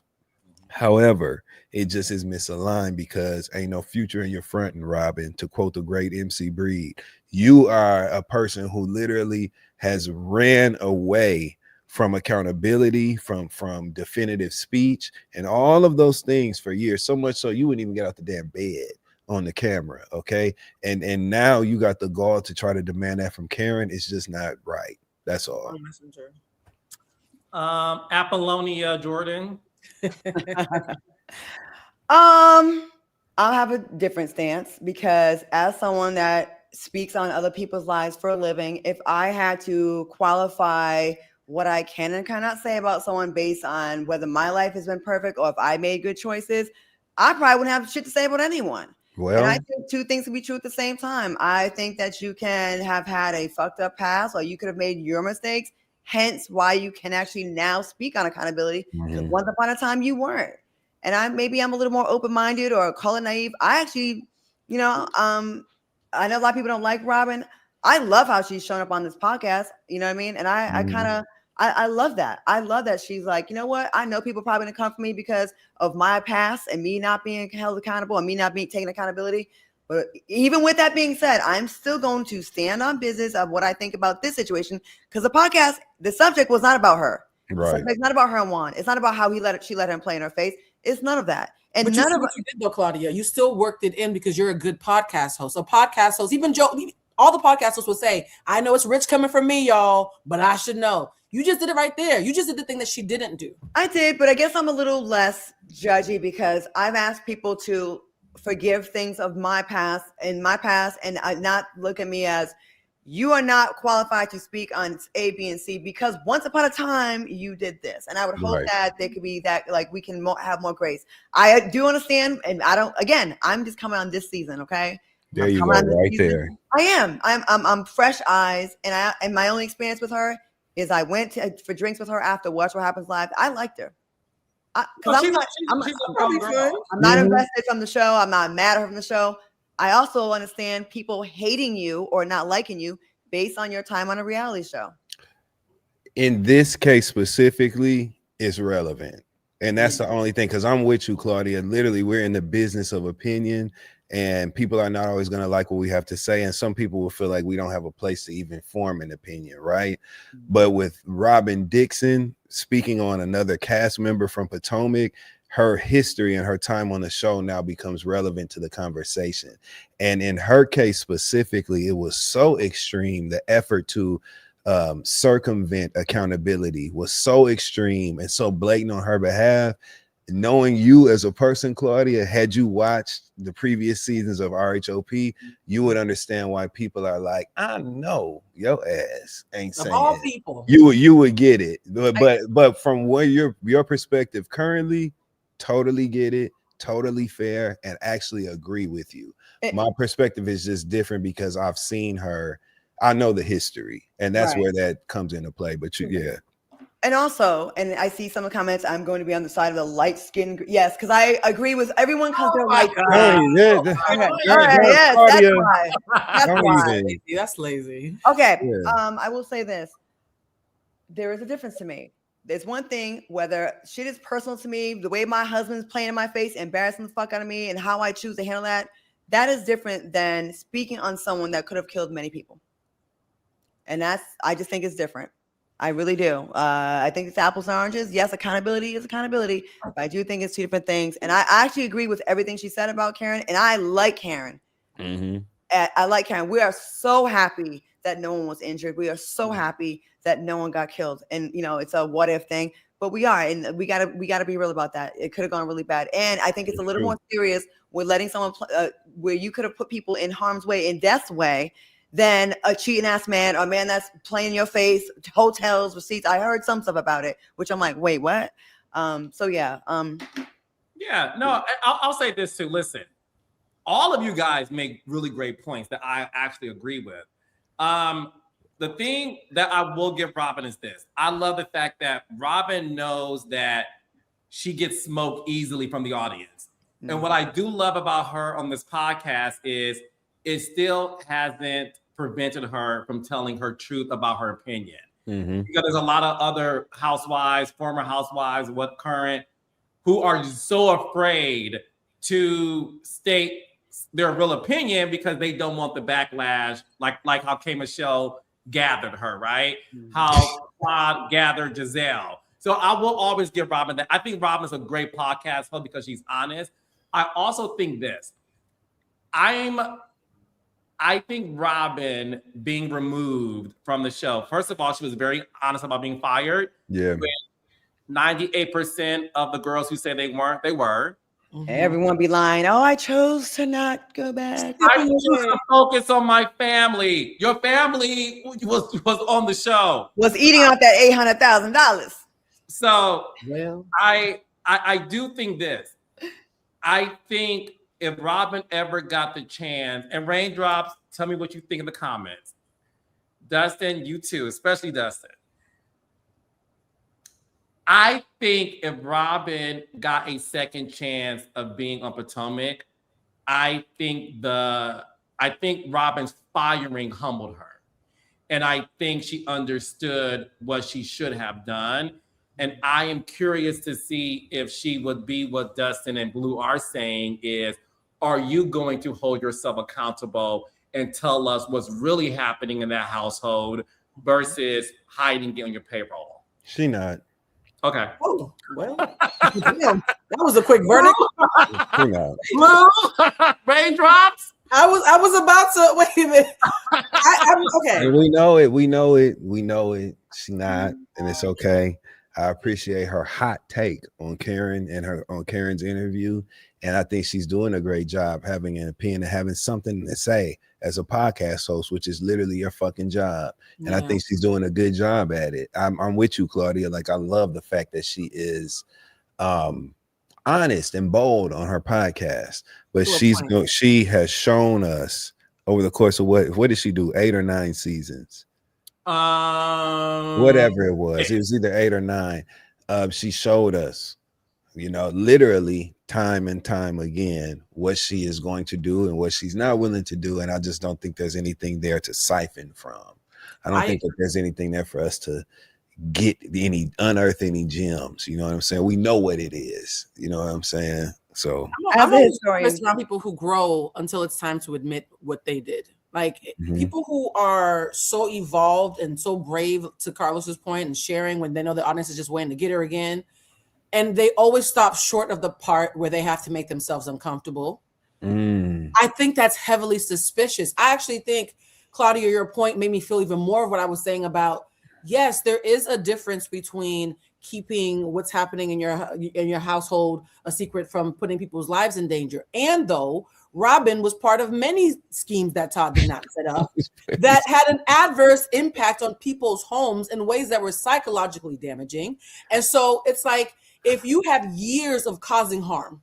However, it just is misaligned because ain't no future in your front. And Robyn, to quote the great MC Breed, you are a person who literally has ran away from accountability, from definitive speech, and all of those things for years. So much so you wouldn't even get out the damn bed on the camera. Okay. And now you got the gall to try to demand that from Karen. It's just not right. That's all. Apollonia Jordan. I'll have a different stance, because as someone that speaks on other people's lives for a living, if I had to qualify what I can and cannot say about someone based on whether my life has been perfect or if I made good choices, I probably wouldn't have shit to say about anyone. Well, and I think two things can be true at the same time. I think that you can have had a fucked up past, or you could have made your mistakes, hence why you can actually now speak on accountability. Because once upon a time you weren't. And I'm a little more open-minded or color naive. I actually, I know a lot of people don't like Robyn. I love how she's shown up on this podcast. You know what I mean? And I love that. I love that she's like, you know what? I know people probably gonna come for me because of my past and me not being held accountable and me not being taking accountability. But even with that being said, I'm still going to stand on business of what I think about this situation, because the podcast, the subject was not about her. Right. It's not about her and Juan. It's not about how she let him play in her face. It's none of that. And but none of what you did though, Claudia, you still worked it in because you're a good podcast host. A podcast host, even Joe, all the podcast hosts will say, I know it's rich coming from me, y'all, but I should know. You just did it right there. You just did the thing that she didn't do. I did, but I guess I'm a little less judgy because I've asked people to forgive things of my past and not look at me as, you are not qualified to speak on A, B, and C because once upon a time you did this. And I would hope that there could be that, like, we can have more grace. I do understand, and I'm just coming on this season, okay? There you go, right there. I am. I'm fresh eyes, and my only experience with her is I went for drinks with her after Watch What Happens Live. I liked her. I'm not invested from the show. I'm not mad at her from the show. I also understand people hating you or not liking you based on your time on a reality show. In this case specifically, it's relevant. And that's the only thing, because I'm with you, Claudia. Literally, we're in the business of opinion, and people are not always going to like what we have to say. And some people will feel like we don't have a place to even form an opinion, right? But with Robyn Dixon speaking on another cast member from Potomac, her history and her time on the show now becomes relevant to the conversation. And in her case specifically, it was so extreme. The effort to circumvent accountability was so extreme and so blatant on her behalf. Knowing you as a person, Claudia, had you watched the previous seasons of RHOP, you would understand why people are like, I know your ass ain't saying all people. You would get it. But from where your perspective currently, totally get it, totally fair, and actually agree with you. My perspective is just different because I've seen her. I know the history, and that's where that comes into play. But yeah. And also, and I see some of the comments, I'm going to be on the side of the light skin. Yes, because I agree with everyone because they're light skin. That's why. That's lazy. Okay. I will say this. There is a difference to me. There's one thing, whether shit is personal to me, the way my husband's playing in my face, embarrassing the fuck out of me, and how I choose to handle that, that is different than speaking on someone that could have killed many people. And I just think it's different. I really do. I think it's apples and oranges. Yes, accountability is accountability, but I do think it's two different things. And I actually agree with everything she said about Karen, and I like Karen. Mm-hmm. I like Karen. We are so happy that no one was injured. We are so happy that no one got killed. And it's a what if thing, but we are, and we gotta be real about that. It could have gone really bad, and I think it's a little more serious with letting someone where you could have put people in harm's way, in death's way, than a cheating ass man or a man that's playing in your face, hotels, receipts. I heard some stuff about it, which I'm like, wait, what? So yeah. Yeah, no, I'll say this too. Listen, all of you guys make really great points that I actually agree with. The thing that I will give Robyn is this. I love the fact that Robyn knows that she gets smoked easily from the audience. Mm-hmm. And what I do love about her on this podcast is it still hasn't prevented her from telling her truth about her opinion. Mm-hmm. Because there's a lot of other housewives, former housewives, what current, who are so afraid to state their real opinion because they don't want the backlash, like how K. Michelle gathered her, right? Mm-hmm. How Claude gathered Giselle. So I will always give Robyn that. I think Robyn's a great podcast host because she's honest. I also think this. I think Robyn being removed from the show, first of all, she was very honest about being fired. Yeah. 98% of the girls who say they weren't, they were. Mm-hmm. Everyone be lying. Oh, I chose to not go back. I chose to focus on my family. Your family was on the show. Was eating off that $800,000. So I do think this. I think if Robyn ever got the chance, and Raindrops, tell me what you think in the comments. Dustin, you too, especially Dustin. I think if Robyn got a second chance of being on Potomac, I think Robyn's firing humbled her. And I think she understood what she should have done. And I am curious to see if she would be what Dustin and Blue are saying is, are you going to hold yourself accountable and tell us what's really happening in that household versus hiding it on your payroll? She not. Okay. Oh, well, damn, that was a quick verdict. She not. Blue, Raindrops. I was about to wait a minute. I'm okay. And we know it. She not, and it's okay. I appreciate her hot take on Karen and on Karen's interview. And I think she's doing a great job having an opinion and having something to say as a podcast host, which is literally your fucking job. Yeah. And I think she's doing a good job at it. I'm with you, Claudia. Like, I love the fact that she is honest and bold on her podcast. But she has shown us over the course of what did she do? 8 or 9 seasons. Whatever it was either 8 or 9. She showed us, literally time and time again what she is going to do and what she's not willing to do. And I just don't think there's anything there to siphon from. I don't think that there's anything there for us to unearth any gems. You know what I'm saying? We know what it is. You know what I'm saying? So I'm always around people who grow until it's time to admit what they did. Like people who are so evolved and so brave, to Carlos's point, and sharing when they know the audience is just waiting to get her again. And they always stop short of the part where they have to make themselves uncomfortable. I think that's heavily suspicious. I actually think, Claudia, your point made me feel even more of what I was saying about, yes, there is a difference between keeping what's happening in your household a secret from putting people's lives in danger. And though Robyn was part of many schemes that Todd did not set up that had an adverse impact on people's homes in ways that were psychologically damaging. And so it's like, if you have years of causing harm,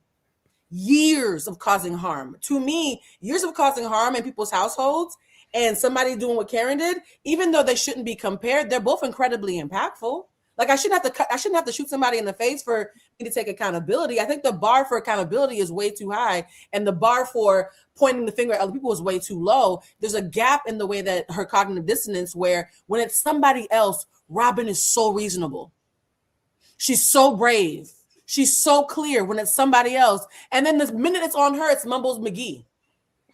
to me, years of causing harm in people's households and somebody doing what Karen did, even though they shouldn't be compared, they're both incredibly impactful. Like I shouldn't have to shoot somebody in the face for me to take accountability. I think the bar for accountability is way too high, and the bar for pointing the finger at other people is way too low. There's a gap in the way that her cognitive dissonance, where when it's somebody else, Robyn is so reasonable. She's so brave. She's so clear when it's somebody else. And then the minute it's on her, it's Mumbles McGee.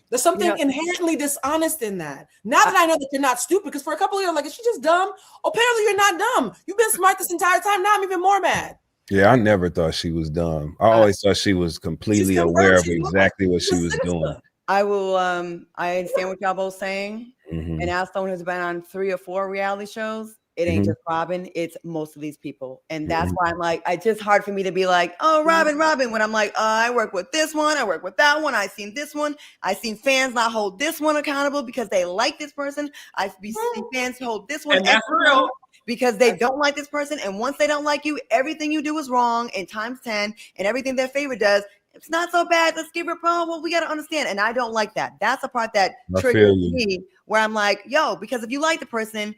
There's something inherently dishonest in that. Now that I know that you're not stupid, because for a couple of years, like, is she just dumb? Apparently you're not dumb. You've been smart this entire time. Now I'm even more mad. Yeah, I never thought she was dumb. I always thought she was completely aware of exactly what she was doing. I will. I understand what y'all both saying, and as someone who's been on 3 or 4 reality shows, it ain't just Robyn, it's most of these people, and that's why I'm like, it's just hard for me to be like, oh, Robyn, when I'm like, I work with this one, I work with that one, I seen this one, I seen fans not hold this one accountable because they like this person. I've seen fans hold this one, and that's real. Because they don't like this person, and once they don't like you, everything you do is wrong and times 10, and everything their favorite does, it's not so bad. Let's give her a problem. Well, we got to understand, and I don't like that. That's the part that triggers me, where I'm like, yo, because if you like the person,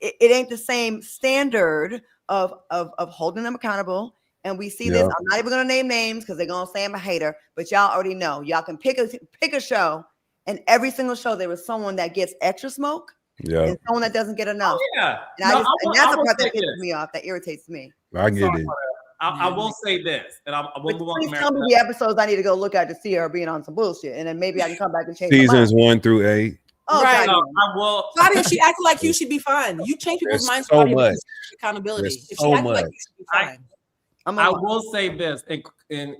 it ain't the same standard of holding them accountable. And we see this. I'm not even gonna name names because they're gonna say I'm a hater, but y'all already know. Y'all can pick a show, and every single show there is someone that gets extra smoke. And someone that doesn't get enough. And that's the part that pisses me off, that irritates me. I get it. I will say this, and I will move on. Please tell me the episodes I need to go look at to see her being on some bullshit, and then maybe I can come back and change seasons 1 through 8. Oh, right. No, I will. Claudia, she acted like you should be fine. You change people's minds. So much accountability. If she acted like you should be fine. I will say this, and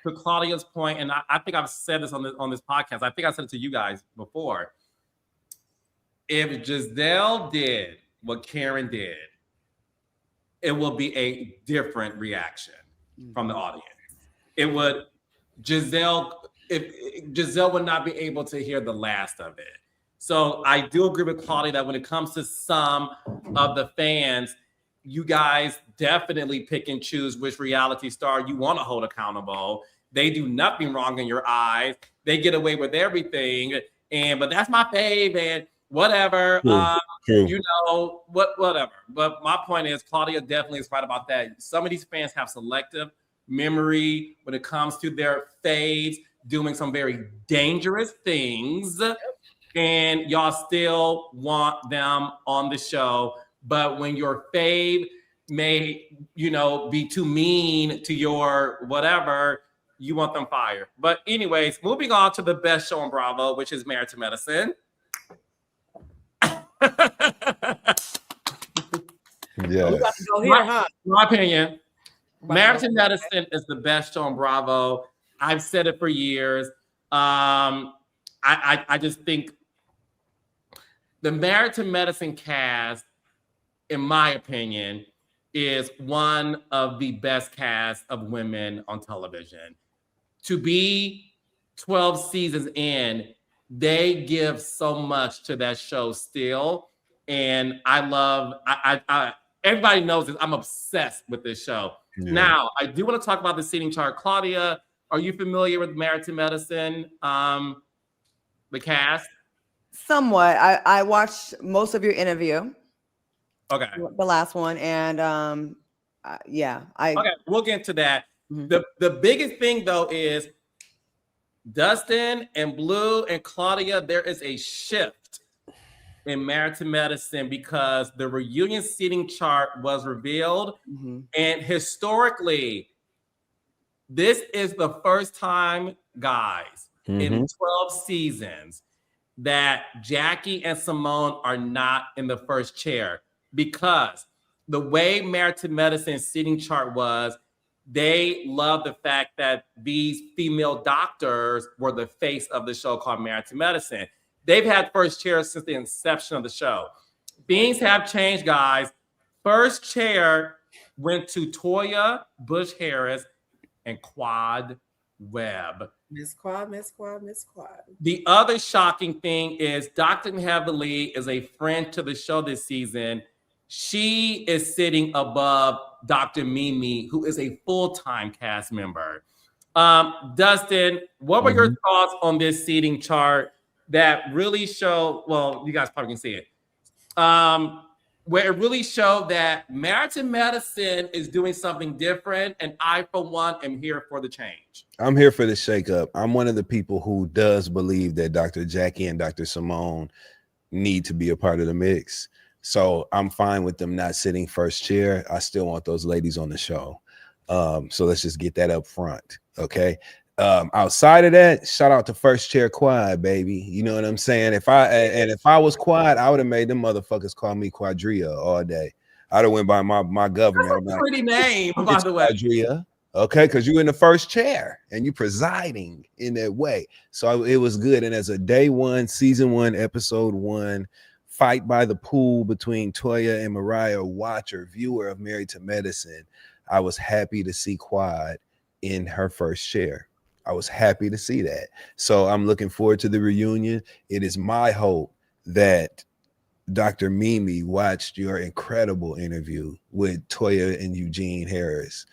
to Claudia's point, and I think I've said this on this podcast. I think I said it to you guys before. If Giselle did what Karen did, it will be a different reaction from the audience. It would Giselle would not be able to hear the last of it. So I do agree with Claudia that when it comes to some of the fans, you guys definitely pick and choose which reality star you want to hold accountable. They do nothing wrong in your eyes. They get away with everything. But that's my fave and whatever. True. You know, whatever. But my point is, Claudia definitely is right about that. Some of these fans have selective memory when it comes to their faves doing some very dangerous things, and y'all still want them on the show. But when your fave may, be too mean to your whatever, you want them fired. But anyways, moving on to the best show on Bravo, which is Married to Medicine. My opinion, Married to Medicine is the best show on Bravo. I've said it for years. I just think the Married to Medicine cast, in my opinion, is one of the best casts of women on television. To be 12 seasons in, they give so much to that show still. And I everybody knows this. I'm obsessed with this show. Yeah. Now, I do want to talk about the seating chart. Claudia, are you familiar with Married to Medicine, the cast? Somewhat. I watched most of your interview. Okay. The last one. And okay, we'll get into that. Mm-hmm. The biggest thing, though, is Dustin and Blue and Claudia, there is a shift in Married to Medicine because the reunion seating chart was revealed. Mm-hmm. And historically, this is the first time, guys, in 12 seasons that Jackie and Simone are not in the first chair, because the way Married to Medicine seating chart was, they love the fact that these female doctors were the face of the show called Married to Medicine. They've had first chair since the inception of the show. Things have changed, guys. First chair went to Toya, Bush Harris, and Quad Webb. Miss Quad. The other shocking thing is Dr. Heavily is a friend to the show this season. She is sitting above Dr. Mimi, who is a full-time cast member. Dustin, what were your thoughts on this seating chart that really show, well, you guys probably can see it, where it really showed that Married to Medicine is doing something different, and I, for one, am here for the change. I'm here for the shakeup. I'm one of the people who does believe that Dr. Jackie and Dr. Simone need to be a part of the mix. So I'm fine with them not sitting first chair. I still want those ladies on the show. So let's just get that up front. Okay. Outside of that, shout out to first chair Quad, baby. You know what I'm saying? If I was Quad, I would have made them motherfuckers call me Quadria all day. I'd have went by my government. That's a pretty name, by the way. Quadria. Okay, because you're in the first chair and you're presiding in that way. So it was good. And as a day one, season 1, episode 1, fight by the pool between Toya and Mariah, watcher, viewer of Married to Medicine, I was happy to see Quad in her first chair. I was happy to see that. So I'm looking forward to the reunion. It is my hope that Dr. Mimi watched your incredible interview with Toya and Eugene Harris,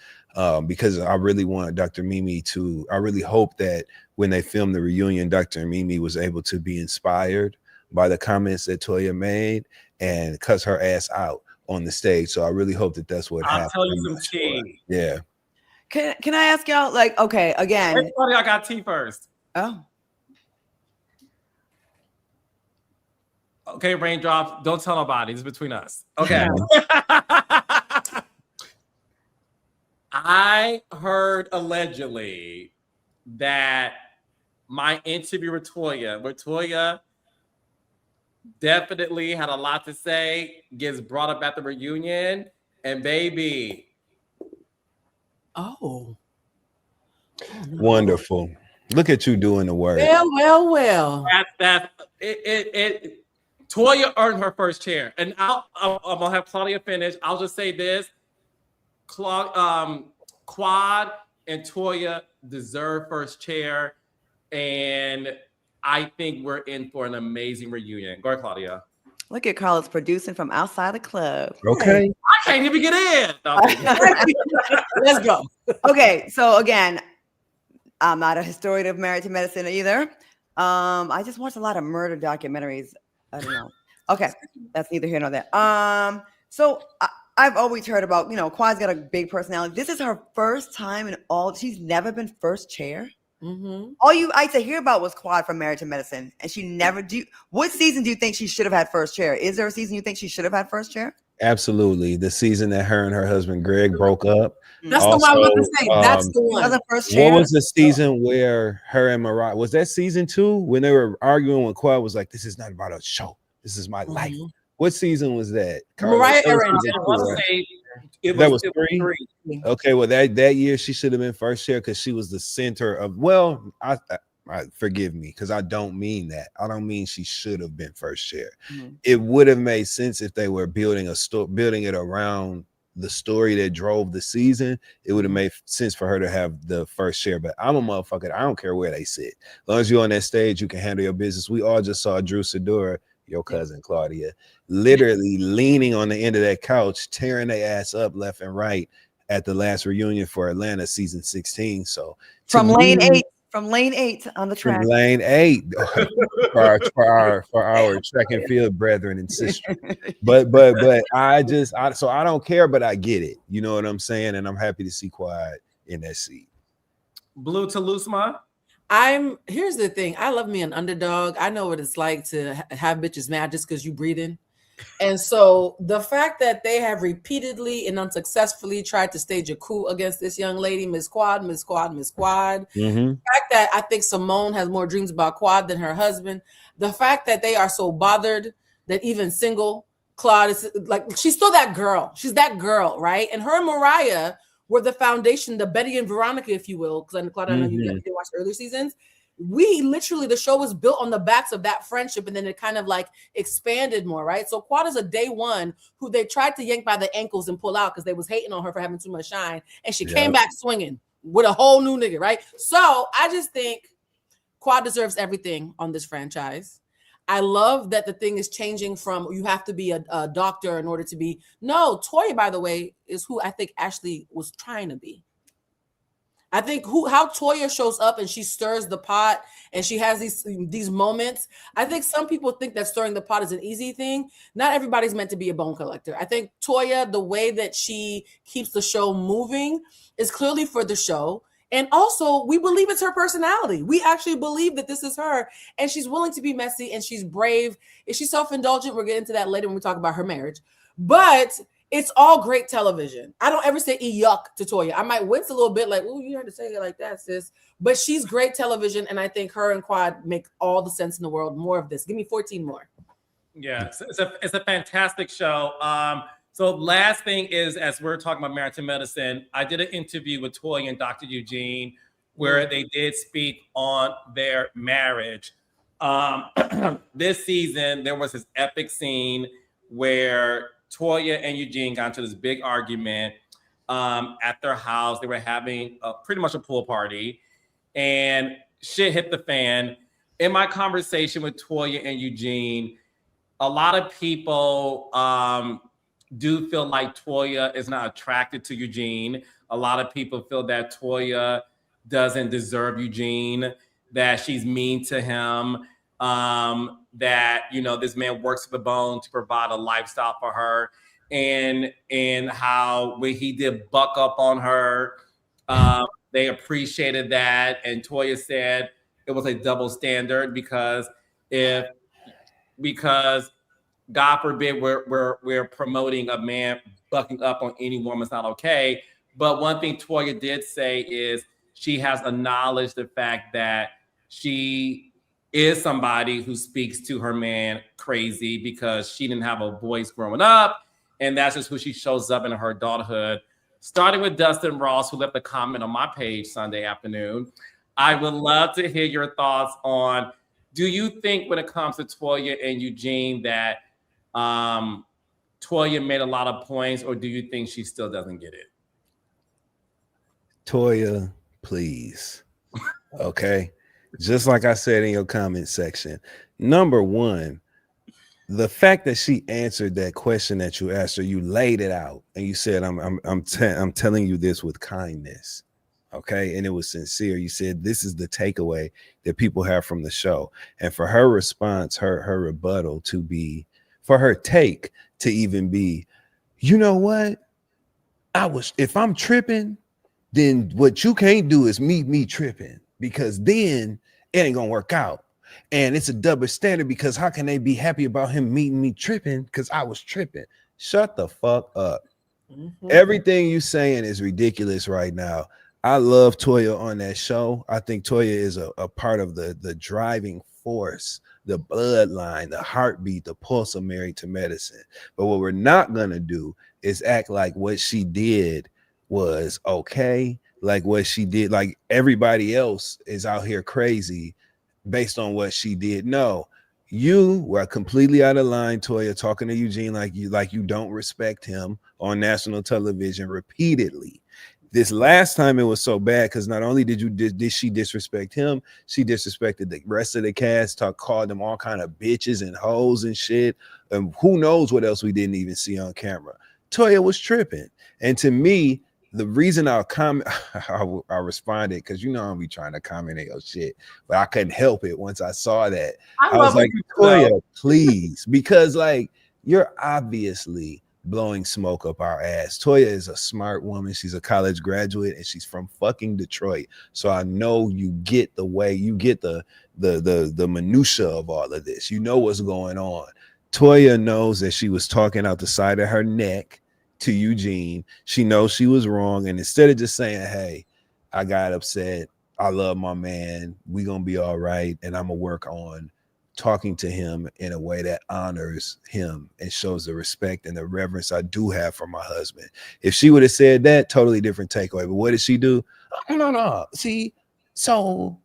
because I really want Dr. Mimi to, I really hope that when they film the reunion, Dr. Mimi was able to be inspired by the comments that Toya made and cuss her ass out on the stage. So I really hope that that's what happened. I'll tell you some tea. Yeah. Can I ask y'all, like, okay, again. Everybody, I got tea first. Oh. Okay, raindrops. Don't tell nobody. It's between us. Okay. I heard allegedly that my interview with Toya definitely had a lot to say, gets brought up at the reunion, and baby. Oh. Wonderful. Look at you doing the work. Well. Toya earned her first chair, and I'm gonna have Claudia finish. I'll just say this: Quad and Toya deserve first chair, and I think we're in for an amazing reunion. Go ahead, Claudia. Look at Carlos producing from outside the club. Okay. I can't even get in. No, Let's go. Okay, so again, I'm not a historian of Married to Medicine either. I just watched a lot of murder documentaries. I don't know. Okay, that's neither here nor there. So I've always heard about, Quad's got a big personality. This is her first time in all. She's never been first chair. Mm-hmm. All I used to hear about was Quad from Married to Medicine, and she never. What season do you think she should have had first chair? Is there a season you think she should have had first chair? Absolutely. The season that her and her husband Greg broke up. That's the one I was going to say. That's the one. Was first chair? What was the season where her and Mariah, was that season 2 when they were arguing when Quad was like, this is not about a show. This is my life. What season was that? Mariah Aaron. That was 3. Okay, well that year she should have been first chair because she was the center of. Well, I forgive me because I don't mean that. I don't mean she should have been first chair. Mm-hmm. It would have made sense if they were building it around the story that drove the season. It would have made sense for her to have the first chair. But I'm a motherfucker. I don't care where they sit. As long as you're on that stage, you can handle your business. We all just saw Drew Sidora, your cousin Claudia, literally leaning on the end of that couch, tearing their ass up left and right at the last reunion for Atlanta season 16. So from lane 8 on the track. From lane 8 for our track and field brethren and sisters. But I don't care, but I get it. You know what I'm saying? And I'm happy to see Quad in that seat. Blue to Lusma. Here's the thing. I love me an underdog. I know what it's like to have bitches mad just because you breathing. And so the fact that they have repeatedly and unsuccessfully tried to stage a coup against this young lady, Miss Quad. Mm-hmm. The fact that I think Simone has more dreams about Quad than her husband. The fact that they are so bothered that even single Claude is like, she's still that girl. She's that girl, right? And her and Mariah were the foundation, the Betty and Veronica, if you will, because Claude, I know you didn't watch earlier seasons. The show was built on the backs of that friendship, and then it kind of like expanded more, right? So Quad is a day one who they tried to yank by the ankles and pull out because they was hating on her for having too much shine, and she came back swinging with a whole new nigga, right? So I just think Quad deserves everything on this franchise. I love that the thing is changing from you have to be a doctor in order to be. No, Toya, by the way, is who I think Ashley was trying to be. I think how Toya shows up and she stirs the pot and she has these moments. I think some people think that stirring the pot is an easy thing. Not everybody's meant to be a bone collector. I think Toya, the way that she keeps the show moving is clearly for the show. And also, we believe it's her personality. We actually believe that this is her, and she's willing to be messy, and she's brave. Is she self-indulgent? We'll get into that later when we talk about her marriage. But it's all great television. I don't ever say yuck to Toya. I might wince a little bit, like, "Oh, you had to say it like that, sis." But she's great television, and I think her and Quad make all the sense in the world. More of this. Give me 14 more. Yeah, it's a fantastic show. So last thing is, as we're talking about marriage and medicine, I did an interview with Toya and Dr. Eugene where they did speak on their marriage. This season, there was this epic scene where Toya and Eugene got into this big argument at their house. They were having pretty much a pool party, and shit hit the fan. In my conversation with Toya and Eugene, a lot of people do feel like Toya is not attracted to Eugene. A lot of people feel that Toya doesn't deserve Eugene, that she's mean to him, that, you know, this man works to the bone to provide a lifestyle for her. And how when he did buck up on her, they appreciated that. And Toya said it was a double standard because God forbid we're promoting a man bucking up on any woman, it's not okay. But one thing Toya did say is she has acknowledged the fact that she is somebody who speaks to her man crazy because she didn't have a voice growing up, and that's just who she shows up in her adulthood. Starting with Dustin Ross, who left a comment on my page Sunday afternoon. I would love to hear your thoughts on, do you think when it comes to Toya and Eugene that Toya made a lot of points, or do you think she still doesn't get it? Toya, please. Okay. Just like I said in your comment section, number one, the fact that she answered that question that you asked her, you laid it out and you said, I'm telling you this with kindness. Okay. And it was sincere. You said, this is the takeaway that people have from the show. And for her response, her rebuttal to be, for her take to even be, you know what? If I'm tripping, then what you can't do is meet me tripping, because then it ain't gonna work out. And it's a double standard, because how can they be happy about him meeting me tripping because I was tripping? Shut the fuck up. Mm-hmm. Everything you saying is ridiculous right now. I love Toya on that show. I think Toya is a part of the driving force, the bloodline, the heartbeat, the pulse of Married to Medicine. But what we're not gonna do is act like what she did was okay, like what she did, like everybody else is out here crazy based on what she did. No, you were completely out of line, Toya, talking to Eugene like you don't respect him on national television repeatedly. This last time it was so bad because not only did she disrespect him, she disrespected the rest of the cast, called them all kind of bitches and hoes and shit, and who knows what else we didn't even see on camera. Toya was tripping, and to me, the reason I responded, because you know I'll be trying to comment on your shit, but I couldn't help it once I saw that. I was like, Toya, please, because like you're obviously blowing smoke up our ass. Toya is a smart woman. She's a college graduate and she's from fucking Detroit. So I know you get the way, you get the minutia of all of this. You know what's going on. Toya knows that she was talking out the side of her neck to Eugene. She knows she was wrong, and instead of just saying, hey, I got upset, I love my man, we gonna be all right, and I'm gonna work on talking to him in a way that honors him and shows the respect and the reverence I do have for my husband. If she would have said that, totally different takeaway. But what did she do? No. See, so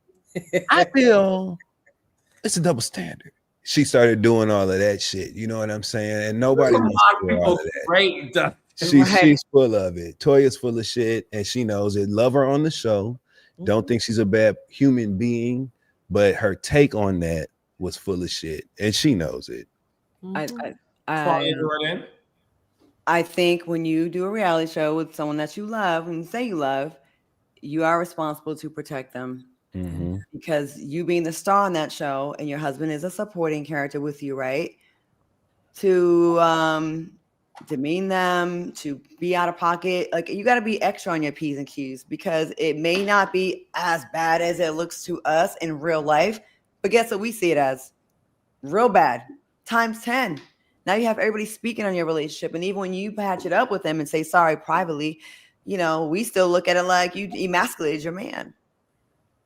I feel it's a double standard. She started doing all of that shit. You know what I'm saying? And nobody wants to do all of that. Great. She's full of it. Toya's full of shit, and she knows it. Love her on the show. Don't think she's a bad human being, but her take on that was full of shit, and she knows it. I think when you do a reality show with someone that you love and say you love, you are responsible to protect them. Mm-hmm. Because you being the star on that show and your husband is a supporting character with you, right? To demean them, to be out of pocket. Like, you got to be extra on your P's and Q's, because it may not be as bad as it looks to us in real life, but guess what we see it as? Real bad, times 10. Now you have everybody speaking on your relationship, and even when you patch it up with them and say sorry privately, we still look at it like you emasculated your man.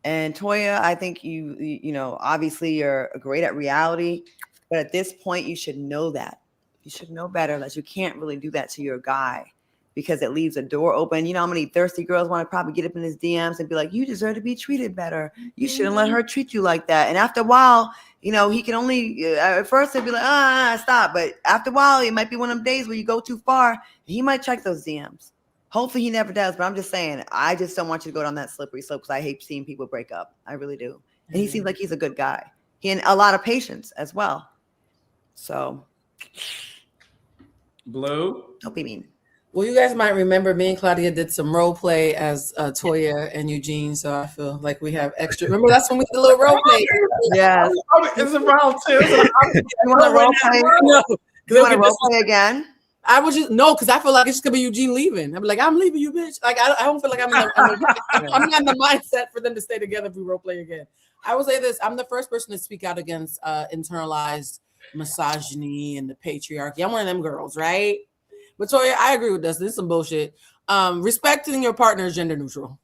And Toya, I think you obviously you're great at reality, but at this point you should know that. You should know better that you can't really do that to your guy, because it leaves a door open. You know how many thirsty girls want to probably get up in his DMs and be like, you deserve to be treated better. You shouldn't let her treat you like that. And after a while, he can only, at first he'd be like, stop. But after a while, it might be one of them days where you go too far. He might check those DMs. Hopefully he never does. But I'm just saying, I just don't want you to go down that slippery slope, because I hate seeing people break up. I really do. And he seems like he's a good guy. He had a lot of patience as well. So. Blue. Don't be mean. Well, you guys might remember me and Claudia did some role play as Toya and Eugene, so I feel like we have extra. Remember, that's when we did a little role play. Yes. It's a round two. You want to role play? No, You want to role play again? I was just because I feel like it's just gonna be Eugene leaving. I'm like, I'm leaving you, bitch. Like I don't feel like I'm not in the mindset for them to stay together if we role play again. I will say this: I'm the first person to speak out against internalized misogyny and the patriarchy. I'm one of them girls, right? But Toya, I agree with this. This is some bullshit. Respecting your partner is gender neutral.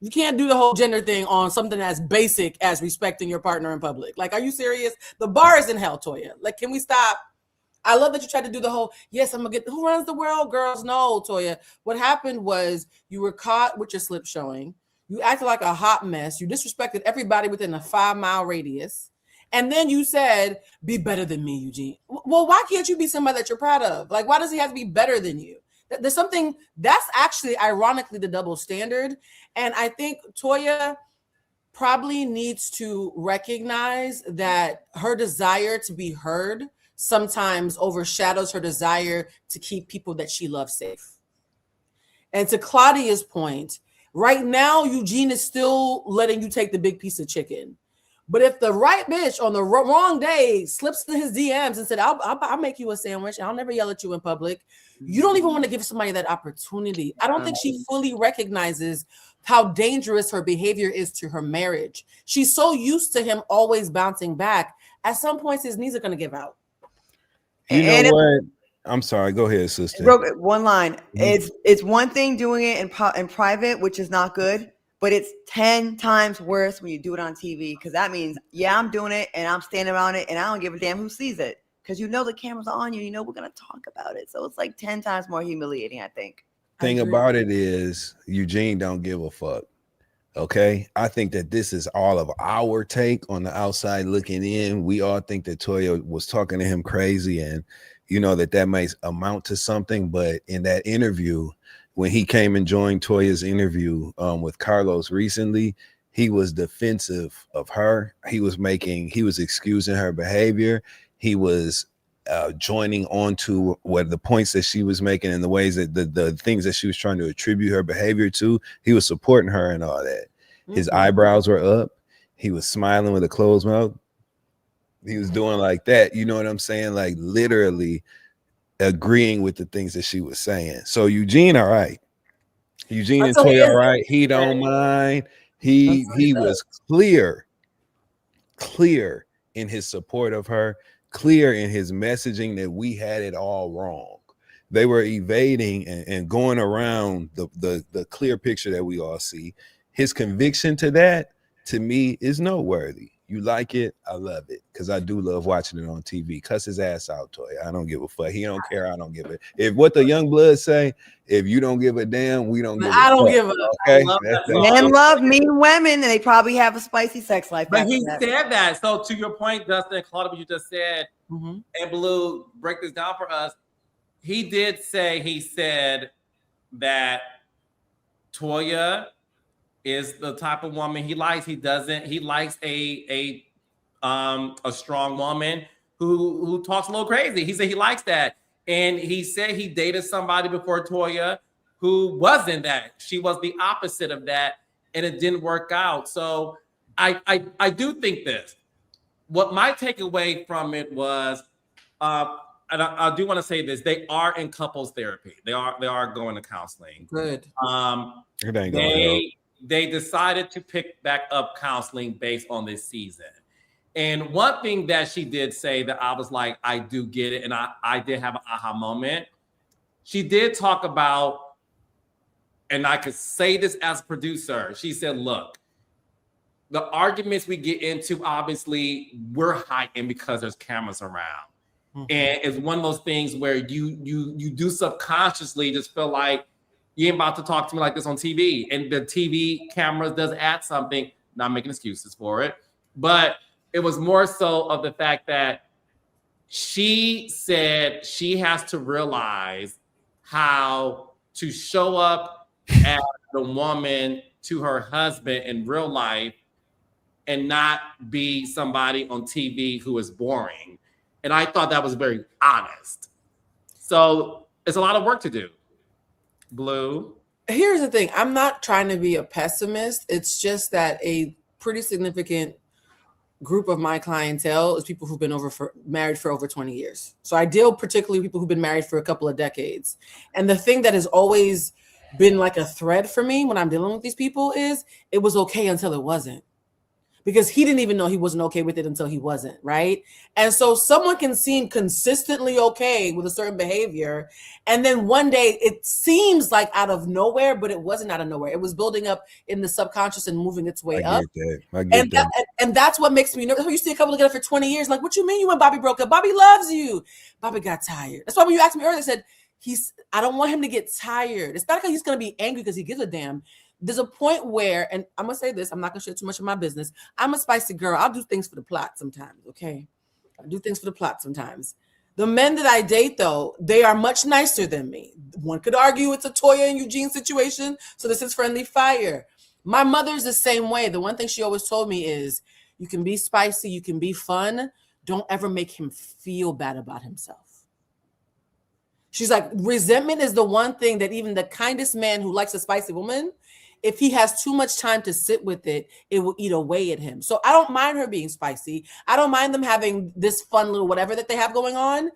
You can't do the whole gender thing on something as basic as respecting your partner in public. Like, are you serious? The bar is in hell, Toya. Like, can we stop? I love that you tried to do the whole, yes, I'm going to get, who runs the world, girls? No, Toya. What happened was you were caught with your slip showing. You acted like a hot mess. You disrespected everybody within a 5-mile radius. And then you said, be better than me, Eugene. Well, why can't you be somebody that you're proud of? Like, why does he have to be better than you? There's something that's actually ironically the double standard. And I think Toya probably needs to recognize that her desire to be heard sometimes overshadows her desire to keep people that she loves safe. And to Claudia's point, right now, Eugene is still letting you take the big piece of chicken. But if the right bitch on the wrong day slips in his DMs and said, I'll make you a sandwich, I'll never yell at you in public, you don't even want to give somebody that opportunity. I don't think she fully recognizes how dangerous her behavior is to her marriage. She's so used to him always bouncing back. At some points, his knees are going to give out. You know what? I'm sorry. Go ahead, sister. One line. Mm-hmm. It's one thing doing it in private, which is not good. But it's 10 times worse when you do it on TV, because that means, yeah, I'm doing it and I'm standing on it and I don't give a damn who sees it, because the camera's on you. We're going to talk about it. So it's like 10 times more humiliating, I think. Thing about it is Eugene don't give a fuck. Okay. I think that this is all of our take on the outside looking in. We all think that Toya was talking to him crazy and, that might amount to something. But in that interview, when he came and joined Toya's interview with Carlos recently, he was defensive of her. He was excusing her behavior. He was joining on to what the points that she was making and the ways that the things that she was trying to attribute her behavior to. He was supporting her and all that. Mm-hmm. His eyebrows were up. He was smiling with a closed mouth. He was doing like that. You know what I'm saying? Like literally agreeing with the things that she was saying. So Eugene, all right. Eugene and Toya, all right. He don't mind. He was clear in his support of her, clear in his messaging that we had it all wrong. They were evading and going around the clear picture that we all see. His conviction to that, to me, is noteworthy. You like it, I love it, because I do love watching it on TV. Cuss his ass out, Toya. I don't give a fuck. He don't care. I don't give it. If what the young bloods say, if you don't give a damn, we don't give a fuck. I don't give a okay. Men love mean women, and they probably have a spicy sex life. But he said that. So to your point, Dustin, Claudia, what you just said, and Blue, break this down for us. He said that Toya is the type of woman he likes. He likes a strong woman who talks a little crazy. He said he likes that. And he said he dated somebody before Toya who wasn't that. She was the opposite of that, and it didn't work out. So I do think this. What my takeaway from it was and I do want to say this: they are in couples therapy. They are going to counseling. Good. It ain't gonna help. They decided to pick back up counseling based on this season. And one thing that she did say that I was like, I do get it, and I did have an aha moment. She did talk about, and I could say this as a producer. She said, "Look, the arguments we get into, obviously, we're heightened because there's cameras around." Mm-hmm. And it's one of those things where you do subconsciously just feel like you ain't about to talk to me like this on TV. And the TV cameras does add something, not making excuses for it. But it was more so of the fact that she said she has to realize how to show up as the woman to her husband in real life and not be somebody on TV who is boring. And I thought that was very honest. So it's a lot of work to do. Blue. Here's the thing. I'm not trying to be a pessimist. It's just that a pretty significant group of my clientele is people who've been married for over 20 years. So I deal particularly with people who've been married for a couple of decades. And the thing that has always been like a thread for me when I'm dealing with these people is it was okay until it wasn't. Because he didn't even know he wasn't okay with it until he wasn't, right? And so someone can seem consistently okay with a certain behavior, and then one day it seems like out of nowhere, but it wasn't out of nowhere. It was building up in the subconscious and moving its way up. I get that. And that's what makes me nervous. You see a couple together for 20 years, like, what you mean you and Bobby broke up? Bobby loves you. Bobby got tired. That's why when you asked me earlier, I said, I don't want him to get tired. It's not because he's going to be angry because he gives a damn. There's a point where, and I'm going to say this, I'm not going to share too much of my business. I'm a spicy girl. I'll do things for the plot sometimes, okay? I do things for the plot sometimes. The men that I date, though, they are much nicer than me. One could argue it's a Toya and Eugene situation, so this is friendly fire. My mother's the same way. The one thing she always told me is, you can be spicy, you can be fun. Don't ever make him feel bad about himself. She's like, resentment is the one thing that even the kindest man who likes a spicy woman, if he has too much time to sit with it, it will eat away at him. So I don't mind her being spicy. I don't mind them having this fun little whatever that they have going on.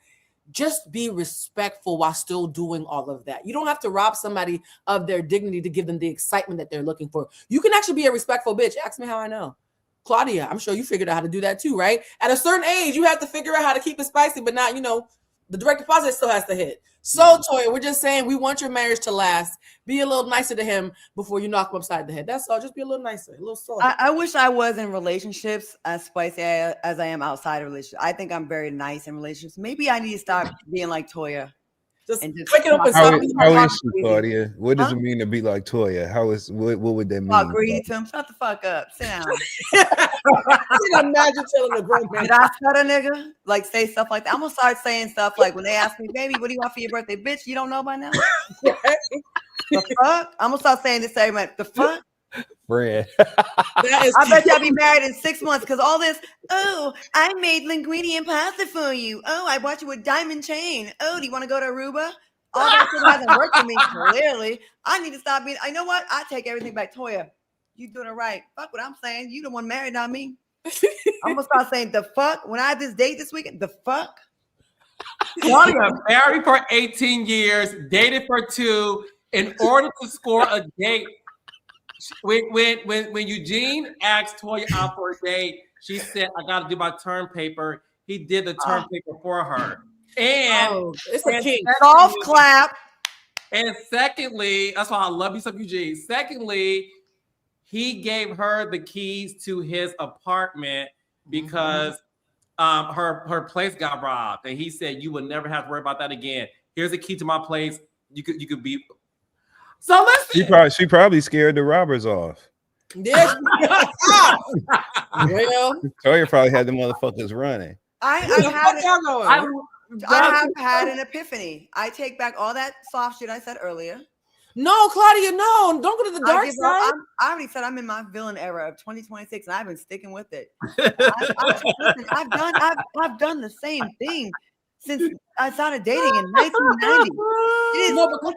Just be respectful while still doing all of that. You don't have to rob somebody of their dignity to give them the excitement that they're looking for. You can actually be a respectful bitch. Ask me how I know. Claudia, I'm sure you figured out how to do that too, right? At a certain age, you have to figure out how to keep it spicy, but not, the direct deposit still has to hit. So, Toya, we're just saying we want your marriage to last. Be a little nicer to him before you knock him upside the head. That's all. Just be a little nicer, a little soft. I wish I was in relationships as spicy as I am outside of relationships. I think I'm very nice in relationships. Maybe I need to stop being like Toya. Just pick it up and how is she, Claudia? What does it mean to be like Toya? What would that mean? Oh, greedy to him. Shut the fuck up. Sit down. Imagine telling a grown man. Did I cut a nigga? Like, say stuff like that. I'm gonna start saying stuff like when they ask me, baby, what do you want for your birthday? Bitch, you don't know by now? The fuck? I'm gonna start saying this segment. The fuck? Fred. I bet y'all be married in 6 months because all this, oh, I made linguine and pasta for you. Oh, I bought you a diamond chain. Oh, do you want to go to Aruba? All that shit hasn't worked for me, clearly. I need to stop being, I know what? I take everything back. Toya, you doing it right. Fuck what I'm saying. You the one married, not me. I'm gonna start saying the fuck when I had this date this weekend. The fuck? Claudia, married for 18 years, dated for 2. In order to score a date, when Eugene asked Toya out for a date, she said, I got to do my term paper. He did the term paper for her. And it's a king. Golf clap. And secondly, that's why I love you some, Eugene. Secondly, he gave her the keys to his apartment because her place got robbed. And he said, you would never have to worry about that again. Here's the key to my place. You could be. So listen. She probably scared the robbers off. Yes. Well, Toya probably had the motherfuckers running. I have had an epiphany. I take back all that soft shit I said earlier. No, Claudia, no. Don't go to the dark side. I already said I'm in my villain era of 2026, and I've been sticking with it. I've done the same thing since I started dating in 1990.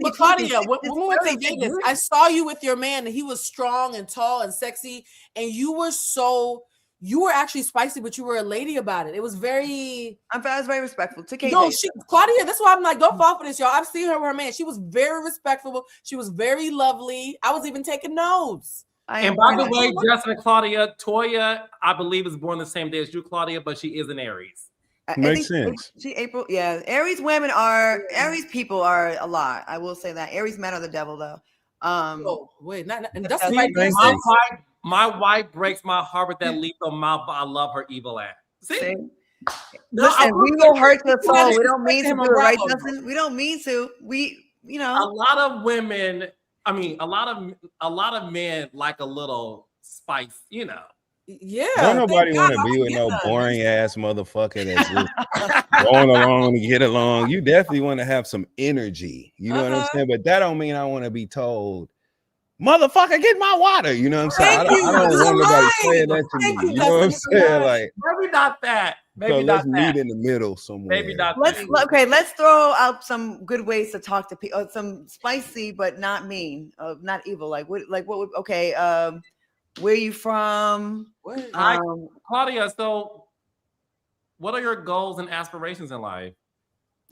But Claudia, when we went to Vegas, I saw you with your man, and he was strong and tall and sexy, and you were so you were actually spicy, but you were a lady about it. It was very. I was very respectful to KJ. No, Claudia. That's why I'm like, don't fall for this, y'all. I've seen her with her man. She was very respectful. She was very lovely. I was even taking notes. And by the way, Justin and Claudia, Toya, I believe, is born the same day as you, Claudia, but she is an Aries. Makes sense. She April, yeah. Aries people are a lot. I will say that. Aries men are the devil, though. Oh wait, and that's See, right there. my wife breaks my heart with that lethal mouth, but I love her evil ass. See? Listen, we will hurt the soul. We don't mean to do it, right, Justin? We don't mean to. A lot of women. I mean, a lot of men like a little spice, Yeah. Don't nobody want to be with no boring ass motherfucker that's just going along to get along. You definitely want to have some energy. You know what I'm saying? But that don't mean I want to be told, motherfucker, get my water. You know what I'm saying? I don't want nobody saying that to me. You know what I'm saying? Like, maybe not that. Maybe so not let's meet in the middle somewhere. Maybe not. Let's throw out some good ways to talk to people. Some spicy but not mean, not evil. Like what? Okay. Where are you from? Claudia. So, what are your goals and aspirations in life?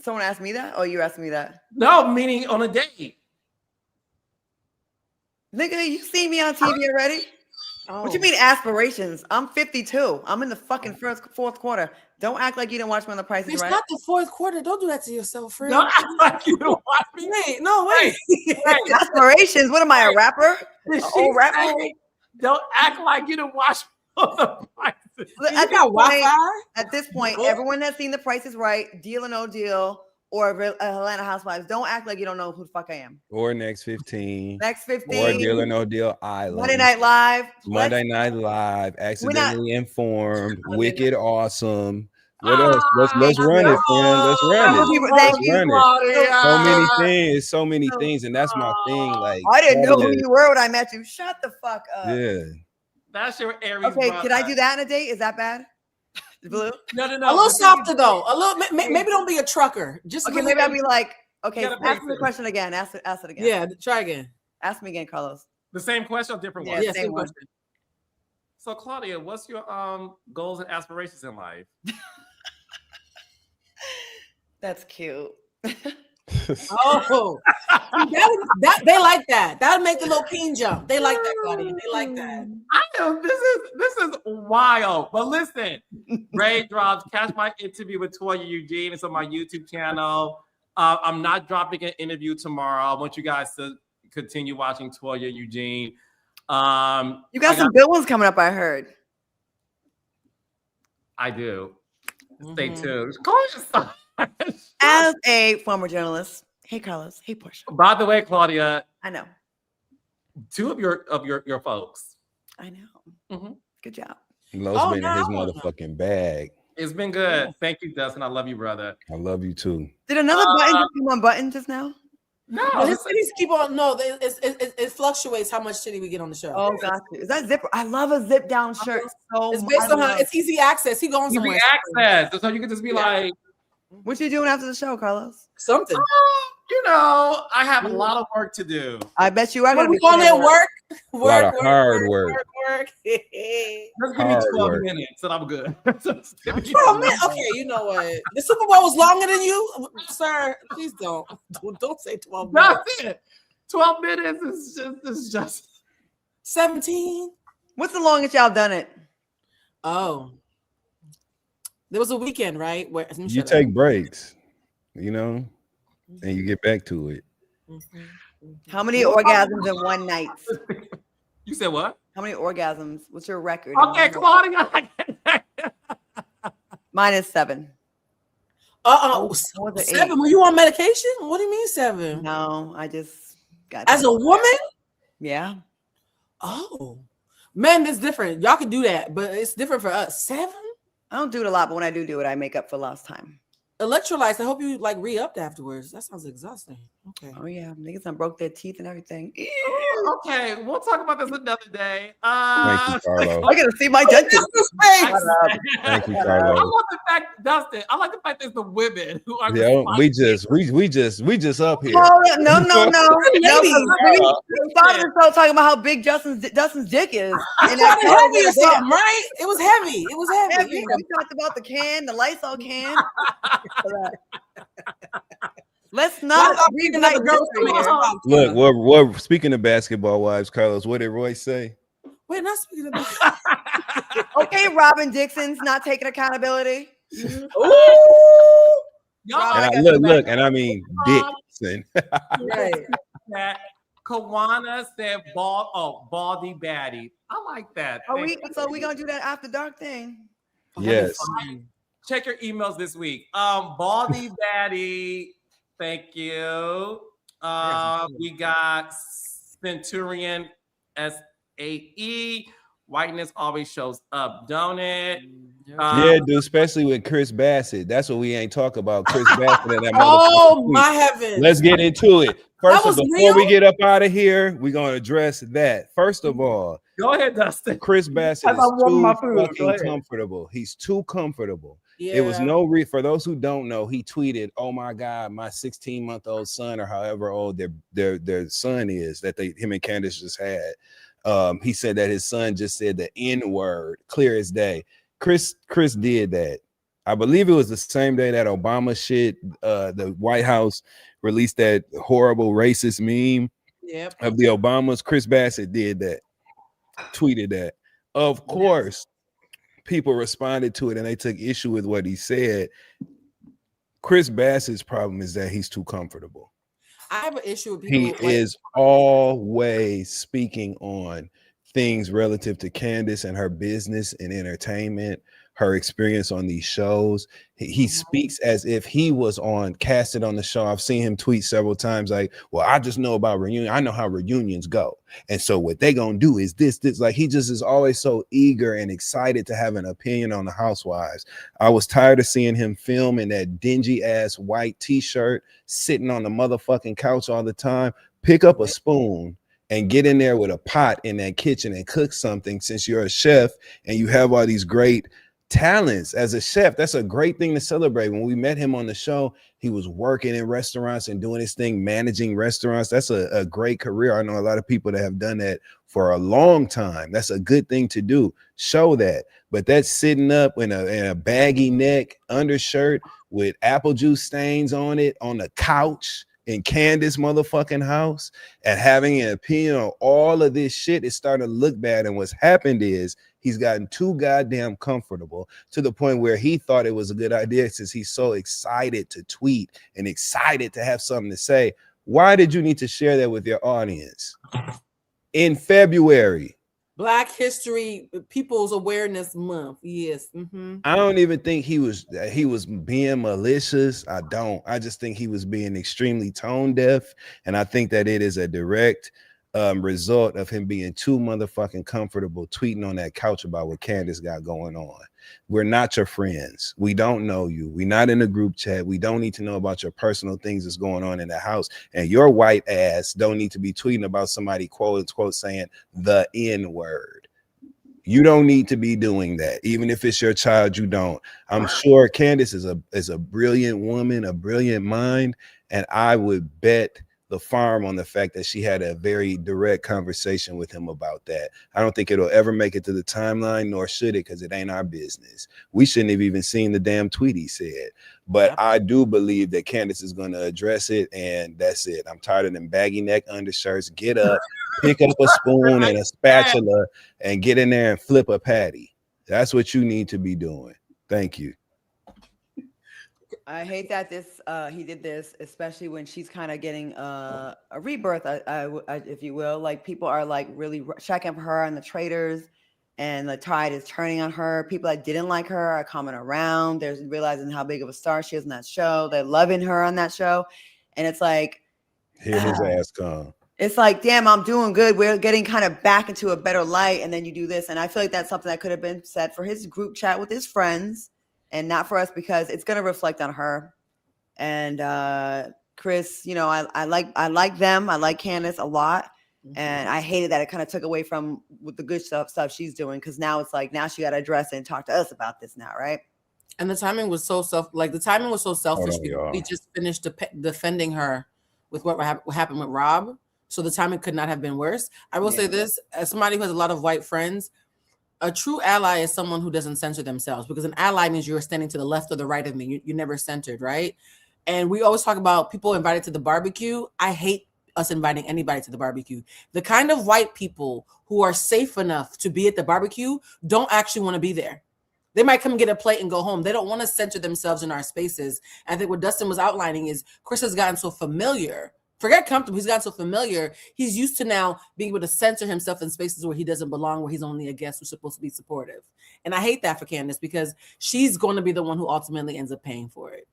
Someone asked me that, or you asking me that? No, meaning on a date. Nigga, you seen me on TV already? Oh. What you mean aspirations? I'm 52. I'm in the fucking fourth quarter. Don't act like you didn't watch me on The Price is Right. It's not the fourth quarter. Don't do that to yourself, friend. Don't act like you don't watch me. Wait, no, wait. Aspirations? What am I, a rapper? Old rapper? Don't act like you don't watch me on The Price is Right. At this point, everyone that's seen The Price is Right, Deal or No Deal, or Atlanta Housewives, don't act like you don't know who the fuck I am. Or Next 15. Next 15. Or Deal or No Deal Island. Monday Night Live. Accidentally Informed. Wicked Awesome. What else? Let's run it, friend. Let's run it. Thank you, Claudia. So many things. So many things. And that's my thing. Like, I didn't know who you were when I met you. Shut the fuck up. Yeah. That's your Aries. Okay, can I do that on a date? Is that bad? Blue? No. A little softer though. A little. Maybe don't be a trucker. Just okay. Maybe I'll be like, okay. Ask me the question again. Ask it again. Yeah. Try again. Ask me again, Carlos. The same question or different one? Yeah, same question. So, Claudia, what's your goals and aspirations in life? That's cute. Oh, that they like that. That'll make the little peen jump. They like that, Claudia. They like that. I know this is wild. But listen, Ray drops. Catch my interview with Toya Eugene. It's on my YouTube channel. I'm not dropping an interview tomorrow. I want you guys to continue watching Toya Eugene. You got some good ones coming up, I heard. I do. Stay tuned. As a former journalist, hey Carlos, hey Portia. By the way, Claudia, I know 2 of your folks. I know. Good job. Lowe's been in his motherfucking bag. It's been good. Thank you, Dustin. I love you, brother. I love you too. Did another button just keep on button just now? No, his titties keep on. No, it fluctuates how much titty we get on the show. Oh, got you. Is that zipper? I love a zip down shirt. So it's based on it's easy access. He going somewhere. Easy access. So you can just be like, what you doing after the show, Carlos? Something. I have a lot of work to do. I bet you are going to be on there. Work. A lot of hard work. Just give me 12 minutes and I'm good. 12 minutes? Okay, you know what? The Super Bowl was longer than you, sir. Please don't say 12 minutes. That's it. 12 minutes is just 17. What's the longest y'all done it? Oh. There was a weekend, right? Where you take breaks, and you get back to it. How many orgasms in one night? You said what? How many orgasms? What's your record? Okay, Claudia. Mine is 7. 7? Were you on medication? What do you mean 7? No, I just got. As a woman? Yeah. Oh, men, it's different. Y'all can do that, but it's different for us. 7? I don't do it a lot, but when I do it, I make up for lost time. Electrolytes. I hope you re-upped afterwards. That sounds exhausting. Okay. Oh yeah, niggas done broke their teeth and everything. Oh, okay, we'll talk about this another day. Thank you, Carlo. I gotta see my dentist. This face. Shut up. Thank you, I Carlo. love the fact, Dustin. I like the fact there's the women who are Yeah, we just up here. Oh, no. No, Lady. we started the show talking about how big Dustin's dick is. And It's heavy or something, right? It was heavy. It was heavy. heavy. Yeah. We talked about the can, the Lysol can. Let's not rewrite history here. Look, we're speaking of basketball wives, Carlos. What did Roy say? We're not speaking about. Okay, Robyn Dixon's not taking accountability. Ooh. Y'all Rob, And I I got look, you back. look, and I mean Dixon. Right. that Kawana said baldy baddie. I like that. So we gonna do that after dark thing. Yes. Check your emails this week. Baldy baddie. Thank you. We got Centurion SAE. Whiteness always shows up, don't it? Yeah, dude, especially with Chris Bassett. That's what we ain't talk about. Chris Bassett and that Oh motherfucker. my heavens. Let's get into it. First of was all, before we real? get up out of here, we're gonna address that. First of all, Go ahead, Dustin. Chris Bassett As is I'm warming too my food, go fucking ahead. comfortable. He's too comfortable. Yeah. It was for those who don't know, he tweeted, "Oh my God, my 16-month-old son, or however old their son is, that him and Candace just had." He said that his son just said the N-word, clear as day. Chris did that. I believe it was the same day that Obama the White House released that horrible racist meme of the Obamas. Chris Bassett did that, tweeted that. Of course, people responded to it and they took issue with what he said. Chris Bassett's problem is that he's too comfortable. I have an issue with people. He is always speaking on things relative to Candace and her business and entertainment, her experience on these shows. He speaks as if he was casted on the show. I've seen him tweet several times like, well, I just know about reunion. I know how reunions go. And so what they gonna do is this. Like, he just is always so eager and excited to have an opinion on the housewives. I was tired of seeing him film in that dingy ass white t-shirt, sitting on the motherfucking couch all the time. Pick up a spoon and get in there with a pot in that kitchen and cook something, since you're a chef and you have all these great talents as a chef. That's a great thing to celebrate. When we met him on the show, he was working in restaurants and doing his thing, managing restaurants. That's a great career. I know a lot of people that have done that for a long time. That's a good thing to do. Show that. But that's sitting up in a baggy neck undershirt with apple juice stains on it on the couch in Candace motherfucking house and having an opinion on all of this shit, is starting to look bad. And what's happened is he's gotten too goddamn comfortable to the point where he thought it was a good idea, since he's so excited to tweet and excited to have something to say. Why did you need to share that with your audience in February? Black History People's Awareness Month. Yes. I don't even think he was being malicious. I just think he was being extremely tone deaf. And I think that it is a direct result of him being too motherfucking comfortable tweeting on that couch about what Candace got going on. We're not your friends. We don't know you. We're not in a group chat. We don't need to know about your personal things that's going on in the house. And your white ass don't need to be tweeting about somebody, quote unquote, saying the N-word. You don't need to be doing that. Even if it's your child, you don't. I'm sure Candace is a brilliant woman, a brilliant mind. And I would bet the farm on the fact that she had a very direct conversation with him about that. I don't think it'll ever make it to the timeline, nor should it, because it ain't our business. We shouldn't have even seen the damn tweet he said. But I do believe that Candace is going to address it, and that's it. I'm tired of them baggy neck undershirts. Get up, pick up a spoon and a spatula, and get in there and flip a patty. That's what you need to be doing. Thank you. I hate that he did this, especially when she's kind of getting a rebirth, if you will. Like, people are like really checking for her and the traders, and the tide is turning on her. People that didn't like her are coming around. They're realizing how big of a star she is in that show. They're loving her on that show, and it's like, here his ass come. It's like, damn, I'm doing good. We're getting kind of back into a better light, and then you do this, and I feel like that's something that could have been said for his group chat with his friends, and not for us, because it's going to reflect on her. And Chris, you know, I like them. I like Candace a lot. Mhm. And I hated that it kind of took away from with the good stuff she's doing, because now it's like now she got to address it and talk to us about this now, right? And the timing was so selfish. We just finished defending her with what happened with Rob. So the timing could not have been worse. I will say this, as somebody who has a lot of white friends, a true ally is someone who doesn't censor themselves, because an ally means you're standing to the left or the right of me. You're never centered, right? And we always talk about people invited to the barbecue. I hate us inviting anybody to the barbecue. The kind of white people who are safe enough to be at the barbecue don't actually want to be there. They might come and get a plate and go home. They don't want to center themselves in our spaces. I think what Dustin was outlining is Chris has gotten so familiar. Forget comfortable. He's gotten so familiar. He's used to now being able to censor himself in spaces where he doesn't belong, where he's only a guest who's supposed to be supportive. And I hate that for Candace, because she's going to be the one who ultimately ends up paying for it.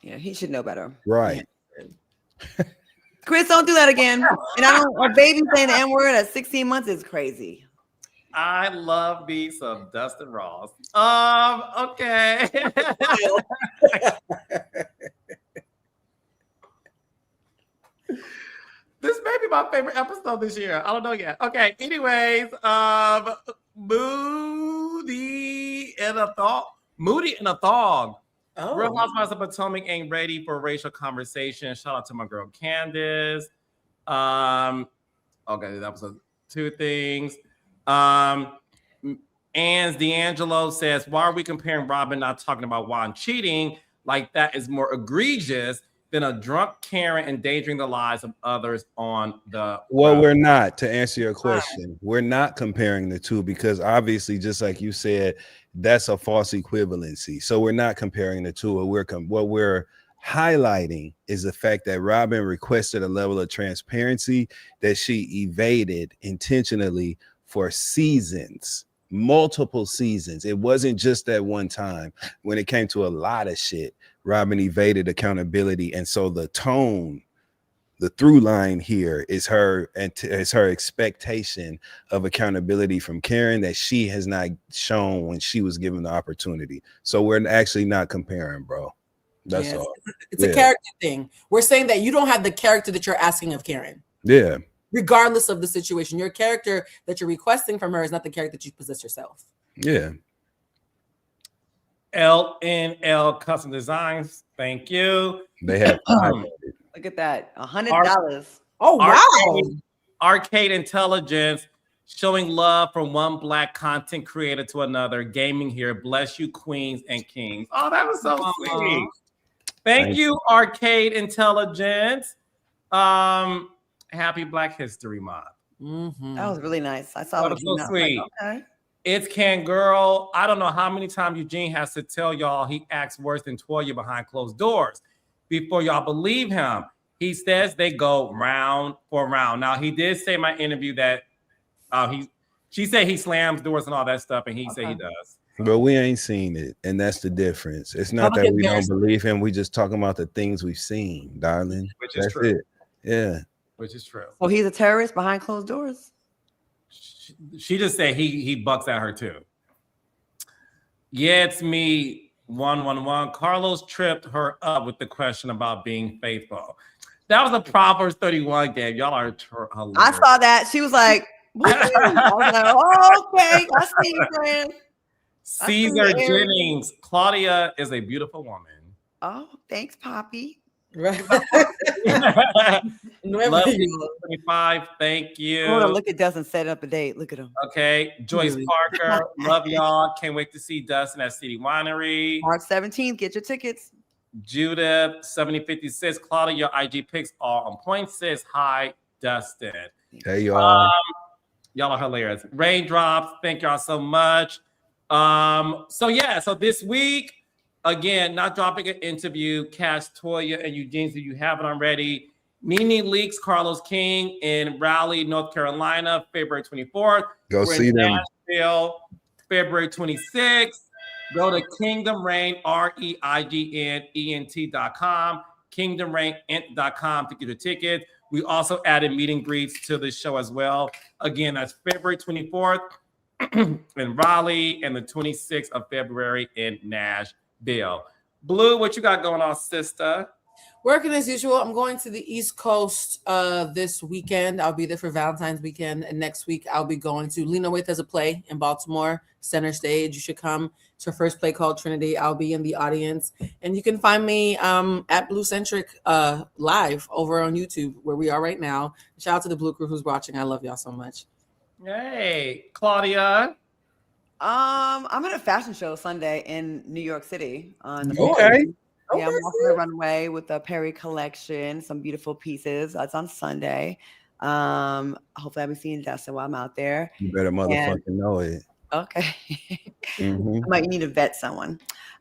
Yeah, he should know better. Right. Yeah. Chris, don't do that again. And a baby saying the N-word at 16 months is crazy. I love me some Dustin Ross. Okay. This may be my favorite episode this year. I don't know yet. Okay. Anyways, Moody in a thong. Oh. Real Housewives of Potomac ain't ready for racial conversation. Shout out to my girl Candace. Okay, that was two things. Anne's D'Angelo says, why are we comparing Robyn not talking about Juan cheating? Like that is more egregious than a drunk Karen endangering the lives of others on the Well, road. we're not, to answer your question. We're not comparing the two, because obviously, just like you said, that's a false equivalency. So we're not comparing the two. What we're highlighting is the fact that Robyn requested a level of transparency that she evaded intentionally for seasons, multiple seasons. It wasn't just that one time. When it came to a lot of shit, Robyn evaded accountability. And so the tone, the through line here is her expectation of accountability from Karen that she has not shown when she was given the opportunity. So we're actually not comparing, bro. That's all. It's a character thing. We're saying that you don't have the character that you're asking of Karen. Yeah. Regardless of the situation, your character that you're requesting from her is not the character that you possess yourself. Yeah. LNL Custom Designs. Thank you. They have Look at that. $100. Oh, wow. Arcade Intelligence showing love from one Black content creator to another. Gaming here. Bless you, queens and kings. Oh, that was so sweet. Thank you, Arcade Intelligence. Happy Black History Month. Mm-hmm. That was really nice. I saw that was so sweet. Like, okay. It's Can Girl. I don't know how many times Eugene has to tell y'all he acts worse than Toya behind closed doors before y'all believe him. He says they go round for round. Now, he did say in my interview that she said he slams doors and all that stuff, and he said he does. But we ain't seen it, and that's the difference. It's not that we don't believe him. We just talking about the things we've seen, darling. Which is true. It. Yeah. Which is true. So he's a terrorist behind closed doors? She just said he bucks at her too. Yeah, it's me, 111. Carlos tripped her up with the question about being faithful. That was a Proverbs 31 game. Y'all are hilarious. I saw that. She was like, I was like, oh, okay. I see you, friend. Caesar Jennings. Claudia is a beautiful woman. Oh, thanks, Poppy. Right. Love you, 25. Thank you. Oh, look at Dustin setting up a date. Look at him. Okay. Joyce Parker. Love y'all. Can't wait to see Dustin at City Winery. March 17th. Get your tickets. Judith 7056. Claudia, your IG pics are on point, sis. Hi, Dustin. Hey, y'all. Y'all are hilarious. Raindrops. Thank y'all so much. So this week, again, not dropping an interview. Cast Toya and Eugene, so you haven't already. Nene leaks Carlos King in Raleigh, North Carolina, February 24th. Go see them. Nashville, February 26th. Go to Kingdom Reign, REIGNENT.com, KingdomReign.com to get your tickets. We also added meet and greets to the show as well. Again, that's February 24th in Raleigh and the 26th of February in Nashville. Blue, what you got going on, sister? Working as usual. I'm going to the East Coast this weekend. I'll be there for Valentine's weekend. And next week, I'll be going to Lena Waithe has a play in Baltimore, Center Stage. You should come. It's her first play called Trinity. I'll be in the audience. And you can find me at Blue Centric live over on YouTube, where we are right now. Shout out to the Blue Crew who's watching. I love y'all so much. Hey, Claudia. I'm at a fashion show Sunday in New York City on the Okay. Yeah, I'm walking the runway with the Perry collection, some beautiful pieces. That's on Sunday. Hopefully I'll be seeing Dustin while I'm out there. You better motherfucking know it. Okay. Mhm. I might need to vet someone.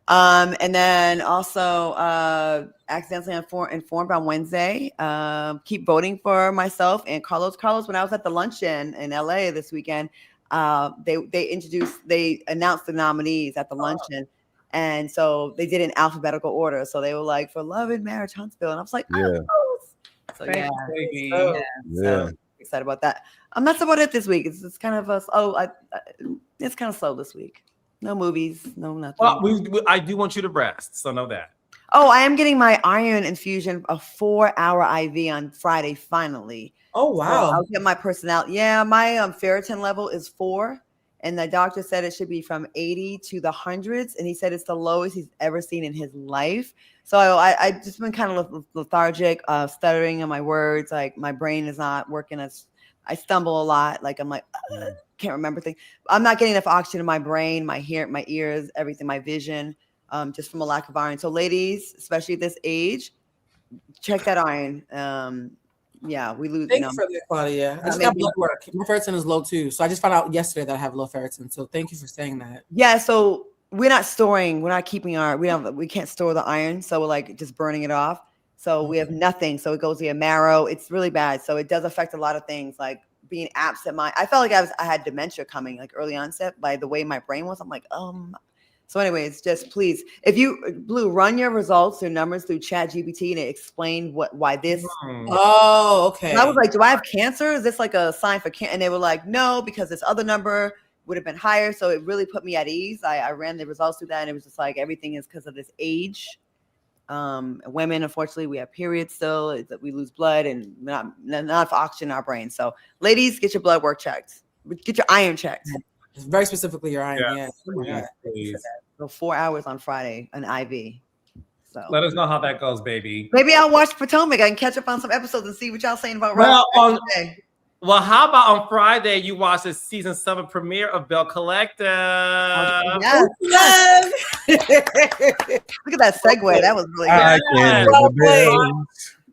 And then also accidentally informed on Wednesday. Keep voting for myself and Carlos. Carlos, when I was at the luncheon in LA this weekend, they announced the nominees at the luncheon. And so they did an alphabetical order. So they were like, for Love and Marriage Huntsville. And I was like, Yeah. oh. So Thanks, baby. So excited about that. That's about it this week. It's kind of it's kind of slow this week. No movies, no nothing. Well, I do want you to rest, so know that. Oh, I am getting my iron infusion, a 4-hour IV on Friday, finally. Oh, wow. So I'll get my personality. Yeah, my ferritin level is 4. And the doctor said it should be from 80 to the hundreds. And he said it's the lowest he's ever seen in his life. So I just been kind of lethargic, stuttering on my words. Like my brain is not working as I stumble a lot. Like I'm like, can't remember things. I'm not getting enough oxygen in my brain, my ears, everything, my vision, just from a lack of iron. So ladies, especially at this age, check that iron. Yeah, we lose. Thank you for that, Claudia. I just got blood work. My ferritin is low too. So I just found out yesterday that I have low ferritin. So thank you for saying that. Yeah, so we're not keeping we can't store the iron. So we're like just burning it off. So we have nothing. So it goes via marrow. It's really bad. So it does affect a lot of things like being absent. I felt like I had dementia coming, like early onset by the way my brain was. I'm like, So anyways, just please, if you run your results, your numbers through ChatGPT and explain why this. Oh, okay. And I was like, do I have cancer? Is this like a sign for cancer? And they were like, no, because this other number would have been higher. So it really put me at ease. I ran the results through that, and it was just like everything is because of this age. Women, unfortunately, we have periods still. We lose blood and not enough oxygen in our brain. So ladies, get your blood work checked. Get your iron checked. Very specifically your iron. Yeah. Please. So 4 hours on Friday, an IV. So Let us know how that goes, baby. maybe I'll watch Potomac. I can catch up on some episodes and see what y'all saying about Well, how about on Friday you watch the season 7 premiere of Bell Collective? Yes. Look at that segue. That was really good. I can't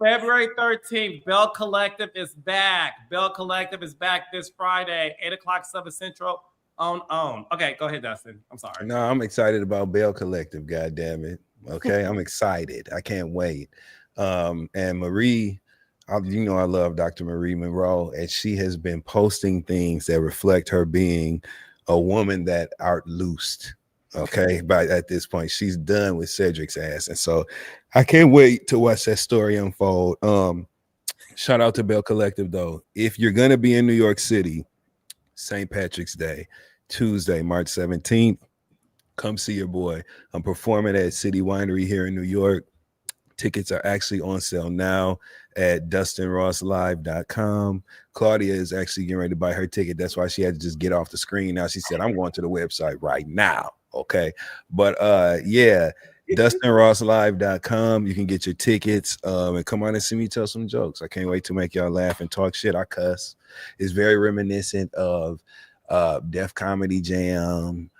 February 13th, Bell Collective is back. Bell Collective is back this Friday, 8 o'clock 7 Central on OWN. Okay, go ahead, Dustin. I'm sorry. No, I'm excited about Bell Collective. God damn it. Okay, I'm excited. I can't wait. And Marie, I love Dr. Marie Monroe, and she has been posting things that reflect her being a woman that art loosed. Okay, but at this point, she's done with Cedric's ass, and so I can't wait to watch that story unfold. Shout out to Bell Collective, though. If you're gonna be in New York City, St. Patrick's Day, Tuesday, March 17th, come see your boy. I'm performing at City Winery here in New York. Tickets are actually on sale now at DustinRossLive.com. Claudia is actually getting ready to buy her ticket. That's why she had to just get off the screen. Now she said, I'm going to the website right now. Okay. But yeah, DustinRossLive.com. You can get your tickets and come on and see me tell some jokes. I can't wait to make y'all laugh and talk shit. I cuss. It's very reminiscent of Def Comedy Jam,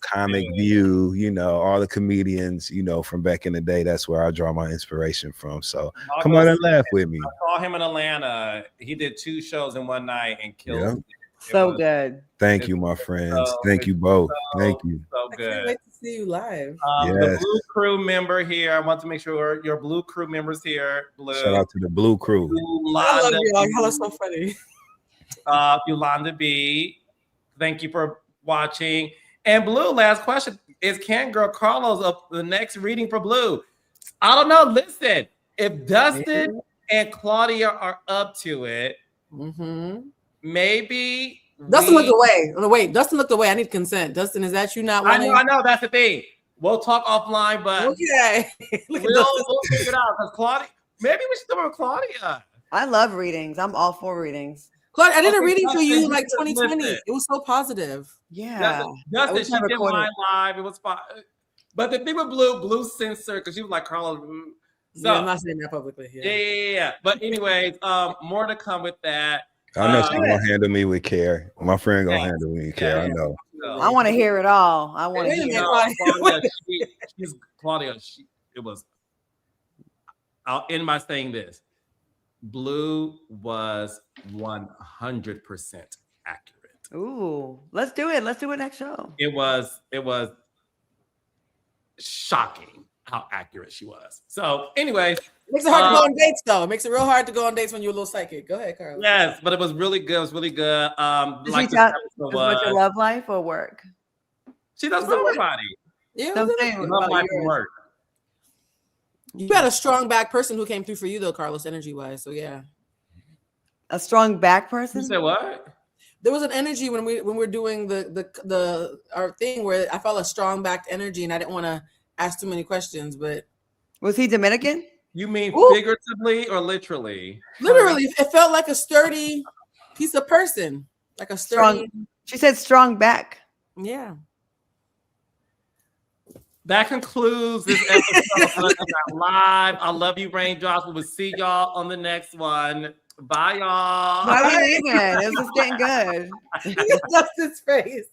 Comic View, all the comedians, from back in the day. That's where I draw my inspiration from. So come on and laugh with me. I saw him in Atlanta. He did 2 shows in one night and killed it. So good. Thank you, my friends. Thank you both. Thank you. So I good. can't wait to see you live. The Blue Crew member here. I want to make sure your Blue Crew members here. Blue. Shout out to the Blue Crew. I love you all. Y'all are so funny. Yolanda B. Thank you for watching. And Blue, last question. Is Can Girl Carlos up the next reading for Blue? I don't know. Listen, if Dustin and Claudia are up to it, maybe Dustin looked away. Oh, wait, Dustin looked away. I need consent. Dustin, is that you not wanting? I know. That's the thing. We'll talk offline, but Okay. we'll figure it out because Claudia. Maybe we should do it with Claudia. I love readings. I'm all for readings. Claudia, I did a Okay, reading for Justin, you you like just 2020. listen. It was so positive. Yeah. Justin, wish I she did recorded. mine live. It was fine. But the thing with Blue censored because she was like Carla. So Yeah, I'm not saying that publicly. yeah. But anyways, more to come with that. I know she's gonna handle me with care. My friend gonna Yeah. handle me with care. I know. I want to hear it all. I want to Wait a hear minute, it. Claudia. Claudia. It was. I'll end by saying this: Blue was 100% accurate. Ooh, let's do it. Let's do it next show. It was shocking how accurate she was. So, anyways, Makes it hard to go on dates, though. It makes it real hard to go on dates when you're a little psychic. Go ahead, Carla. yes, but it was really good. It was really good. Did Like she talk this episode about your was. love life or work? She does for everybody. Yeah, So I'm it was saying good. Love about life and yours. work. You had a strong back person who came through for you, though, Carlos, energy-wise. So yeah, A strong back You person? said what? there was an energy when we're doing the our thing where I felt a strong backed energy, and I didn't want to ask too many questions, but Was he Dominican? You mean Ooh. figuratively or literally? literally, it felt like a sturdy piece of person, like a sturdy. She said strong back. Yeah. That concludes this episode of Let's Not Live. I love you, Raindrops. We will see y'all on the next one. Bye, y'all. Why are we leaving? It was just getting good. Justin's face.